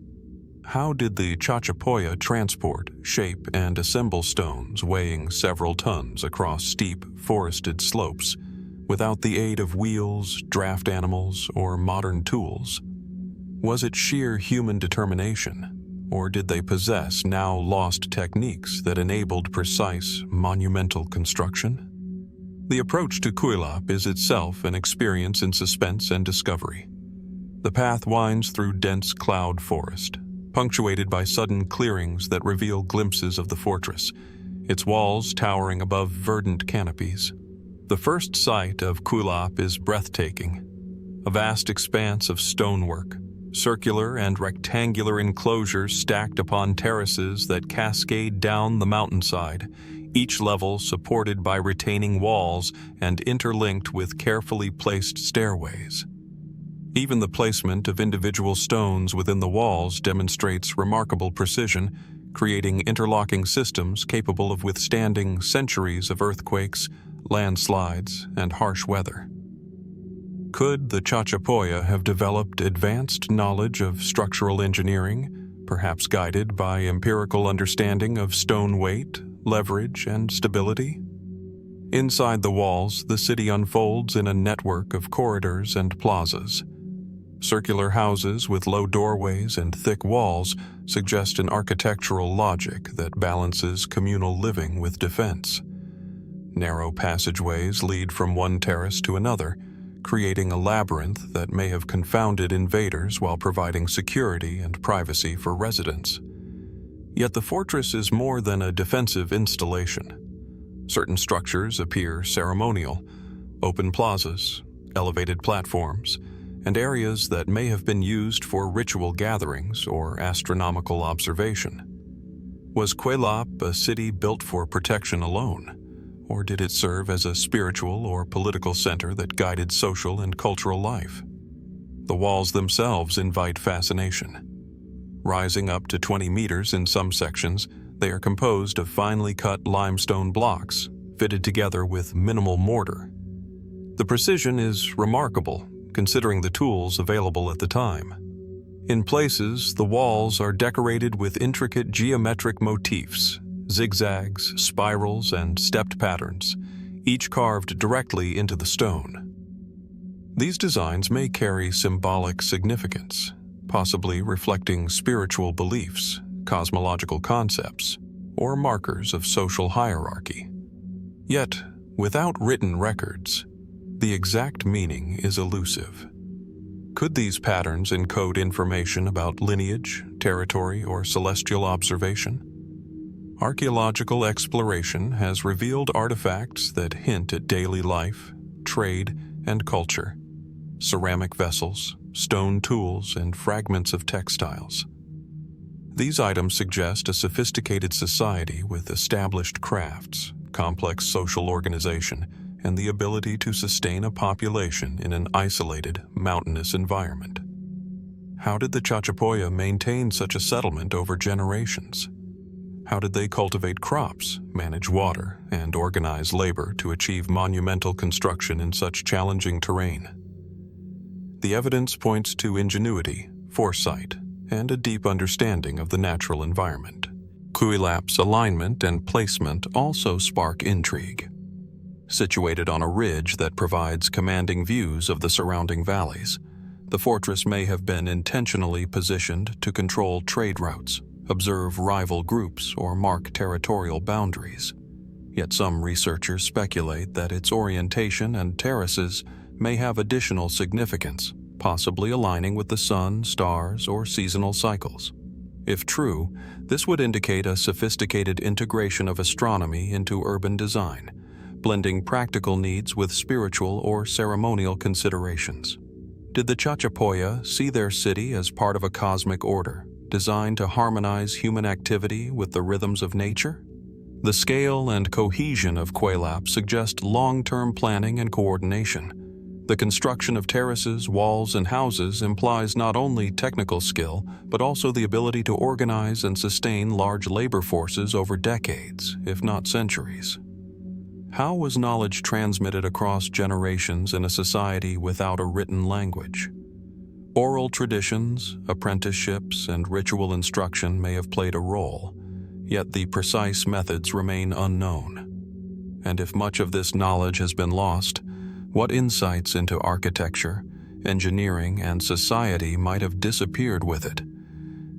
How did the Chachapoya transport, shape, and assemble stones weighing several tons across steep, forested slopes, without the aid of wheels, draft animals, or modern tools? Was it sheer human determination, or did they possess now lost techniques that enabled precise, monumental construction? The approach to Kuelap is itself an experience in suspense and discovery. The path winds through dense cloud forest, punctuated by sudden clearings that reveal glimpses of the fortress, its walls towering above verdant canopies. The first sight of Kuelap is breathtaking, a vast expanse of stonework, circular and rectangular enclosures stacked upon terraces that cascade down the mountainside, each level supported by retaining walls and interlinked with carefully placed stairways. Even the placement of individual stones within the walls demonstrates remarkable precision, creating interlocking systems capable of withstanding centuries of earthquakes, landslides, and harsh weather. Could the Chachapoya have developed advanced knowledge of structural engineering, perhaps guided by empirical understanding of stone weight, leverage, and stability? Inside the walls, the city unfolds in a network of corridors and plazas. Circular houses with low doorways and thick walls suggest an architectural logic that balances communal living with defense. Narrow passageways lead from one terrace to another, creating a labyrinth that may have confounded invaders while providing security and privacy for residents. Yet the fortress is more than a defensive installation. Certain structures appear ceremonial: open plazas, elevated platforms, and areas that may have been used for ritual gatherings or astronomical observation. Was Kuelap a city built for protection alone, or did it serve as a spiritual or political center that guided social and cultural life? The walls themselves invite fascination. Rising up to 20 meters in some sections, they are composed of finely cut limestone blocks, fitted together with minimal mortar. The precision is remarkable, considering the tools available at the time. In places, the walls are decorated with intricate geometric motifs, zigzags, spirals, and stepped patterns, each carved directly into the stone. These designs may carry symbolic significance, possibly reflecting spiritual beliefs, cosmological concepts, or markers of social hierarchy. Yet, without written records, the exact meaning is elusive. Could these patterns encode information about lineage, territory, or celestial observation? Archaeological exploration has revealed artifacts that hint at daily life, trade, and culture: ceramic vessels, stone tools, and fragments of textiles. These items suggest a sophisticated society with established crafts, complex social organization, and the ability to sustain a population in an isolated, mountainous environment. How did the Chachapoya maintain such a settlement over generations? How did they cultivate crops, manage water, and organize labor to achieve monumental construction in such challenging terrain? The evidence points to ingenuity, foresight, and a deep understanding of the natural environment. Kuelap's alignment and placement also spark intrigue. Situated on a ridge that provides commanding views of the surrounding valleys, the fortress may have been intentionally positioned to control trade routes, observe rival groups, or mark territorial boundaries. Yet some researchers speculate that its orientation and terraces may have additional significance, possibly aligning with the sun, stars, or seasonal cycles. If true, this would indicate a sophisticated integration of astronomy into urban design, blending practical needs with spiritual or ceremonial considerations. Did the Chachapoya see their city as part of a cosmic order, designed to harmonize human activity with the rhythms of nature? The scale and cohesion of Kuelap suggest long-term planning and coordination. The construction of terraces, walls, and houses implies not only technical skill, but also the ability to organize and sustain large labor forces over decades, if not centuries. How was knowledge transmitted across generations in a society without a written language? Oral traditions, apprenticeships, and ritual instruction may have played a role, yet the precise methods remain unknown. And if much of this knowledge has been lost, what insights into architecture, engineering, and society might have disappeared with it?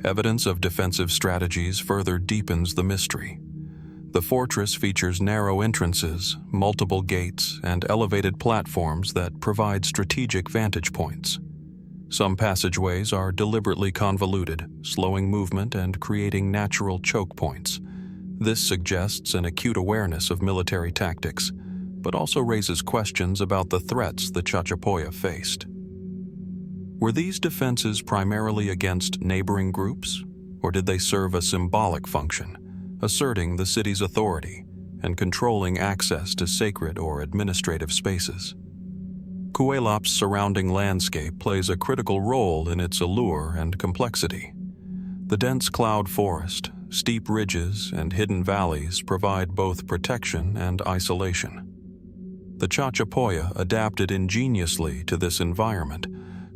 Evidence of defensive strategies further deepens the mystery. The fortress features narrow entrances, multiple gates, and elevated platforms that provide strategic vantage points. Some passageways are deliberately convoluted, slowing movement and creating natural choke points. This suggests an acute awareness of military tactics, but also raises questions about the threats the Chachapoya faced. Were these defenses primarily against neighboring groups, or did they serve a symbolic function, asserting the city's authority and controlling access to sacred or administrative spaces? Kuelap's surrounding landscape plays a critical role in its allure and complexity. The dense cloud forest, steep ridges, and hidden valleys provide both protection and isolation. The Chachapoya adapted ingeniously to this environment,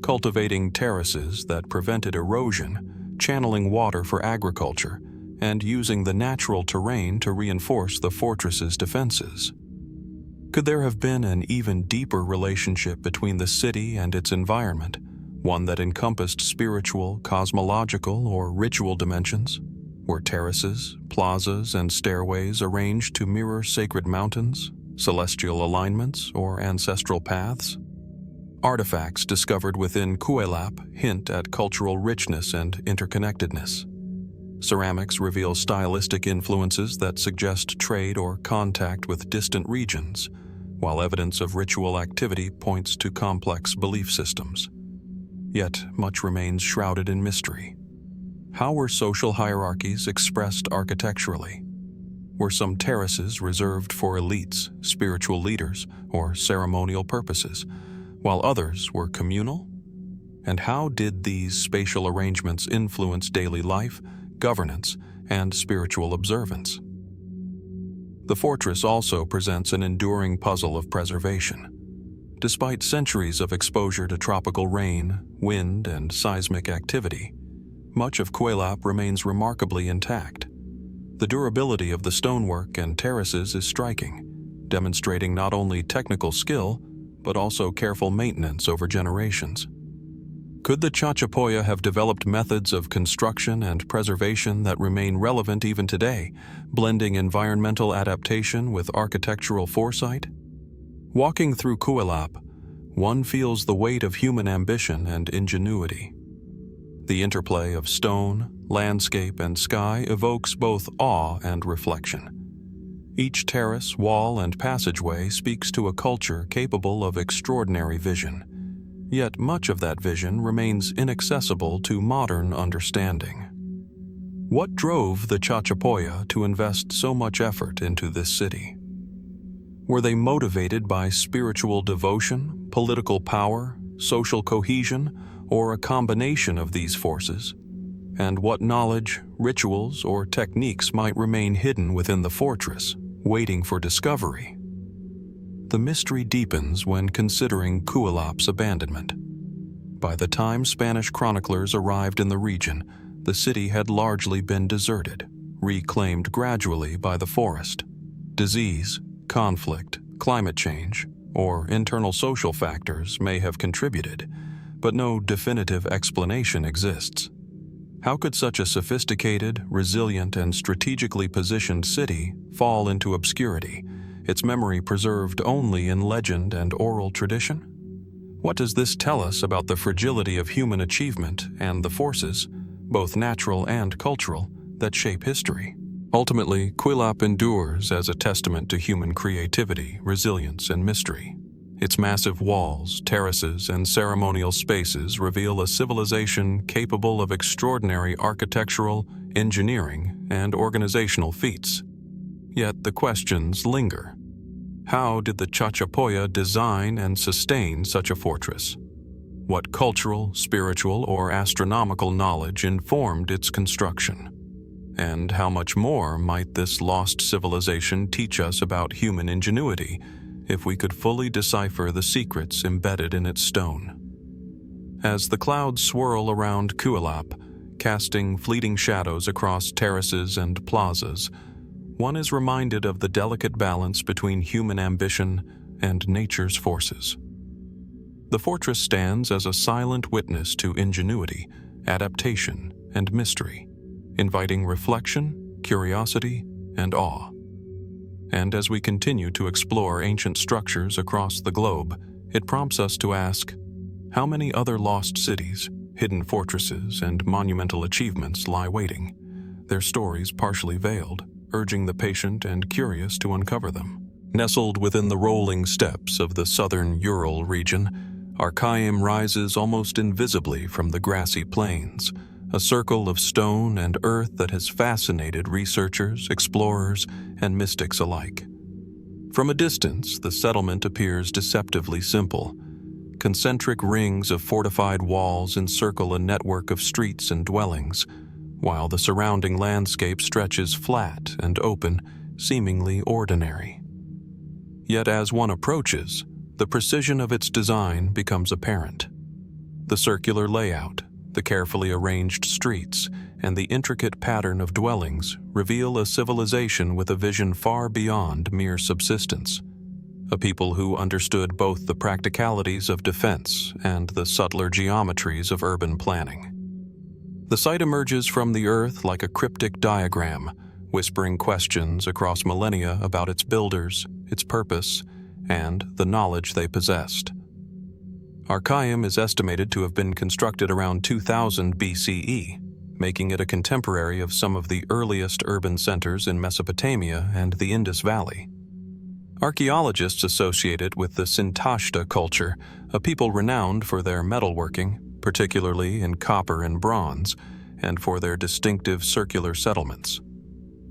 cultivating terraces that prevented erosion, channeling water for agriculture, and using the natural terrain to reinforce the fortress's defenses. Could there have been an even deeper relationship between the city and its environment, one that encompassed spiritual, cosmological, or ritual dimensions? Were terraces, plazas, and stairways arranged to mirror sacred mountains, celestial alignments, or ancestral paths? Artifacts discovered within Kuelap hint at cultural richness and interconnectedness. Ceramics reveal stylistic influences that suggest trade or contact with distant regions, while evidence of ritual activity points to complex belief systems. Yet, much remains shrouded in mystery. How were social hierarchies expressed architecturally? Were some terraces reserved for elites, spiritual leaders, or ceremonial purposes, while others were communal? And how did these spatial arrangements influence daily life, governance, and spiritual observance? The fortress also presents an enduring puzzle of preservation. Despite centuries of exposure to tropical rain, wind, and seismic activity, much of Kuelap remains remarkably intact. The durability of the stonework and terraces is striking, demonstrating not only technical skill, but also careful maintenance over generations. Could the Chachapoya have developed methods of construction and preservation that remain relevant even today, blending environmental adaptation with architectural foresight? Walking through Kuelap, one feels the weight of human ambition and ingenuity. The interplay of stone, landscape, and sky evokes both awe and reflection. Each terrace, wall, and passageway speaks to a culture capable of extraordinary vision. Yet much of that vision remains inaccessible to modern understanding. What drove the Chachapoya to invest so much effort into this city? Were they motivated by spiritual devotion, political power, social cohesion, or a combination of these forces? And what knowledge, rituals, or techniques might remain hidden within the fortress, waiting for discovery? The mystery deepens when considering Kuelap's abandonment. By the time Spanish chroniclers arrived in the region, the city had largely been deserted, reclaimed gradually by the forest. Disease, conflict, climate change, or internal social factors may have contributed, but no definitive explanation exists. How could such a sophisticated, resilient, and strategically positioned city fall into obscurity, its memory preserved only in legend and oral tradition? What does this tell us about the fragility of human achievement and the forces, both natural and cultural, that shape history? Ultimately, Kuelap endures as a testament to human creativity, resilience, and mystery. Its massive walls, terraces, and ceremonial spaces reveal a civilization capable of extraordinary architectural, engineering, and organizational feats. Yet the questions linger. How did the Chachapoya design and sustain such a fortress? What cultural, spiritual, or astronomical knowledge informed its construction? And how much more might this lost civilization teach us about human ingenuity if we could fully decipher the secrets embedded in its stone? As the clouds swirl around Kuelap, casting fleeting shadows across terraces and plazas, one is reminded of the delicate balance between human ambition and nature's forces. The fortress stands as a silent witness to ingenuity, adaptation, and mystery, inviting reflection, curiosity, and awe. And as we continue to explore ancient structures across the globe, it prompts us to ask, how many other lost cities, hidden fortresses, and monumental achievements lie waiting, their stories partially veiled, urging the patient and curious to uncover them? Nestled within the rolling steppes of the southern Ural region, Archaeum rises almost invisibly from the grassy plains, a circle of stone and earth that has fascinated researchers, explorers, and mystics alike. From a distance, the settlement appears deceptively simple. Concentric rings of fortified walls encircle a network of streets and dwellings, while the surrounding landscape stretches flat and open, seemingly ordinary. Yet as one approaches, the precision of its design becomes apparent. The circular layout, the carefully arranged streets, and the intricate pattern of dwellings reveal a civilization with a vision far beyond mere subsistence, a people who understood both the practicalities of defense and the subtler geometries of urban planning. The site emerges from the earth like a cryptic diagram, whispering questions across millennia about its builders, its purpose, and the knowledge they possessed. Archaeum is estimated to have been constructed around 2000 BCE, making it a contemporary of some of the earliest urban centers in Mesopotamia and the Indus Valley. Archaeologists associate it with the Sintashta culture, a people renowned for their metalworking, particularly in copper and bronze, and for their distinctive circular settlements.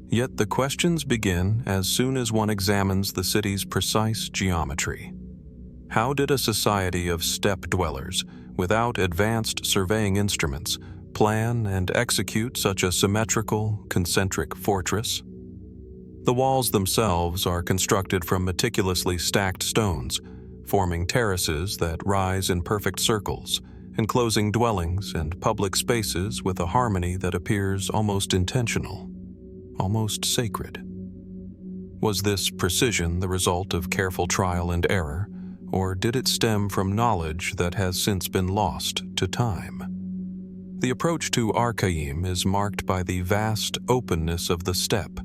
Yet the questions begin as soon as one examines the city's precise geometry. How did a society of steppe dwellers, without advanced surveying instruments, plan and execute such a symmetrical, concentric fortress? The walls themselves are constructed from meticulously stacked stones, forming terraces that rise in perfect circles, enclosing dwellings and public spaces with a harmony that appears almost intentional, almost sacred. Was this precision the result of careful trial and error, or did it stem from knowledge that has since been lost to time? The approach to Rock-Hewn is marked by the vast openness of the steppe,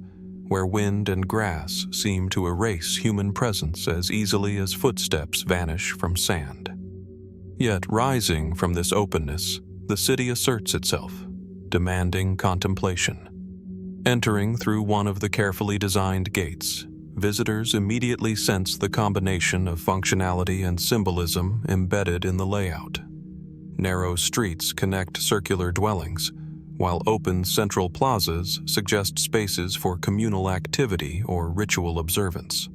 where wind and grass seem to erase human presence as easily as footsteps vanish from sand. Yet, rising from this openness, the city asserts itself, demanding contemplation. Entering through one of the carefully designed gates, visitors immediately sense the combination of functionality and symbolism embedded in the layout. Narrow streets connect circular dwellings, while open central plazas suggest spaces for communal activity or ritual observance.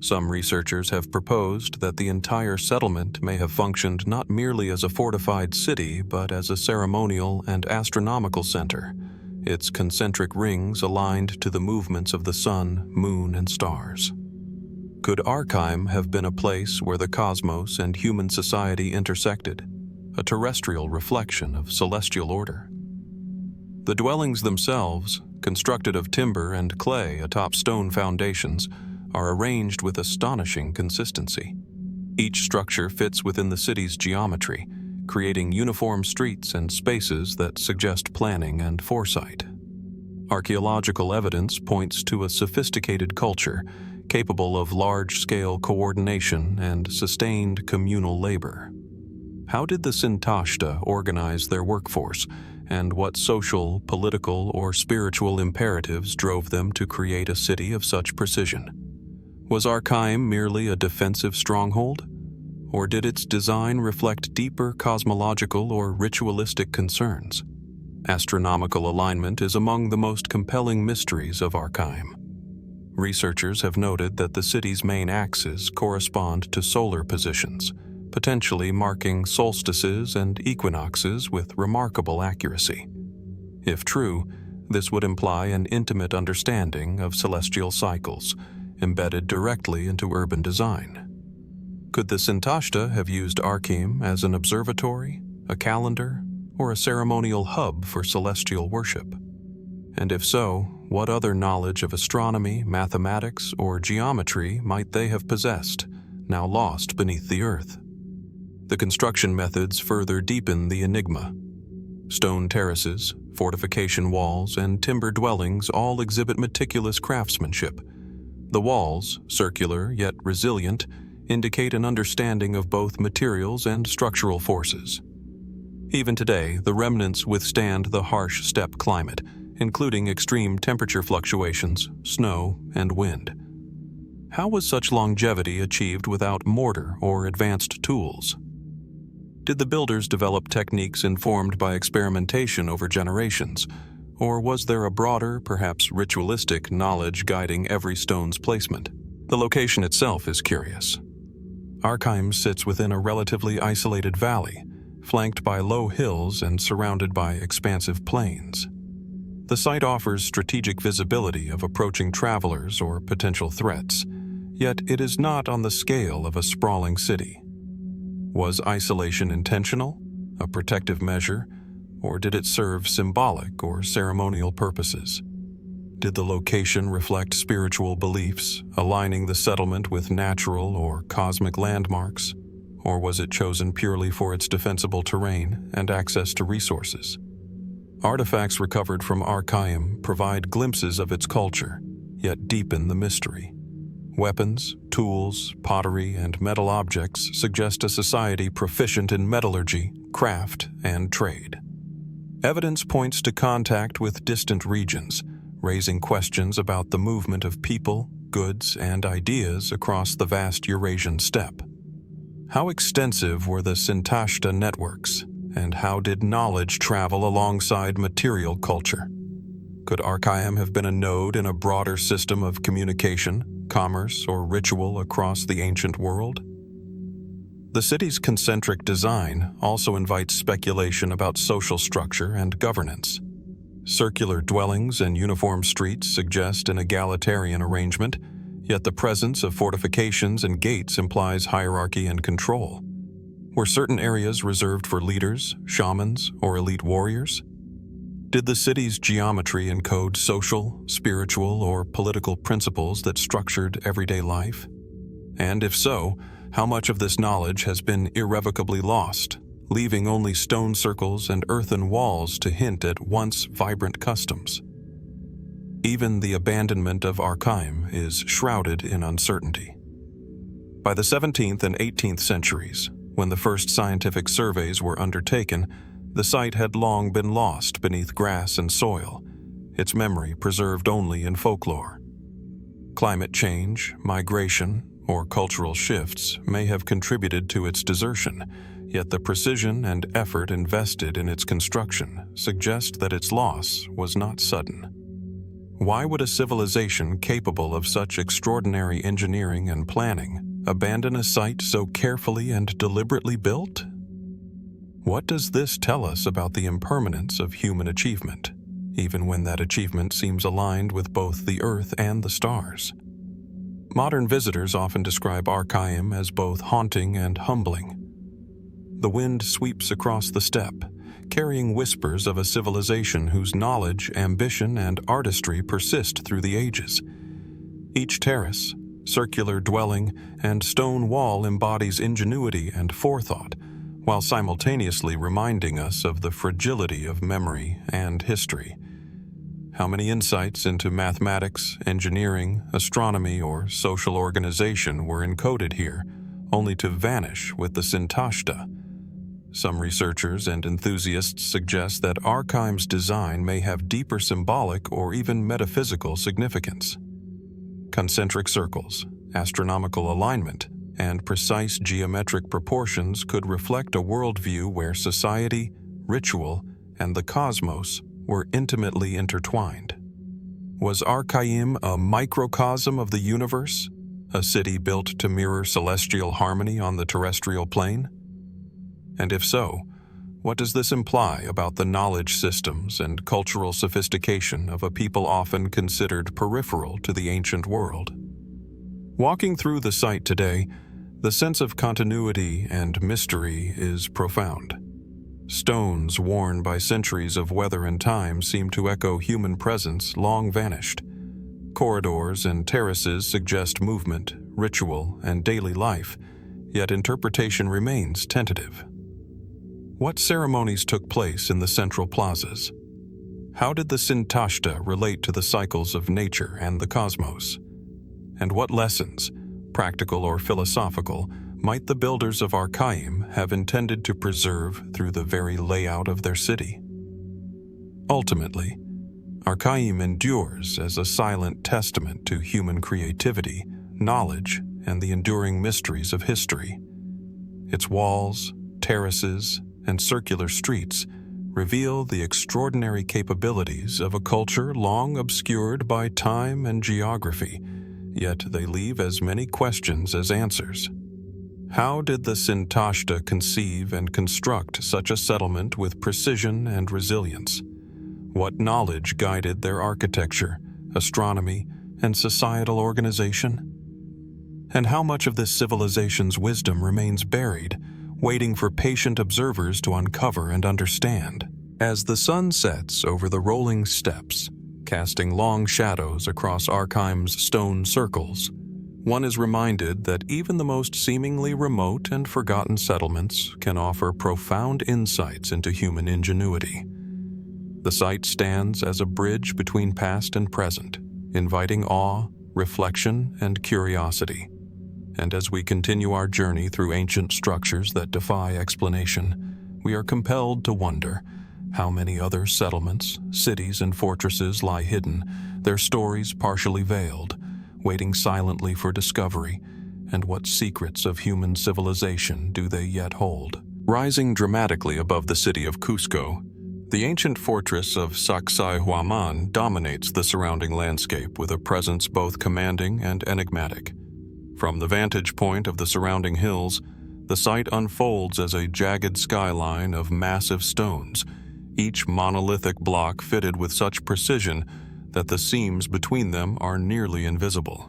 Some researchers have proposed that the entire settlement may have functioned not merely as a fortified city but as a ceremonial and astronomical center, its concentric rings aligned to the movements of the sun, moon, and stars. Could Rock-Hewn have been a place where the cosmos and human society intersected, a terrestrial reflection of celestial order? The dwellings themselves, constructed of timber and clay atop stone foundations, are arranged with astonishing consistency. Each structure fits within the city's geometry, creating uniform streets and spaces that suggest planning and foresight. Archaeological evidence points to a sophisticated culture capable of large-scale coordination and sustained communal labor. How did the Sintashta organize their workforce, and what social, political, or spiritual imperatives drove them to create a city of such precision? Was Rock-Hewn merely a defensive stronghold? Or did its design reflect deeper cosmological or ritualistic concerns? Astronomical alignment is among the most compelling mysteries of Rock-Hewn. Researchers have noted that the city's main axes correspond to solar positions, potentially marking solstices and equinoxes with remarkable accuracy. If true, this would imply an intimate understanding of celestial cycles, embedded directly into urban design. Could the Sintashta have used Rock-Hewn as an observatory, a calendar, or a ceremonial hub for celestial worship? And if so, what other knowledge of astronomy, mathematics, or geometry might they have possessed, now lost beneath the earth? The construction methods further deepen the enigma. Stone terraces, fortification walls, and timber dwellings all exhibit meticulous craftsmanship. The walls, circular yet resilient, indicate an understanding of both materials and structural forces. Even today, the remnants withstand the harsh steppe climate, including extreme temperature fluctuations, snow, and wind. How was such longevity achieved without mortar or advanced tools? Did the builders develop techniques informed by experimentation over generations, or was there a broader, perhaps ritualistic knowledge guiding every stone's placement? The location itself is curious. Rock-Hewn sits within a relatively isolated valley, flanked by low hills and surrounded by expansive plains. The site offers strategic visibility of approaching travelers or potential threats, yet it is not on the scale of a sprawling city. Was isolation intentional, a protective measure, or did it serve symbolic or ceremonial purposes? Did the location reflect spiritual beliefs, aligning the settlement with natural or cosmic landmarks, or was it chosen purely for its defensible terrain and access to resources? Artifacts recovered from Rock-Hewn provide glimpses of its culture, yet deepen the mystery. Weapons, tools, pottery, and metal objects suggest a society proficient in metallurgy, craft, and trade. Evidence points to contact with distant regions, raising questions about the movement of people, goods, and ideas across the vast Eurasian steppe. How extensive were the Sintashta networks, and how did knowledge travel alongside material culture? Could Orkney have been a node in a broader system of communication, commerce, or ritual across the ancient world? The city's concentric design also invites speculation about social structure and governance. Circular dwellings and uniform streets suggest an egalitarian arrangement, yet the presence of fortifications and gates implies hierarchy and control. Were certain areas reserved for leaders, shamans, or elite warriors? Did the city's geometry encode social, spiritual, or political principles that structured everyday life? And if so, how much of this knowledge has been irrevocably lost, leaving only stone circles and earthen walls to hint at once vibrant customs? Even the abandonment of Orkney is shrouded in uncertainty. By the 17th and 18th centuries, when the first scientific surveys were undertaken, the site had long been lost beneath grass and soil, its memory preserved only in folklore. Climate change, migration, or cultural shifts may have contributed to its desertion, yet the precision and effort invested in its construction suggest that its loss was not sudden. Why would a civilization capable of such extraordinary engineering and planning abandon a site so carefully and deliberately built? What does this tell us about the impermanence of human achievement, even when that achievement seems aligned with both the Earth and the stars? Modern visitors often describe Orkney as both haunting and humbling. The wind sweeps across the steppe, carrying whispers of a civilization whose knowledge, ambition, and artistry persist through the ages. Each terrace, circular dwelling, and stone wall embodies ingenuity and forethought, while simultaneously reminding us of the fragility of memory and history. How many insights into mathematics, engineering, astronomy, or social organization were encoded here, only to vanish with the Sintashta? Some researchers and enthusiasts suggest that Orkney's design may have deeper symbolic or even metaphysical significance. Concentric circles, astronomical alignment, and precise geometric proportions could reflect a worldview where society, ritual, and the cosmos were intimately intertwined. Was Orkney a microcosm of the universe, a city built to mirror celestial harmony on the terrestrial plane? And if so, what does this imply about the knowledge systems and cultural sophistication of a people often considered peripheral to the ancient world? Walking through the site today, the sense of continuity and mystery is profound. Stones worn by centuries of weather and time seem to echo human presence long vanished. Corridors and terraces suggest movement, ritual, and daily life, yet interpretation remains tentative. What ceremonies took place in the central plazas? How did the Sintashta relate to the cycles of nature and the cosmos? And what lessons, practical or philosophical, might the builders of Orkney have intended to preserve through the very layout of their city? Ultimately, Orkney endures as a silent testament to human creativity, knowledge, and the enduring mysteries of history. Its walls, terraces, and circular streets reveal the extraordinary capabilities of a culture long obscured by time and geography, yet they leave as many questions as answers. How did the Sintashta conceive and construct such a settlement with precision and resilience? What knowledge guided their architecture, astronomy, and societal organization? And how much of this civilization's wisdom remains buried, waiting for patient observers to uncover and understand? As the sun sets over the rolling steppes, casting long shadows across Orkney's stone circles, one is reminded that even the most seemingly remote and forgotten settlements can offer profound insights into human ingenuity. The site stands as a bridge between past and present, inviting awe, reflection, and curiosity. And as we continue our journey through ancient structures that defy explanation, we are compelled to wonder how many other settlements, cities, and fortresses lie hidden, their stories partially veiled, waiting silently for discovery, and what secrets of human civilization do they yet hold? Rising dramatically above the city of Cusco, The ancient fortress of Sacsayhuaman dominates the surrounding landscape with a presence both commanding and enigmatic. From the vantage point of the surrounding hills, the site unfolds as a jagged skyline of massive stones, each monolithic block fitted with such precision that the seams between them are nearly invisible.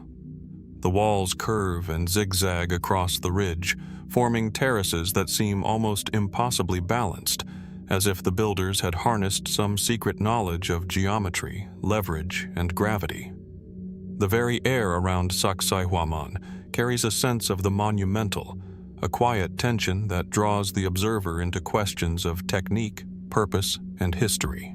The walls curve and zigzag across the ridge, forming terraces that seem almost impossibly balanced, as if the builders had harnessed some secret knowledge of geometry, leverage, and gravity. The very air around Sacsayhuaman carries a sense of the monumental, a quiet tension that draws the observer into questions of technique, purpose, and history.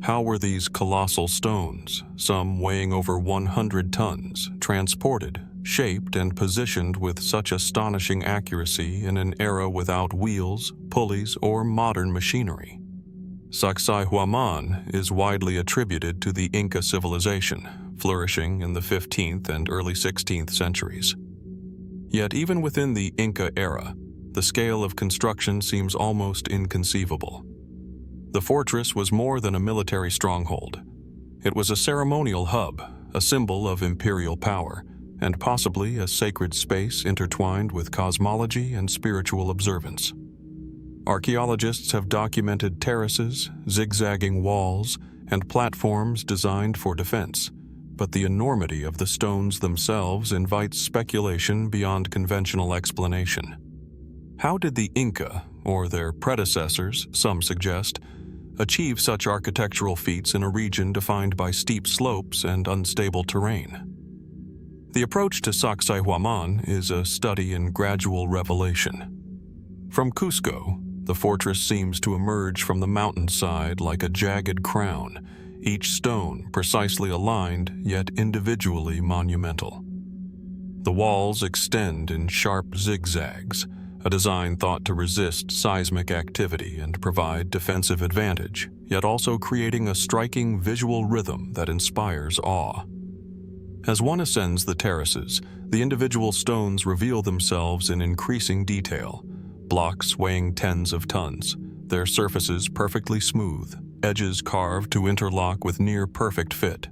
How were these colossal stones, some weighing over 100 tons, transported, shaped, and positioned with such astonishing accuracy in an era without wheels, pulleys, or modern machinery? Sacsayhuaman is widely attributed to the Inca civilization, flourishing in the 15th and early 16th centuries. Yet even within the Inca era, the scale of construction seems almost inconceivable. The fortress was more than a military stronghold. It was a ceremonial hub, a symbol of imperial power, and possibly a sacred space intertwined with cosmology and spiritual observance. Archaeologists have documented terraces, zigzagging walls, and platforms designed for defense, but the enormity of the stones themselves invites speculation beyond conventional explanation. How did the Inca, or their predecessors, some suggest, achieve such architectural feats in a region defined by steep slopes and unstable terrain? The approach to Sacsayhuaman is a study in gradual revelation. From Cusco, the fortress seems to emerge from the mountainside like a jagged crown, each stone precisely aligned yet individually monumental. The walls extend in sharp zigzags, a design thought to resist seismic activity and provide defensive advantage, yet also creating a striking visual rhythm that inspires awe. As one ascends the terraces, the individual stones reveal themselves in increasing detail, blocks weighing tens of tons, their surfaces perfectly smooth, edges carved to interlock with near-perfect fit.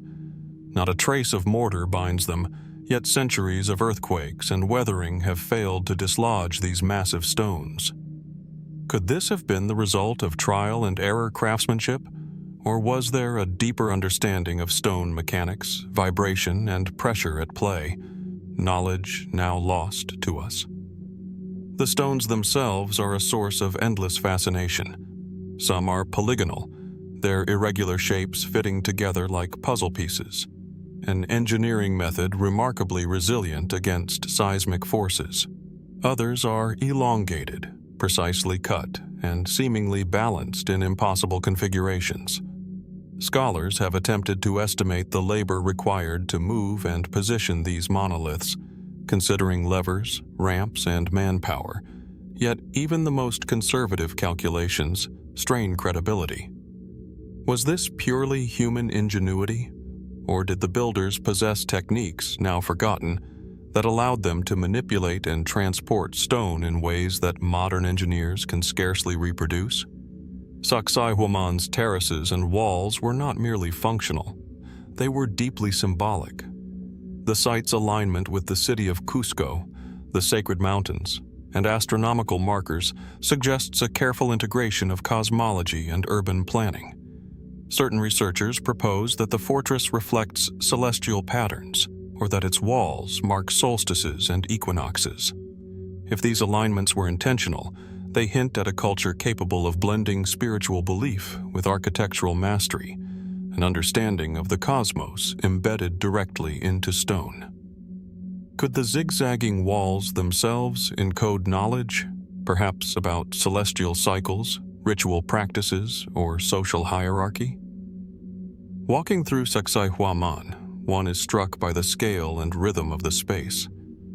Not a trace of mortar binds them, yet centuries of earthquakes and weathering have failed to dislodge these massive stones. Could this have been the result of trial and error craftsmanship, or was there a deeper understanding of stone mechanics, vibration, and pressure at play, knowledge now lost to us? The stones themselves are a source of endless fascination. Some are polygonal, their irregular shapes fitting together like puzzle pieces, an engineering method remarkably resilient against seismic forces. Others are elongated, precisely cut, and seemingly balanced in impossible configurations. Scholars have attempted to estimate the labor required to move and position these monoliths, considering levers, ramps, and manpower, yet even the most conservative calculations strain credibility. Was this purely human ingenuity? Or did the builders possess techniques, now forgotten, that allowed them to manipulate and transport stone in ways that modern engineers can scarcely reproduce? Sacsayhuaman's terraces and walls were not merely functional. They were deeply symbolic. The site's alignment with the city of Cusco, the sacred mountains, and astronomical markers suggests a careful integration of cosmology and urban planning. Certain researchers propose that the fortress reflects celestial patterns, or that its walls mark solstices and equinoxes. If these alignments were intentional, they hint at a culture capable of blending spiritual belief with architectural mastery, an understanding of the cosmos embedded directly into stone. Could the zigzagging walls themselves encode knowledge, perhaps about celestial cycles, ritual practices, or social hierarchy? Walking through Sacsayhuaman, one is struck by the scale and rhythm of the space.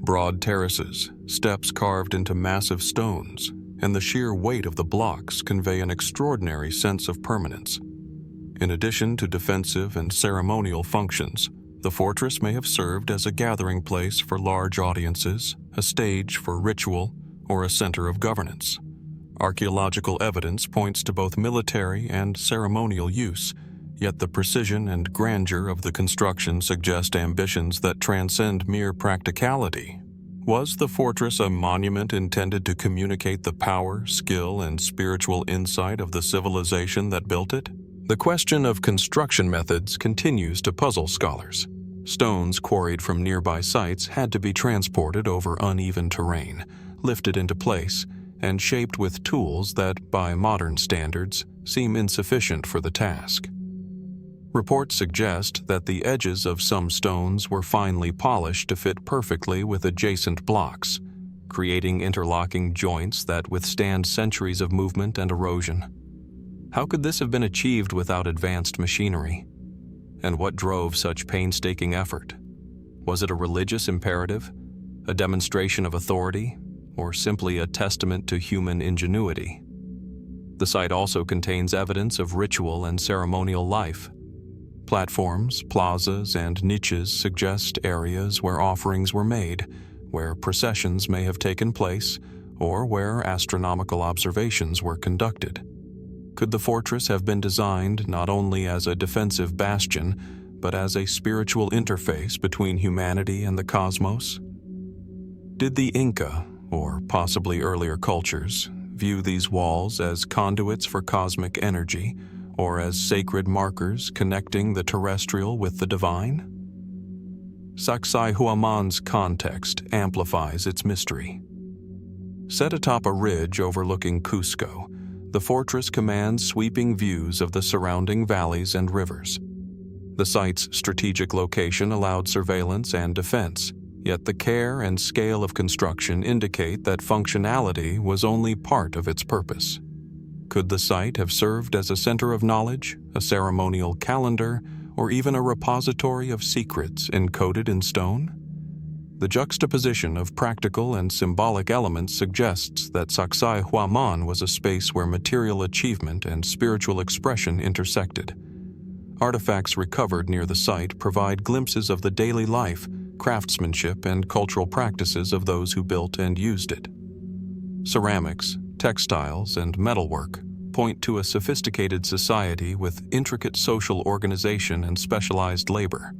Broad terraces, steps carved into massive stones, and the sheer weight of the blocks convey an extraordinary sense of permanence. In addition to defensive and ceremonial functions, the fortress may have served as a gathering place for large audiences, a stage for ritual, or a center of governance. Archaeological evidence points to both military and ceremonial use, yet the precision and grandeur of the construction suggest ambitions that transcend mere practicality. Was the fortress a monument intended to communicate the power, skill, and spiritual insight of the civilization that built it? The question of construction methods continues to puzzle scholars. Stones quarried from nearby sites had to be transported over uneven terrain, lifted into place, and shaped with tools that, by modern standards, seem insufficient for the task. Reports suggest that the edges of some stones were finely polished to fit perfectly with adjacent blocks, creating interlocking joints that withstand centuries of movement and erosion. How could this have been achieved without advanced machinery? And what drove such painstaking effort? Was it a religious imperative, a demonstration of authority, or simply a testament to human ingenuity? The site also contains evidence of ritual and ceremonial life. Platforms, plazas, and niches suggest areas where offerings were made, where processions may have taken place, or where astronomical observations were conducted. Could the fortress have been designed not only as a defensive bastion, but as a spiritual interface between humanity and the cosmos? Did the Inca, or possibly earlier cultures, view these walls as conduits for cosmic energy, or as sacred markers connecting the terrestrial with the divine? Sacsayhuaman's context amplifies its mystery. Set atop a ridge overlooking Cusco, the fortress commands sweeping views of the surrounding valleys and rivers. The site's strategic location allowed surveillance and defense, yet the care and scale of construction indicate that functionality was only part of its purpose. Could the site have served as a center of knowledge, a ceremonial calendar, or even a repository of secrets encoded in stone? The juxtaposition of practical and symbolic elements suggests that Sacsayhuaman was a space where material achievement and spiritual expression intersected. Artifacts recovered near the site provide glimpses of the daily life, craftsmanship, and cultural practices of those who built and used it. Ceramics, textiles, and metalwork point to a sophisticated society with intricate social organization and specialized labor.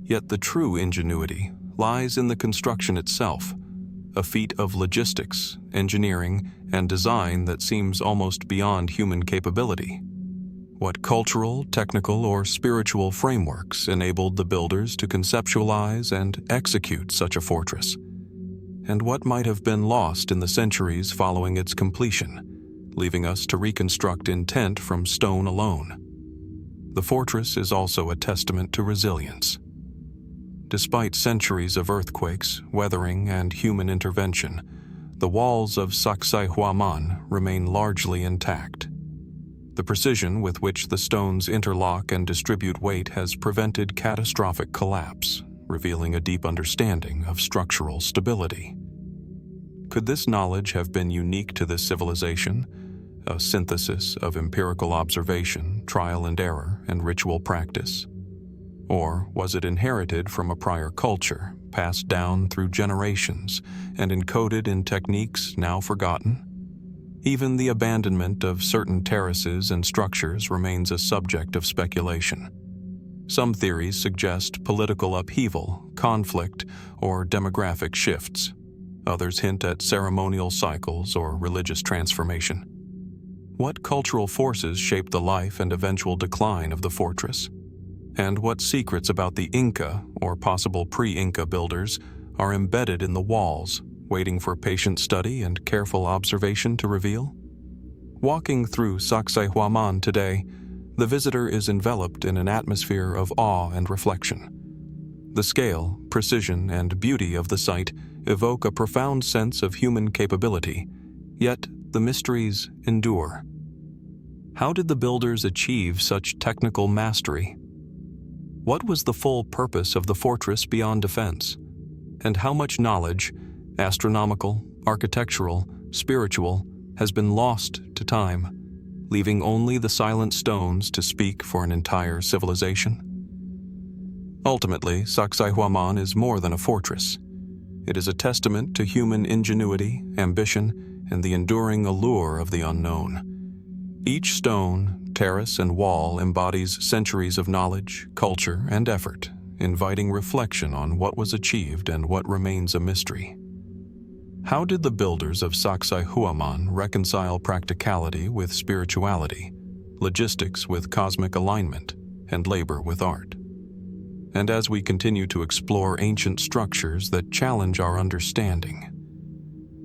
Yet the true ingenuity lies in the construction itself, a feat of logistics, engineering, and design that seems almost beyond human capability. What cultural, technical, or spiritual frameworks enabled the builders to conceptualize and execute such a fortress? And what might have been lost in the centuries following its completion, leaving us to reconstruct intent from stone alone? The fortress is also a testament to resilience. Despite centuries of earthquakes, weathering, and human intervention, the walls of Sacsayhuaman remain largely intact. The precision with which the stones interlock and distribute weight has prevented catastrophic collapse, revealing a deep understanding of structural stability. Could this knowledge have been unique to this civilization, a synthesis of empirical observation, trial and error, and ritual practice? Or was it inherited from a prior culture, passed down through generations, and encoded in techniques now forgotten? Even the abandonment of certain terraces and structures remains a subject of speculation. Some theories suggest political upheaval, conflict, or demographic shifts. Others hint at ceremonial cycles or religious transformation. What cultural forces shaped the life and eventual decline of the fortress? And what secrets about the Inca, or possible pre-Inca builders, are embedded in the walls, waiting for patient study and careful observation to reveal? Walking through Sacsayhuaman today, the visitor is enveloped in an atmosphere of awe and reflection. The scale, precision, and beauty of the site evoke a profound sense of human capability, yet the mysteries endure. How did the builders achieve such technical mastery? What was the full purpose of the fortress beyond defense? And how much knowledge, astronomical, architectural, spiritual, has been lost to time, leaving only the silent stones to speak for an entire civilization? Ultimately, Sacsayhuaman is more than a fortress. It is a testament to human ingenuity, ambition, and the enduring allure of the unknown. Each stone, terrace, and wall embodies centuries of knowledge, culture, and effort, inviting reflection on what was achieved and what remains a mystery. How did the builders of Sacsayhuaman reconcile practicality with spirituality, logistics with cosmic alignment, and labor with art? And as we continue to explore ancient structures that challenge our understanding,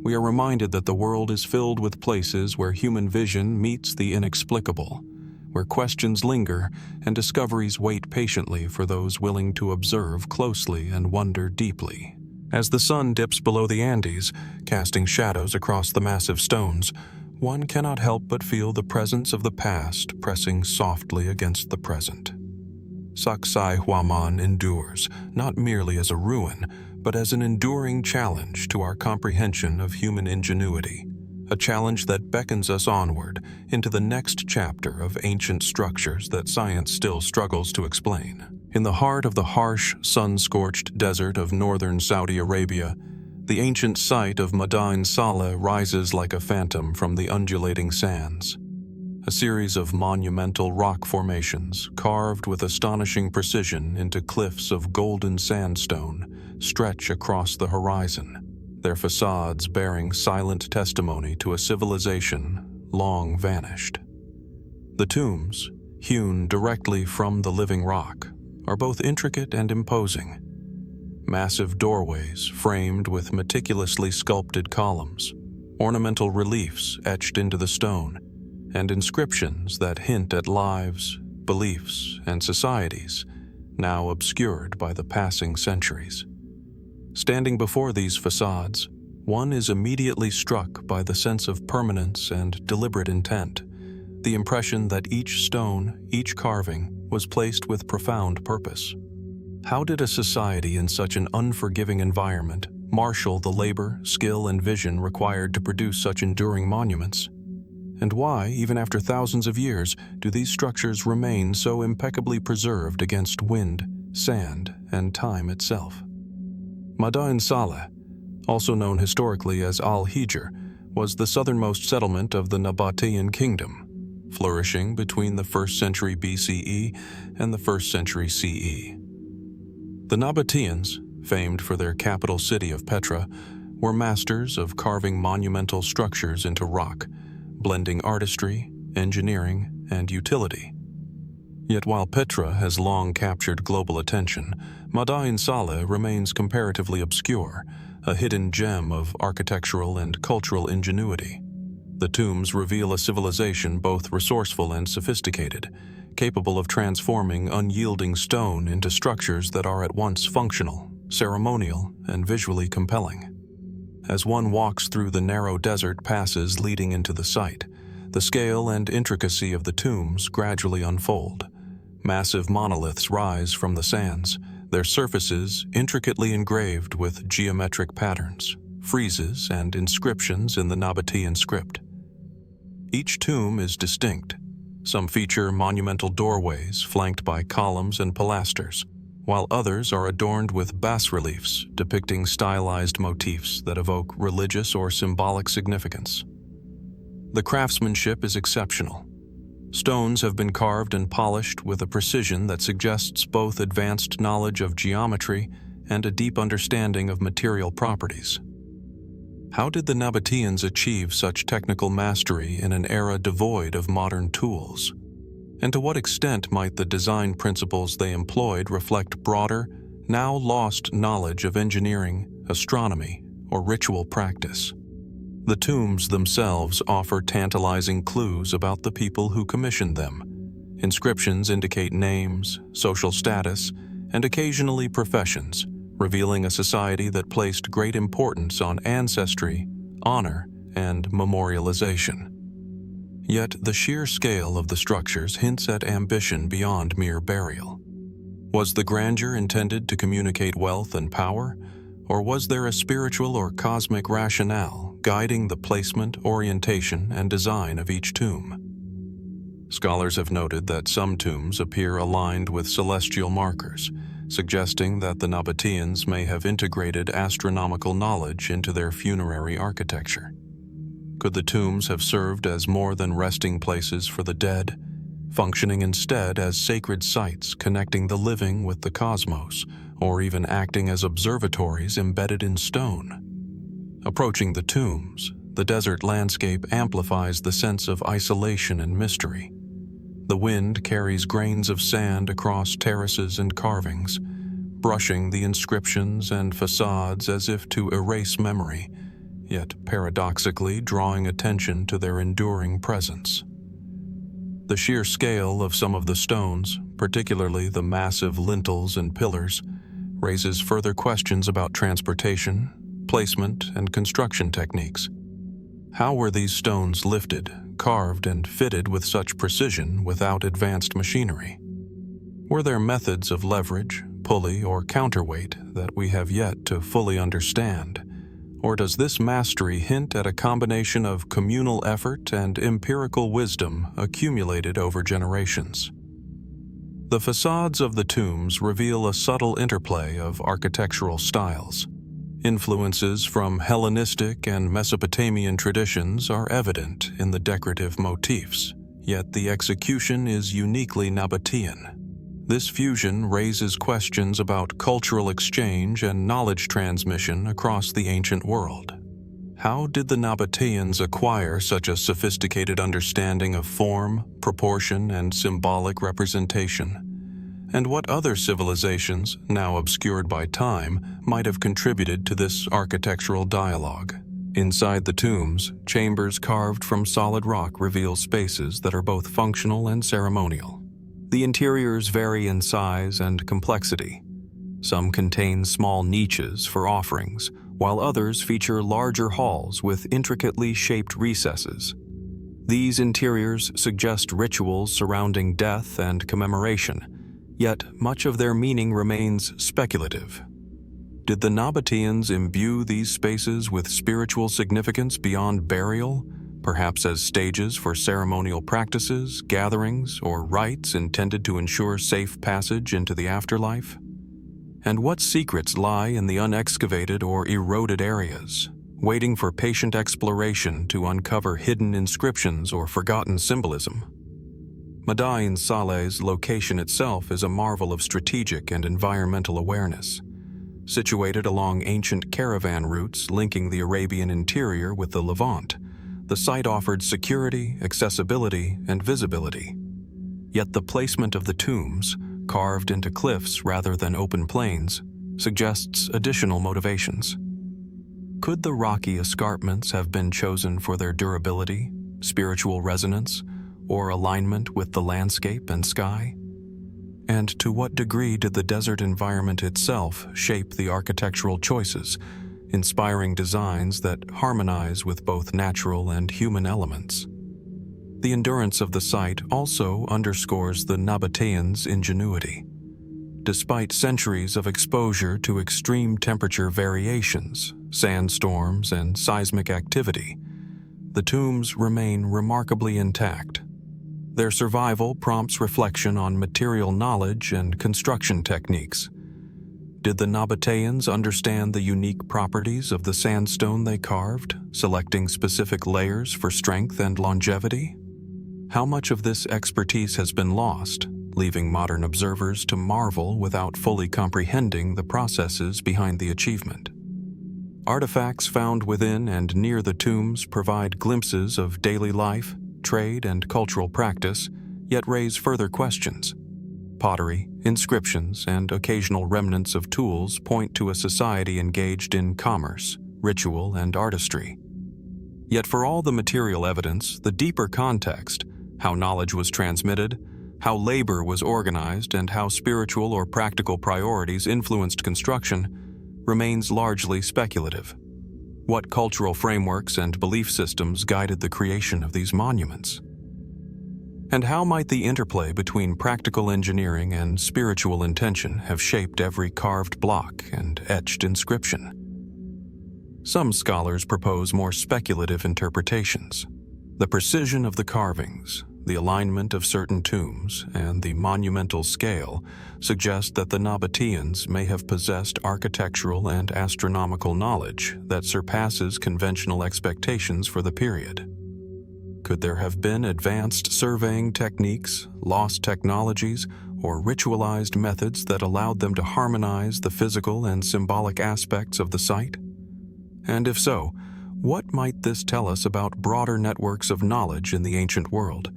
we are reminded that the world is filled with places where human vision meets the inexplicable, where questions linger and discoveries wait patiently for those willing to observe closely and wonder deeply. As the sun dips below the Andes, casting shadows across the massive stones, one cannot help but feel the presence of the past pressing softly against the present. Sacsayhuaman endures, not merely as a ruin, but as an enduring challenge to our comprehension of human ingenuity, a challenge that beckons us onward into the next chapter of ancient structures that science still struggles to explain. In the heart of the harsh, sun-scorched desert of northern Saudi Arabia, the ancient site of Mada'in Saleh rises like a phantom from the undulating sands. A series of monumental rock formations, carved with astonishing precision into cliffs of golden sandstone, stretch across the horizon, their facades bearing silent testimony to a civilization long vanished. The tombs, hewn directly from the living rock, are both intricate and imposing. Massive doorways framed with meticulously sculpted columns, ornamental reliefs etched into the stone, and inscriptions that hint at lives, beliefs, and societies now obscured by the passing centuries. Standing before these facades, one is immediately struck by the sense of permanence and deliberate intent, the impression that each stone, each carving, was placed with profound purpose. How did a society in such an unforgiving environment marshal the labor, skill, and vision required to produce such enduring monuments? And why, even after thousands of years, do these structures remain so impeccably preserved against wind, sand, and time itself? Mada'in Saleh, also known historically as Al-Hijr, was the southernmost settlement of the Nabatean kingdom, flourishing between the 1st century BCE and the 1st century CE. The Nabateans, famed for their capital city of Petra, were masters of carving monumental structures into rock, blending artistry, engineering, and utility. Yet while Petra has long captured global attention, Mada'in Saleh remains comparatively obscure, a hidden gem of architectural and cultural ingenuity. The tombs reveal a civilization both resourceful and sophisticated, capable of transforming unyielding stone into structures that are at once functional, ceremonial, and visually compelling. As one walks through the narrow desert passes leading into the site, the scale and intricacy of the tombs gradually unfold. Massive monoliths rise from the sands, their surfaces intricately engraved with geometric patterns, friezes, and inscriptions in the Nabatean script. Each tomb is distinct. Some feature monumental doorways flanked by columns and pilasters, while others are adorned with bas-reliefs depicting stylized motifs that evoke religious or symbolic significance. The craftsmanship is exceptional. Stones have been carved and polished with a precision that suggests both advanced knowledge of geometry and a deep understanding of material properties. How did the Nabateans achieve such technical mastery in an era devoid of modern tools? And to what extent might the design principles they employed reflect broader, now lost knowledge of engineering, astronomy, or ritual practice? The tombs themselves offer tantalizing clues about the people who commissioned them. Inscriptions indicate names, social status, and occasionally professions, revealing a society that placed great importance on ancestry, honor, and memorialization. Yet the sheer scale of the structures hints at ambition beyond mere burial. Was the grandeur intended to communicate wealth and power, or was there a spiritual or cosmic rationale guiding the placement, orientation, and design of each tomb? Scholars have noted that some tombs appear aligned with celestial markers, suggesting that the Nabateans may have integrated astronomical knowledge into their funerary architecture. Could the tombs have served as more than resting places for the dead, functioning instead as sacred sites connecting the living with the cosmos, or even acting as observatories embedded in stone? Approaching the tombs, the desert landscape amplifies the sense of isolation and mystery. The wind carries grains of sand across terraces and carvings, brushing the inscriptions and facades as if to erase memory, yet paradoxically drawing attention to their enduring presence. The sheer scale of some of the stones, particularly the massive lintels and pillars, raises further questions about transportation, placement, and construction techniques. How were these stones lifted, carved, and fitted with such precision without advanced machinery? Were there methods of leverage, pulley, or counterweight that we have yet to fully understand? Or does this mastery hint at a combination of communal effort and empirical wisdom accumulated over generations? The facades of the tombs reveal a subtle interplay of architectural styles. Influences from Hellenistic and Mesopotamian traditions are evident in the decorative motifs, yet the execution is uniquely Nabatean. This fusion raises questions about cultural exchange and knowledge transmission across the ancient world. How did the Nabateans acquire such a sophisticated understanding of form, proportion, and symbolic representation? And what other civilizations, now obscured by time, might have contributed to this architectural dialogue? Inside the tombs, chambers carved from solid rock reveal spaces that are both functional and ceremonial. The interiors vary in size and complexity. Some contain small niches for offerings, while others feature larger halls with intricately shaped recesses. These interiors suggest rituals surrounding death and commemoration, yet much of their meaning remains speculative. Did the Nabateans imbue these spaces with spiritual significance beyond burial, perhaps as stages for ceremonial practices, gatherings, or rites intended to ensure safe passage into the afterlife? And what secrets lie in the unexcavated or eroded areas, waiting for patient exploration to uncover hidden inscriptions or forgotten symbolism? Mada'in Saleh's location itself is a marvel of strategic and environmental awareness. Situated along ancient caravan routes linking the Arabian interior with the Levant, the site offered security, accessibility, and visibility. Yet the placement of the tombs, carved into cliffs rather than open plains, suggests additional motivations. Could the rocky escarpments have been chosen for their durability, spiritual resonance, or alignment with the landscape and sky? And to what degree did the desert environment itself shape the architectural choices, inspiring designs that harmonize with both natural and human elements? The endurance of the site also underscores the Nabateans' ingenuity. Despite centuries of exposure to extreme temperature variations, sandstorms, and seismic activity, the tombs remain remarkably intact. Their survival prompts reflection on material knowledge and construction techniques. Did the Nabateans understand the unique properties of the sandstone they carved, selecting specific layers for strength and longevity? How much of this expertise has been lost, leaving modern observers to marvel without fully comprehending the processes behind the achievement? Artifacts found within and near the tombs provide glimpses of daily life, trade, and cultural practice, yet raise further questions. Pottery, inscriptions, and occasional remnants of tools point to a society engaged in commerce, ritual, and artistry. Yet for all the material evidence, the deeper context, how knowledge was transmitted, how labor was organized, and how spiritual or practical priorities influenced construction, remains largely speculative. What cultural frameworks and belief systems guided the creation of these monuments? And how might the interplay between practical engineering and spiritual intention have shaped every carved block and etched inscription? Some scholars propose more speculative interpretations. The precision of the carvings, the alignment of certain tombs, and the monumental scale suggest that the Nabateans may have possessed architectural and astronomical knowledge that surpasses conventional expectations for the period. Could there have been advanced surveying techniques, lost technologies, or ritualized methods that allowed them to harmonize the physical and symbolic aspects of the site? And if so, what might this tell us about broader networks of knowledge in the ancient world,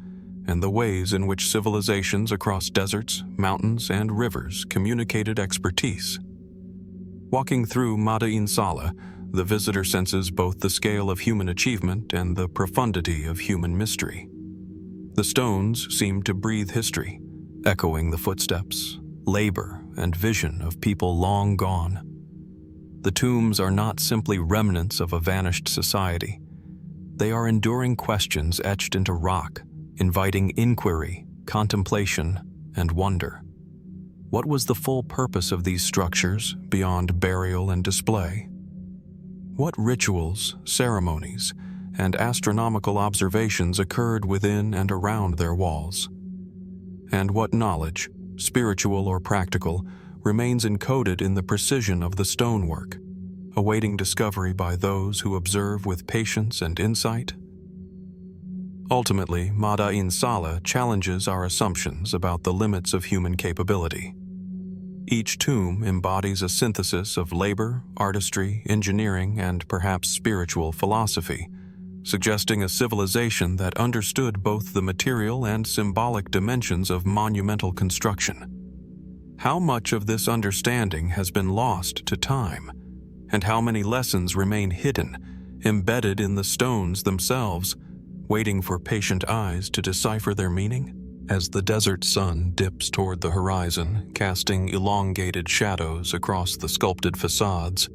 and the ways in which civilizations across deserts, mountains, and rivers communicated expertise? Walking through Mada'in Sala, the visitor senses both the scale of human achievement and the profundity of human mystery. The stones seem to breathe history, echoing the footsteps, labor, and vision of people long gone. The tombs are not simply remnants of a vanished society. They are enduring questions etched into rock, inviting inquiry, contemplation, and wonder. What was the full purpose of these structures beyond burial and display? What rituals, ceremonies, and astronomical observations occurred within and around their walls? And what knowledge, spiritual or practical, remains encoded in the precision of the stonework, awaiting discovery by those who observe with patience and insight? Ultimately, Mada'in Sala challenges our assumptions about the limits of human capability. Each tomb embodies a synthesis of labor, artistry, engineering, and perhaps spiritual philosophy, suggesting a civilization that understood both the material and symbolic dimensions of monumental construction. How much of this understanding has been lost to time, and how many lessons remain hidden, embedded in the stones themselves, waiting for patient eyes to decipher their meaning? As the desert sun dips toward the horizon, casting elongated shadows across the sculpted facades,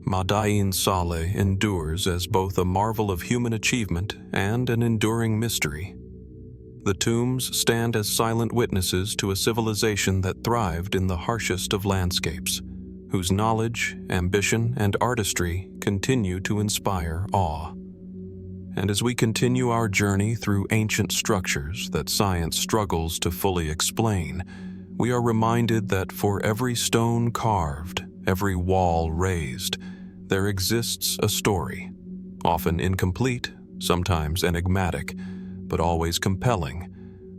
Mada'in Sala endures as both a marvel of human achievement and an enduring mystery. The tombs stand as silent witnesses to a civilization that thrived in the harshest of landscapes, whose knowledge, ambition, and artistry continue to inspire awe. And as we continue our journey through ancient structures that science struggles to fully explain, we are reminded that for every stone carved, every wall raised, there exists a story, often incomplete, sometimes enigmatic, but always compelling,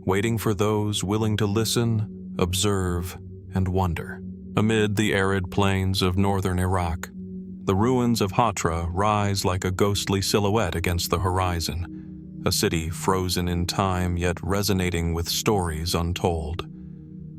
waiting for those willing to listen, observe, and wonder. Amid the arid plains of northern Iraq, the ruins of Hatra rise like a ghostly silhouette against the horizon, a city frozen in time yet resonating with stories untold.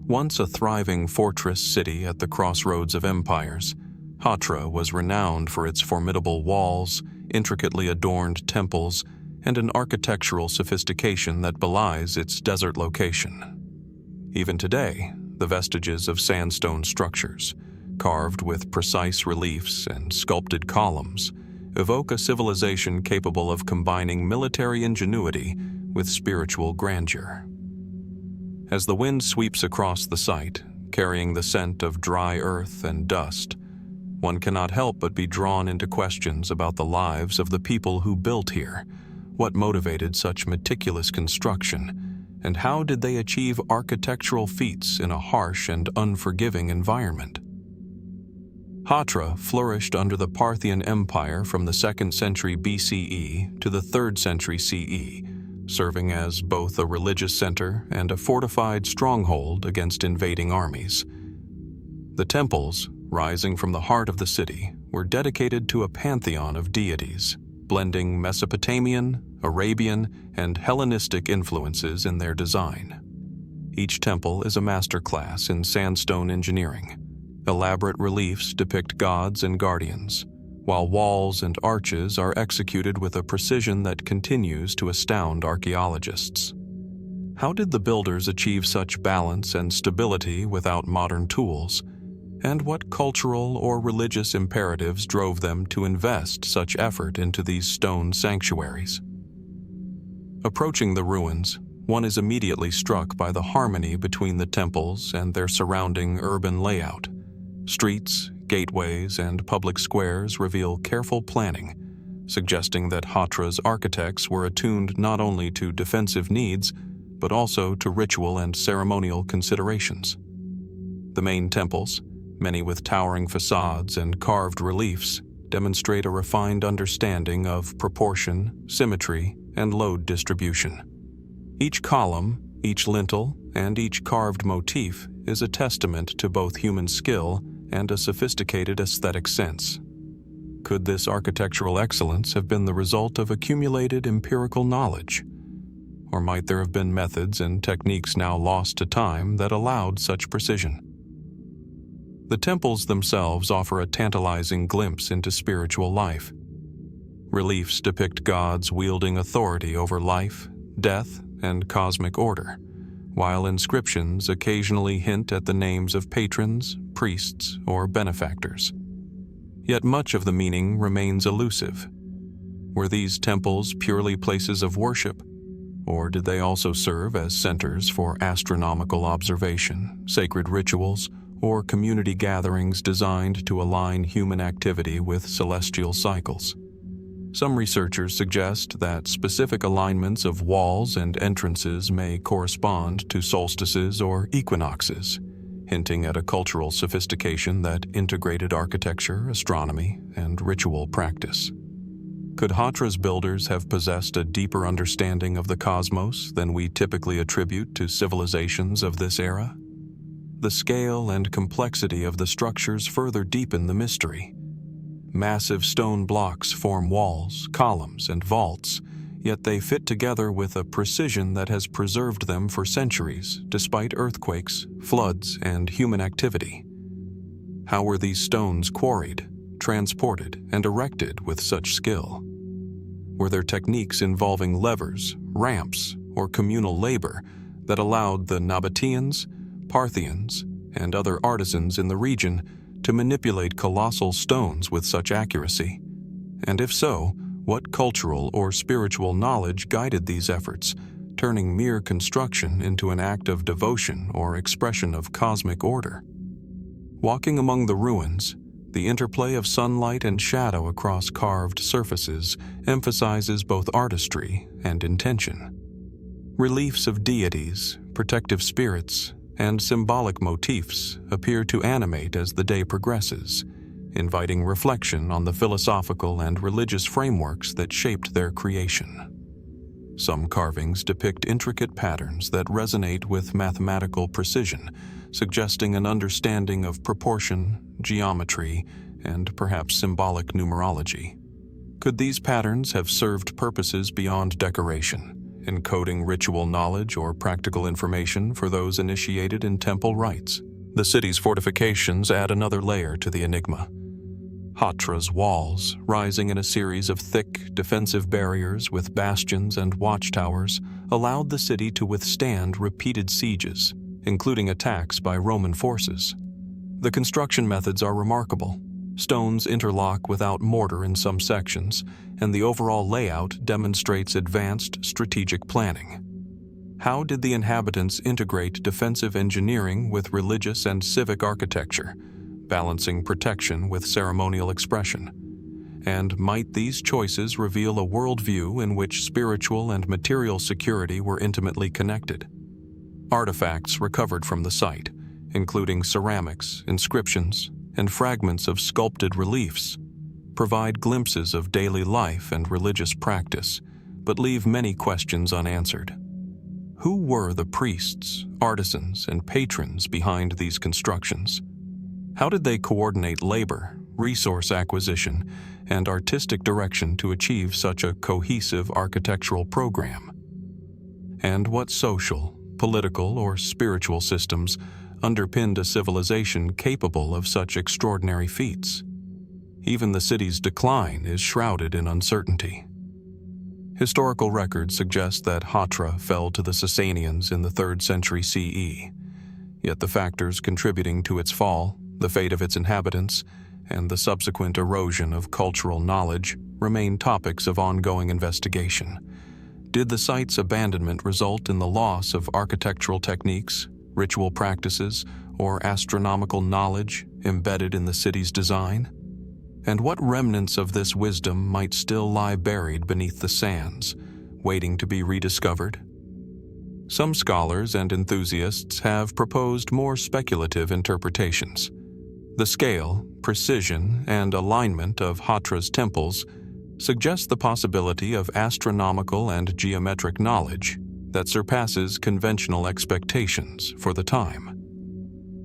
Once a thriving fortress city at the crossroads of empires, Hatra was renowned for its formidable walls, intricately adorned temples, and an architectural sophistication that belies its desert location. Even today, the vestiges of sandstone structures, carved with precise reliefs and sculpted columns, evoke a civilization capable of combining military ingenuity with spiritual grandeur. As the wind sweeps across the site, carrying the scent of dry earth and dust, one cannot help but be drawn into questions about the lives of the people who built here. What motivated such meticulous construction, and how did they achieve architectural feats in a harsh and unforgiving environment? Hatra flourished under the Parthian Empire from the 2nd century BCE to the 3rd century CE, serving as both a religious center and a fortified stronghold against invading armies. The temples, rising from the heart of the city, were dedicated to a pantheon of deities, blending Mesopotamian, Arabian, and Hellenistic influences in their design. Each temple is a masterclass in sandstone engineering. Elaborate reliefs depict gods and guardians, while walls and arches are executed with a precision that continues to astound archaeologists. How did the builders achieve such balance and stability without modern tools? And what cultural or religious imperatives drove them to invest such effort into these stone sanctuaries? Approaching the ruins, one is immediately struck by the harmony between the temples and their surrounding urban layout. Streets, gateways, and public squares reveal careful planning, suggesting that Hatra's architects were attuned not only to defensive needs, but also to ritual and ceremonial considerations. The main temples, many with towering facades and carved reliefs, demonstrate a refined understanding of proportion, symmetry, and load distribution. Each column, each lintel, and each carved motif is a testament to both human skill and a sophisticated aesthetic sense. Could this architectural excellence have been the result of accumulated empirical knowledge? Or might there have been methods and techniques now lost to time that allowed such precision? The temples themselves offer a tantalizing glimpse into spiritual life. Reliefs depict gods wielding authority over life, death, and cosmic order, while inscriptions occasionally hint at the names of patrons, priests, or benefactors. Yet much of the meaning remains elusive. Were these temples purely places of worship, or did they also serve as centers for astronomical observation, sacred rituals, or community gatherings designed to align human activity with celestial cycles? Some researchers suggest that specific alignments of walls and entrances may correspond to solstices or equinoxes, hinting at a cultural sophistication that integrated architecture, astronomy, and ritual practice. Could Hatra's builders have possessed a deeper understanding of the cosmos than we typically attribute to civilizations of this era? The scale and complexity of the structures further deepen the mystery. Massive stone blocks form walls, columns, and vaults, yet they fit together with a precision that has preserved them for centuries, despite earthquakes, floods, and human activity. How were these stones quarried, transported, and erected with such skill? Were there techniques involving levers, ramps, or communal labor that allowed the Nabateans, Parthians, and other artisans in the region to manipulate colossal stones with such accuracy? And if so, what cultural or spiritual knowledge guided these efforts, turning mere construction into an act of devotion or expression of cosmic order? Walking among the ruins, the interplay of sunlight and shadow across carved surfaces emphasizes both artistry and intention. Reliefs of deities, protective spirits, and symbolic motifs appear to animate as the day progresses, inviting reflection on the philosophical and religious frameworks that shaped their creation. Some carvings depict intricate patterns that resonate with mathematical precision, suggesting an understanding of proportion, geometry, and perhaps symbolic numerology. Could these patterns have served purposes beyond decoration, encoding ritual knowledge or practical information for those initiated in temple rites? The city's fortifications add another layer to the enigma. Hatra's walls, rising in a series of thick, defensive barriers with bastions and watchtowers, allowed the city to withstand repeated sieges, including attacks by Roman forces. The construction methods are remarkable. Stones interlock without mortar in some sections, and the overall layout demonstrates advanced strategic planning. How did the inhabitants integrate defensive engineering with religious and civic architecture, balancing protection with ceremonial expression? And might these choices reveal a worldview in which spiritual and material security were intimately connected? Artifacts recovered from the site, including ceramics, inscriptions, and fragments of sculpted reliefs, provide glimpses of daily life and religious practice, but leave many questions unanswered. Who were the priests, artisans, and patrons behind these constructions? How did they coordinate labor, resource acquisition, and artistic direction to achieve such a cohesive architectural program? And what social, political, or spiritual systems underpinned a civilization capable of such extraordinary feats? Even the city's decline is shrouded in uncertainty. Historical records suggest that Hatra fell to the Sasanians in the 3rd century CE, yet the factors contributing to its fall, the fate of its inhabitants, and the subsequent erosion of cultural knowledge remain topics of ongoing investigation. Did the site's abandonment result in the loss of architectural techniques, ritual practices, or astronomical knowledge embedded in the city's design? And what remnants of this wisdom might still lie buried beneath the sands, waiting to be rediscovered? Some scholars and enthusiasts have proposed more speculative interpretations. The scale, precision, and alignment of Hatra's temples suggest the possibility of astronomical and geometric knowledge that surpasses conventional expectations for the time.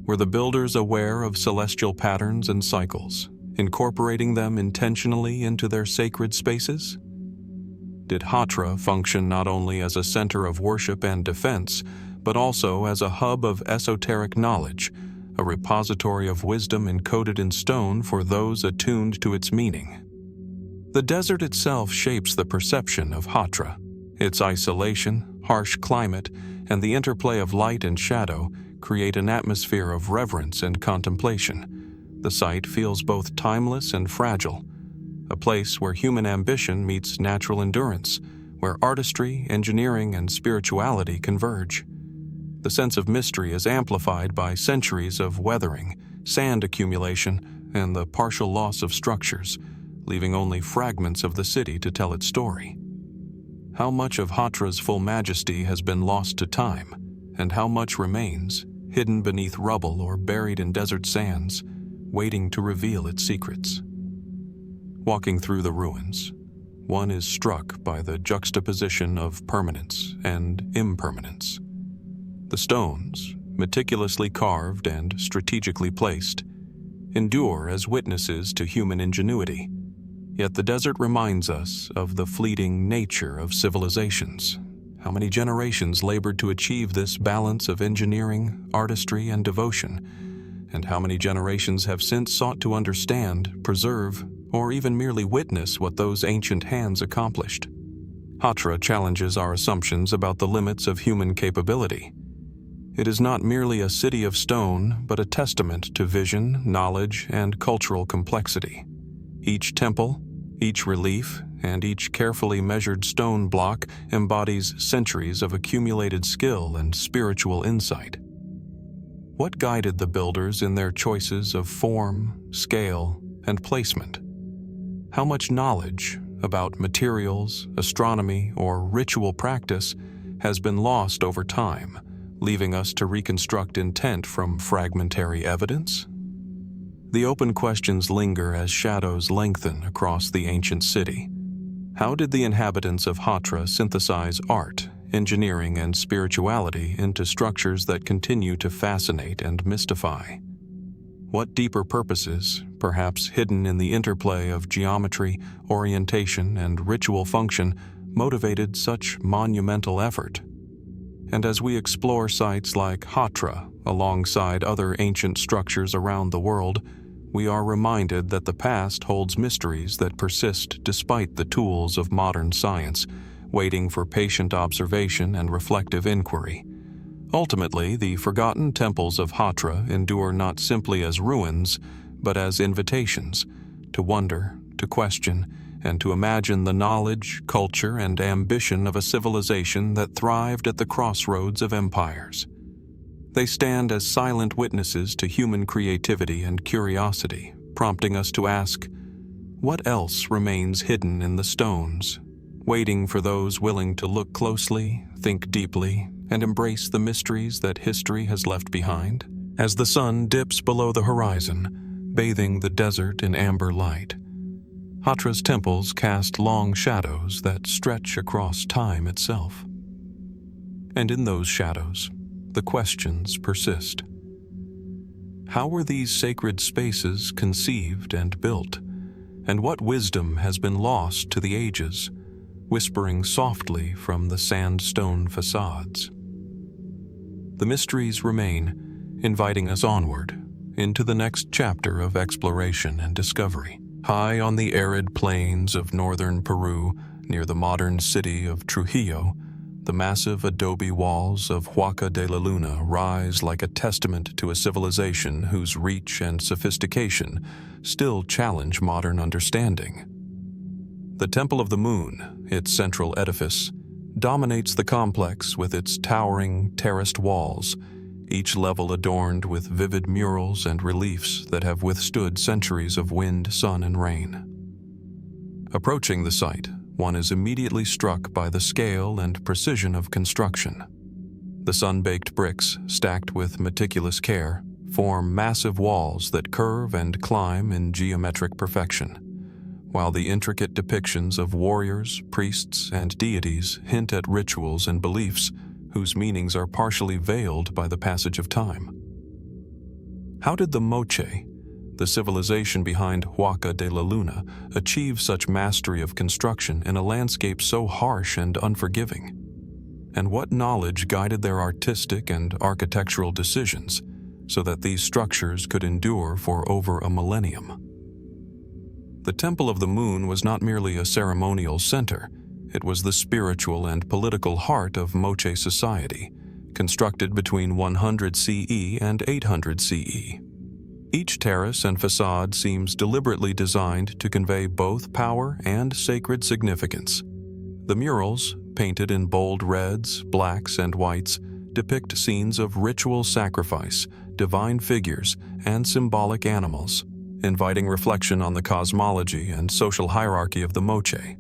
Were the builders aware of celestial patterns and cycles, incorporating them intentionally into their sacred spaces? Did Hatra function not only as a center of worship and defense, but also as a hub of esoteric knowledge, a repository of wisdom encoded in stone for those attuned to its meaning? The desert itself shapes the perception of Hatra. Its isolation, harsh climate, and the interplay of light and shadow create an atmosphere of reverence and contemplation. The site feels both timeless and fragile, a place where human ambition meets natural endurance, where artistry, engineering, and spirituality converge. The sense of mystery is amplified by centuries of weathering, sand accumulation, and the partial loss of structures, leaving only fragments of the city to tell its story. How much of Hatra's full majesty has been lost to time, and how much remains, hidden beneath rubble or buried in desert sands, waiting to reveal its secrets? Walking through the ruins, one is struck by the juxtaposition of permanence and impermanence. The stones, meticulously carved and strategically placed, endure as witnesses to human ingenuity. Yet the desert reminds us of the fleeting nature of civilizations. How many generations labored to achieve this balance of engineering, artistry, and devotion? And how many generations have since sought to understand, preserve, or even merely witness what those ancient hands accomplished? Hatra challenges our assumptions about the limits of human capability. It is not merely a city of stone, but a testament to vision, knowledge, and cultural complexity. Each temple, each relief, and each carefully measured stone block embodies centuries of accumulated skill and spiritual insight. What guided the builders in their choices of form, scale, and placement? How much knowledge about materials, astronomy, or ritual practice has been lost over time, leaving us to reconstruct intent from fragmentary evidence? The open questions linger as shadows lengthen across the ancient city. How did the inhabitants of Hatra synthesize art, engineering, and spirituality into structures that continue to fascinate and mystify? What deeper purposes, perhaps hidden in the interplay of geometry, orientation, and ritual function, motivated such monumental effort? And as we explore sites like Hatra alongside other ancient structures around the world, we are reminded that the past holds mysteries that persist despite the tools of modern science, waiting for patient observation and reflective inquiry. Ultimately, the forgotten temples of Hatra endure not simply as ruins, but as invitations to wonder, to question, and to imagine the knowledge, culture, and ambition of a civilization that thrived at the crossroads of empires. They stand as silent witnesses to human creativity and curiosity, prompting us to ask, what else remains hidden in the stones, waiting for those willing to look closely, think deeply, and embrace the mysteries that history has left behind? As the sun dips below the horizon, bathing the desert in amber light, Hatra's temples cast long shadows that stretch across time itself. And in those shadows, the questions persist. How were these sacred spaces conceived and built? And what wisdom has been lost to the ages, whispering softly from the sandstone facades? The mysteries remain, inviting us onward into the next chapter of exploration and discovery. High on the arid plains of northern Peru, near the modern city of Trujillo, the massive adobe walls of Huaca de la Luna rise like a testament to a civilization whose reach and sophistication still challenge modern understanding. The Temple of the Moon, its central edifice, dominates the complex with its towering, terraced walls, each level adorned with vivid murals and reliefs that have withstood centuries of wind, sun, and rain. Approaching the site, one is immediately struck by the scale and precision of construction. The sun-baked bricks, stacked with meticulous care, form massive walls that curve and climb in geometric perfection, while the intricate depictions of warriors, priests, and deities hint at rituals and beliefs whose meanings are partially veiled by the passage of time. How did the Moche, the civilization behind Huaca de la Luna, achieve such mastery of construction in a landscape so harsh and unforgiving? And what knowledge guided their artistic and architectural decisions so that these structures could endure for over a millennium? The Temple of the Moon was not merely a ceremonial center, it was the spiritual and political heart of Moche society, constructed between 100 CE and 800 CE. Each terrace and facade seems deliberately designed to convey both power and sacred significance. The murals, painted in bold reds, blacks, and whites, depict scenes of ritual sacrifice, divine figures, and symbolic animals, inviting reflection on the cosmology and social hierarchy of the Moche.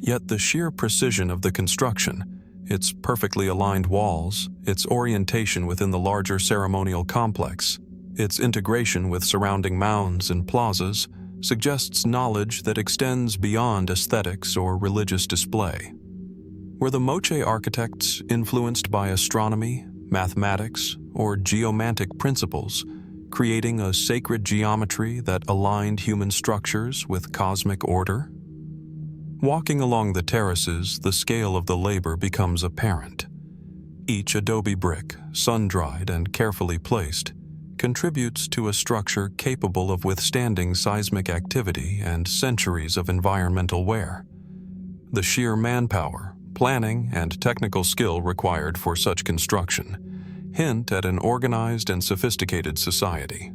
Yet the sheer precision of the construction, its perfectly aligned walls, its orientation within the larger ceremonial complex, its integration with surrounding mounds and plazas, suggests knowledge that extends beyond aesthetics or religious display. Were the Moche architects influenced by astronomy, mathematics, or geomantic principles, creating a sacred geometry that aligned human structures with cosmic order? Walking along the terraces, the scale of the labor becomes apparent. Each adobe brick, sun-dried and carefully placed, contributes to a structure capable of withstanding seismic activity and centuries of environmental wear. The sheer manpower, planning, and technical skill required for such construction hint at an organized and sophisticated society.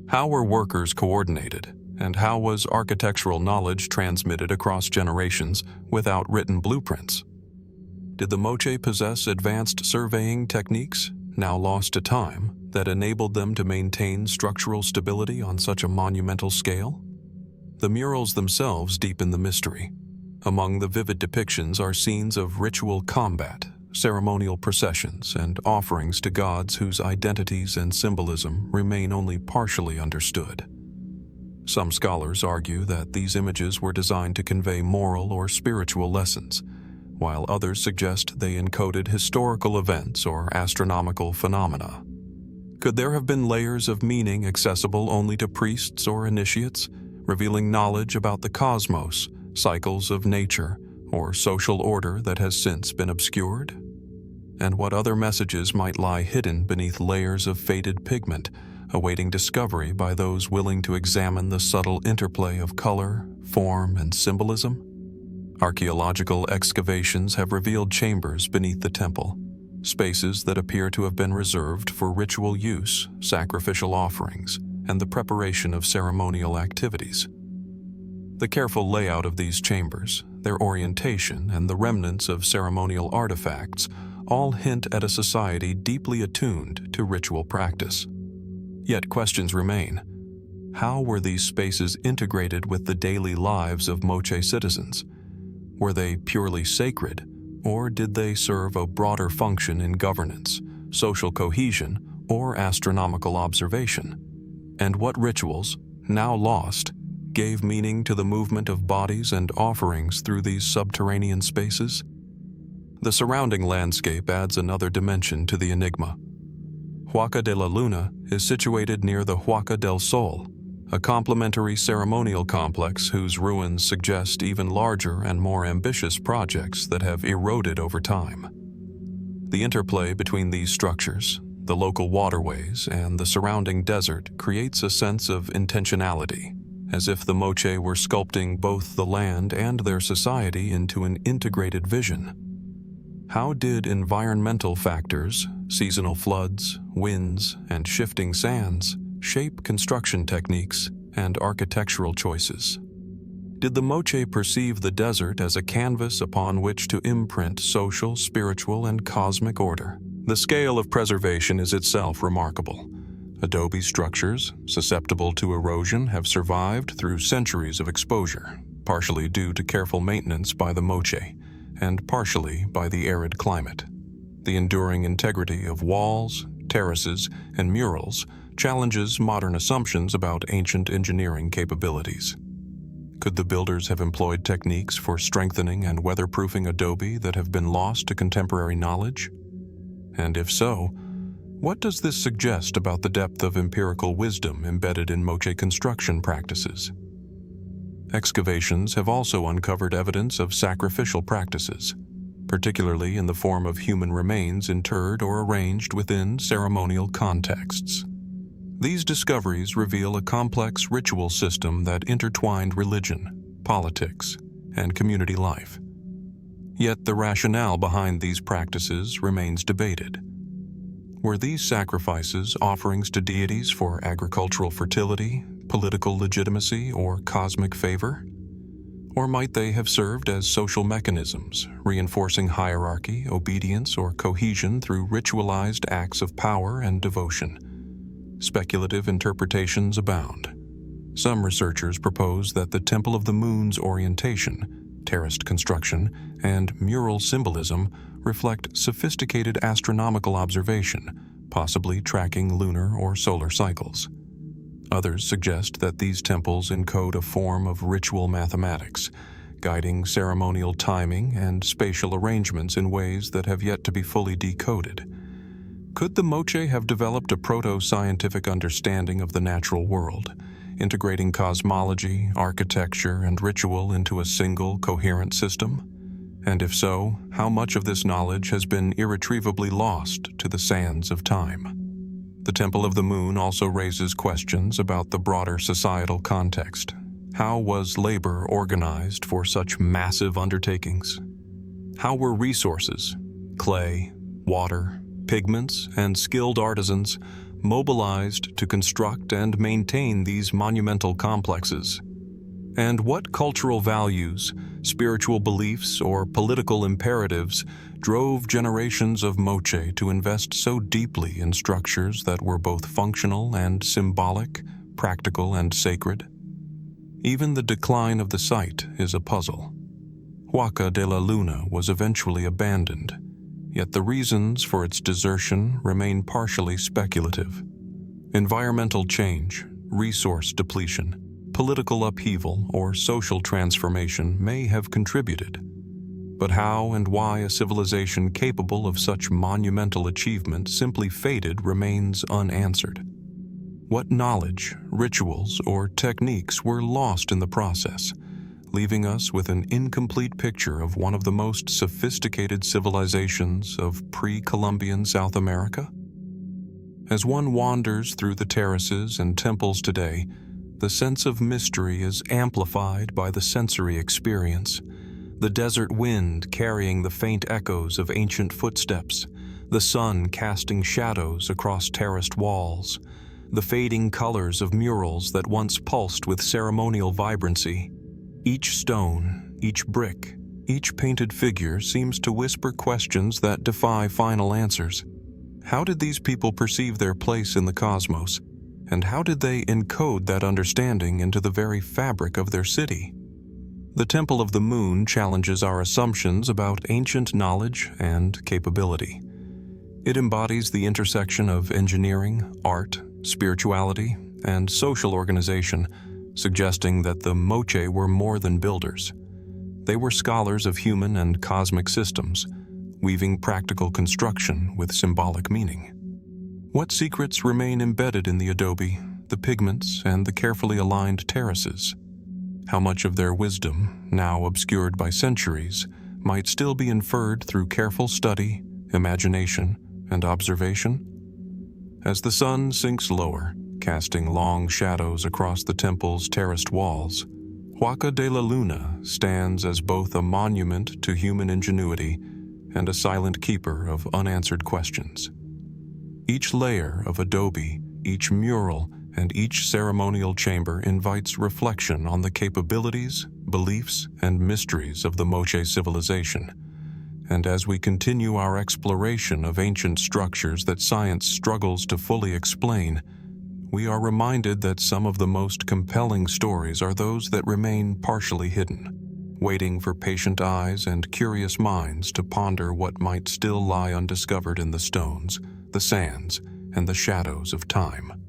How were workers coordinated, and how was architectural knowledge transmitted across generations without written blueprints? Did the Moche possess advanced surveying techniques, now lost to time, that enabled them to maintain structural stability on such a monumental scale? The murals themselves deepen the mystery. Among the vivid depictions are scenes of ritual combat, ceremonial processions, and offerings to gods whose identities and symbolism remain only partially understood. Some scholars argue that these images were designed to convey moral or spiritual lessons, while others suggest they encoded historical events or astronomical phenomena. Could there have been layers of meaning accessible only to priests or initiates, revealing knowledge about the cosmos, cycles of nature, or social order that has since been obscured? And what other messages might lie hidden beneath layers of faded pigment, awaiting discovery by those willing to examine the subtle interplay of color, form, and symbolism? Archaeological excavations have revealed chambers beneath the temple, spaces that appear to have been reserved for ritual use, sacrificial offerings, and the preparation of ceremonial activities. The careful layout of these chambers, their orientation, and the remnants of ceremonial artifacts all hint at a society deeply attuned to ritual practice. Yet questions remain. How were these spaces integrated with the daily lives of Moche citizens? Were they purely sacred, or did they serve a broader function in governance, social cohesion, or astronomical observation? And what rituals, now lost, gave meaning to the movement of bodies and offerings through these subterranean spaces? The surrounding landscape adds another dimension to the enigma. Huaca de la Luna is situated near the Huaca del Sol, a complementary ceremonial complex whose ruins suggest even larger and more ambitious projects that have eroded over time. The interplay between these structures, the local waterways, and the surrounding desert creates a sense of intentionality, as if the Moche were sculpting both the land and their society into an integrated vision. How did environmental factors, seasonal floods, winds, and shifting sands, shape construction techniques and architectural choices? Did the Moche perceive the desert as a canvas upon which to imprint social, spiritual, and cosmic order? The scale of preservation is itself remarkable. Adobe structures, susceptible to erosion, have survived through centuries of exposure, partially due to careful maintenance by the Moche, and partially by the arid climate. The enduring integrity of walls, terraces, and murals challenges modern assumptions about ancient engineering capabilities. Could the builders have employed techniques for strengthening and weatherproofing adobe that have been lost to contemporary knowledge? And if so, what does this suggest about the depth of empirical wisdom embedded in moche construction practices? Excavations have also uncovered evidence of sacrificial practices, particularly in the form of human remains interred or arranged within ceremonial contexts. These discoveries reveal a complex ritual system that intertwined religion, politics, and community life. Yet the rationale behind these practices remains debated. Were these sacrifices offerings to deities for agricultural fertility, political legitimacy, or cosmic favor? Or might they have served as social mechanisms, reinforcing hierarchy, obedience, or cohesion through ritualized acts of power and devotion? Speculative interpretations abound. Some researchers propose that the Temple of the Moon's orientation, terraced construction, and mural symbolism reflect sophisticated astronomical observation, possibly tracking lunar or solar cycles. Others suggest that these temples encode a form of ritual mathematics, guiding ceremonial timing and spatial arrangements in ways that have yet to be fully decoded. Could the moche have developed a proto-scientific understanding of the natural world, integrating cosmology, architecture, and ritual into a single, coherent system? And if so, how much of this knowledge has been irretrievably lost to the sands of time? The Temple of the Moon also raises questions about the broader societal context. How was labor organized for such massive undertakings? How were resources, clay, water, pigments, and skilled artisans mobilized to construct and maintain these monumental complexes? And what cultural values, spiritual beliefs, or political imperatives drove generations of moche to invest so deeply in structures that were both functional and symbolic, practical and sacred? Even the decline of the site is a puzzle. Huaca de la Luna was eventually abandoned, yet the reasons for its desertion remain partially speculative. Environmental change, resource depletion, political upheaval, or social transformation may have contributed. But how and why a civilization capable of such monumental achievement simply faded remains unanswered. What knowledge, rituals, or techniques were lost in the process, leaving us with an incomplete picture of one of the most sophisticated civilizations of pre-Columbian South America? As one wanders through the terraces and temples today, the sense of mystery is amplified by the sensory experience. The desert wind carrying the faint echoes of ancient footsteps, the sun casting shadows across terraced walls, the fading colors of murals that once pulsed with ceremonial vibrancy. Each stone, each brick, each painted figure seems to whisper questions that defy final answers. How did these people perceive their place in the cosmos? And how did they encode that understanding into the very fabric of their city? The Temple of the Moon challenges our assumptions about ancient knowledge and capability. It embodies the intersection of engineering, art, spirituality, and social organization, suggesting that the moche were more than builders. They were scholars of human and cosmic systems, weaving practical construction with symbolic meaning. What secrets remain embedded in the adobe, the pigments, and the carefully aligned terraces? How much of their wisdom, now obscured by centuries, might still be inferred through careful study, imagination, and observation? As the sun sinks lower, casting long shadows across the temple's terraced walls, Huaca de la Luna stands as both a monument to human ingenuity and a silent keeper of unanswered questions. Each layer of adobe, each mural, and each ceremonial chamber invites reflection on the capabilities, beliefs, and mysteries of the moche civilization. And as we continue our exploration of ancient structures that science struggles to fully explain, we are reminded that some of the most compelling stories are those that remain partially hidden. waiting for patient eyes and curious minds to ponder what might still lie undiscovered in the stones, the sands, and the shadows of time.